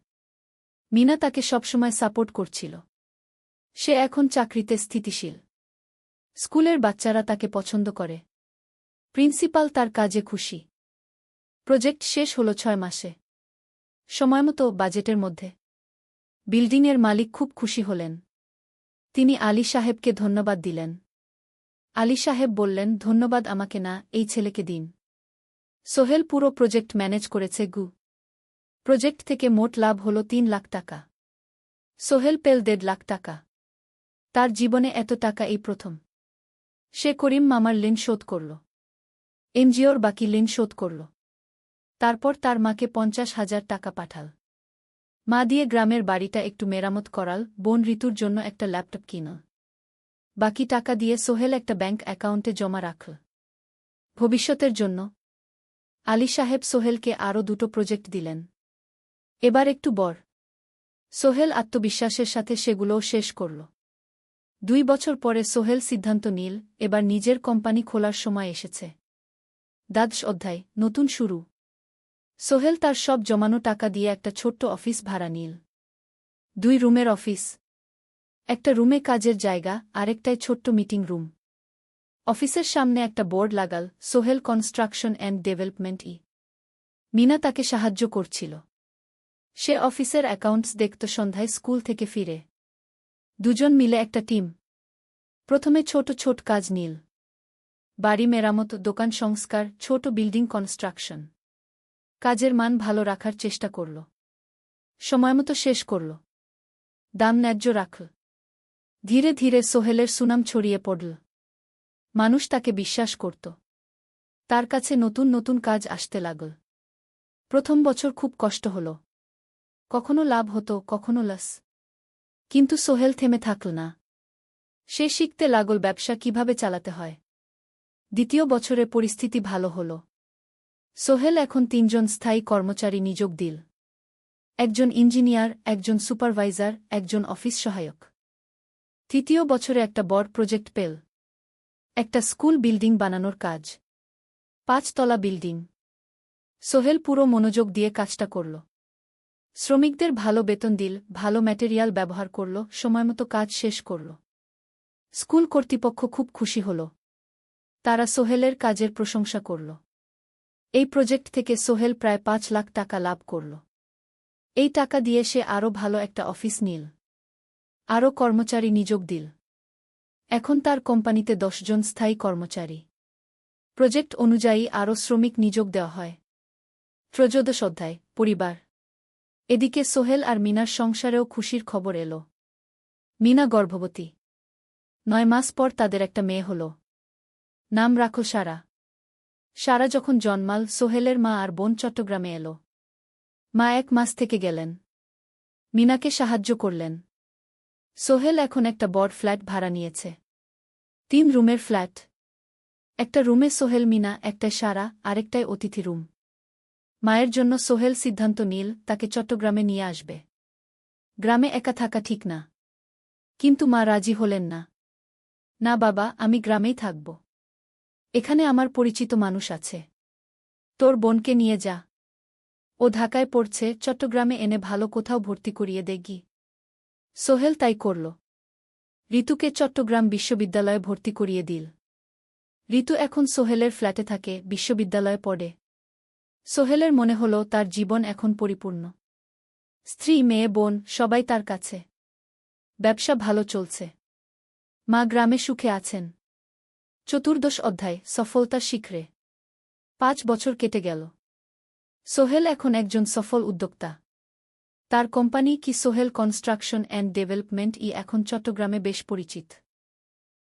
মিনা তাকে সবসময় সাপোর্ট করছিল। সে এখন চাকরিতে স্থিতিশীল। স্কুলের বাচ্চারা তাকে পছন্দ করে। প্রিন্সিপাল তার কাজে খুশি। প্রজেক্ট শেষ হল 6 মাসে। সময়মতো, বাজেটের মধ্যে। বিল্ডিংয়ের মালিক খুব খুশি হলেন। তিনি আলী সাহেবকে ধন্যবাদ দিলেন। আলী সাহেব বললেন, ধন্যবাদ আমাকে না, এই ছেলেকে দিন। সোহেল পুরো প্রজেক্ট ম্যানেজ করেছে গু। প্রজেক্ট থেকে মোট লাভ হল 3 লাখ টাকা। সোহেল পেল 1.5 লাখ টাকা। তার জীবনে এত টাকা এই প্রথম। সে করিম মামার ঋণ শোধ করল। এনজিওর বাকি ঋণ শোধ করল। তারপর তার মাকে 50,000 টাকা পাঠাল। মা দিয়ে গ্রামের বাড়িটা একটু মেরামত করাল, বোন ঋতুর জন্য একটা ল্যাপটপ কিনল। বাকি টাকা দিয়ে সোহেল একটা ব্যাংক অ্যাকাউন্টে জমা রাখল ভবিষ্যতের জন্য। আলী সাহেব সোহেলকে আরও 2টো প্রজেক্ট দিলেন। এবার একটু বড়। সোহেল আত্মবিশ্বাসের সাথে সেগুলোও শেষ করল। 2 বছর পরে সোহেল সিদ্ধান্ত নিল, এবার নিজের কোম্পানি খোলার সময় এসেছে। দ্বাদশ অধ্যায়, নতুন শুরু। সোহেল তার সব জমানো টাকা দিয়ে একটা ছোট্ট অফিস ভাড়া নিল। 2 রুমের অফিস। একটা রুমে কাজের জায়গা, আরেকটায় ছোট্ট মিটিং রুম। অফিসের সামনে একটা বোর্ড লাগাল, Sohel construction and development. Mina তাকে সাহায্য করছিল। সে অফিসের অ্যাকাউন্টস দেখত সন্ধ্যায় স্কুল থেকে ফিরে। 2জন মিলে একটা টিম। প্রথমে ছোট ছোট কাজ নিল। বাড়ি মেরামত, দোকান সংস্কার, ছোট বিল্ডিং কনস্ট্রাকশন। কাজের মান ভালো রাখার চেষ্টা করল। সময়মতো শেষ করল। দাম ন্যায্য রাখল। ধীরে ধীরে সোহেলের সুনাম ছড়িয়ে পড়ল। মানুষ তাকে বিশ্বাস করত। তার কাছে নতুন নতুন কাজ আসতে লাগল। প্রথম বছর খুব কষ্ট হল। কখনো লাভ হতো, কখনো লস। কিন্তু সোহেল থেমে থাকল না। সে শিখতে লাগল ব্যবসা কিভাবে চালাতে হয়। দ্বিতীয় বছরে পরিস্থিতি ভালো হল। সোহেল এখন 3জন স্থায়ী কর্মচারী নিয়োগ দিল। একজন ইঞ্জিনিয়ার, একজন সুপারভাইজার, একজন অফিস সহায়ক। তৃতীয় বছরে একটা বড় প্রজেক্ট পেল। একটা স্কুল বিল্ডিং বানানোর কাজ। 5 তলা বিল্ডিং। সোহেল পুরো মনোযোগ দিয়ে কাজটা করল। শ্রমিকদের ভালো বেতন দিল, ভালো ম্যাটেরিয়াল ব্যবহার করল, সময়মতো কাজ শেষ করল। স্কুল কর্তৃপক্ষ খুব খুশি হল। তারা সোহেলের কাজের প্রশংসা করল। এই প্রজেক্ট থেকে সোহেল প্রায় 5 লাখ টাকা লাভ করল। এই টাকা দিয়ে সে আরও ভালো একটা অফিস নিল। আরও কর্মচারী নিয়োগ দিল। এখন তার কোম্পানিতে 10 জন স্থায়ী কর্মচারী। প্রজেক্ট অনুযায়ী আরও শ্রমিক নিয়োগ দেওয়া হয়। ত্রয়োদশ অধ্যায়, পরিবার। এদিকে সোহেল আর মিনার সংসারেও খুশির খবর এল। মিনা গর্ভবতী। 9 মাস পর তাদের একটা মেয়ে হল। নাম রাখল সারা। সারা যখন জন্মাল, সোহেলের মা আর বোন চট্টগ্রামে এল। মা 1 মাস থেকে গেলেন। মিনাকে সাহায্য করলেন। সোহেল এখন একটা বড় ফ্ল্যাট ভাড়া নিয়েছে। 3 রুমের ফ্ল্যাট। একটা রুমে সোহেল, মিনা, একটায় সারা, আরেকটায় অতিথি রুম। মায়ের জন্য সোহেল সিদ্ধান্ত নিল তাকে চট্টগ্রামে নিয়ে আসবে। গ্রামে একা থাকা ঠিক না। কিন্তু মা রাজি হলেন না। না বাবা, আমি গ্রামেই থাকব। এখানে আমার পরিচিত মানুষ আছে। তোর বোনকে নিয়ে যা। ও ঢাকায় পড়ছে, চট্টগ্রামে এনে ভালো কোথাও ভর্তি করিয়ে দেগি। সোহেল তাই করল। ঋতুকে চট্টগ্রাম বিশ্ববিদ্যালয়ে ভর্তি করিয়ে দিল। ঋতু এখন সোহেলের ফ্ল্যাটে থাকে, বিশ্ববিদ্যালয়ে পড়ে। সোহেলের মনে হল তার জীবন এখন পরিপূর্ণ। স্ত্রী, মেয়ে, বোন সবাই তার কাছে। ব্যবসা ভালো চলছে। মা গ্রামে সুখে আছেন। চতুর্দশ অধ্যায়, সফলতার শিখরে। 5 বছর কেটে গেল। সোহেল এখন একজন সফল উদ্যোক্তা। তার কোম্পানি কি সোহেল কনস্ট্রাকশন অ্যান্ড ডেভেলপমেন্ট এখন চট্টগ্রামে বেশ পরিচিত।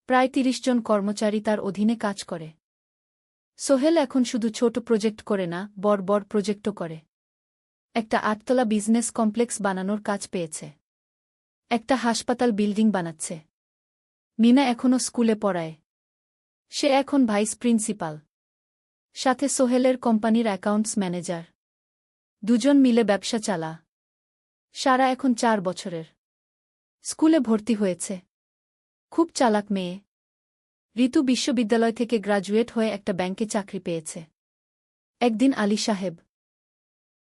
প্রায় 30 জন কর্মচারী তার অধীনে কাজ করে। সোহেল এখন শুধু ছোট প্রজেক্ট করে না, বড় বড় প্রজেক্টও করে। একটা 8 তলা বিজনেস কমপ্লেক্স বানানোর কাজ পেয়েছে। একটা হাসপাতাল বিল্ডিং বানাচ্ছে। মিনা এখনও স্কুলে পড়ায়। সে এখন ভাইস প্রিন্সিপাল। সাথে সোহেলের কোম্পানির অ্যাকাউন্টস ম্যানেজার। 2জন মিলে ব্যবসা চালা। সারা এখন 4 বছরের। স্কুলে ভর্তি হয়েছে। খুব চালাক মেয়ে। ঋতু বিশ্ববিদ্যালয় থেকে গ্রাজুয়েট হয়ে একটা ব্যাংকে চাকরি পেয়েছে। একদিন আলী সাহেব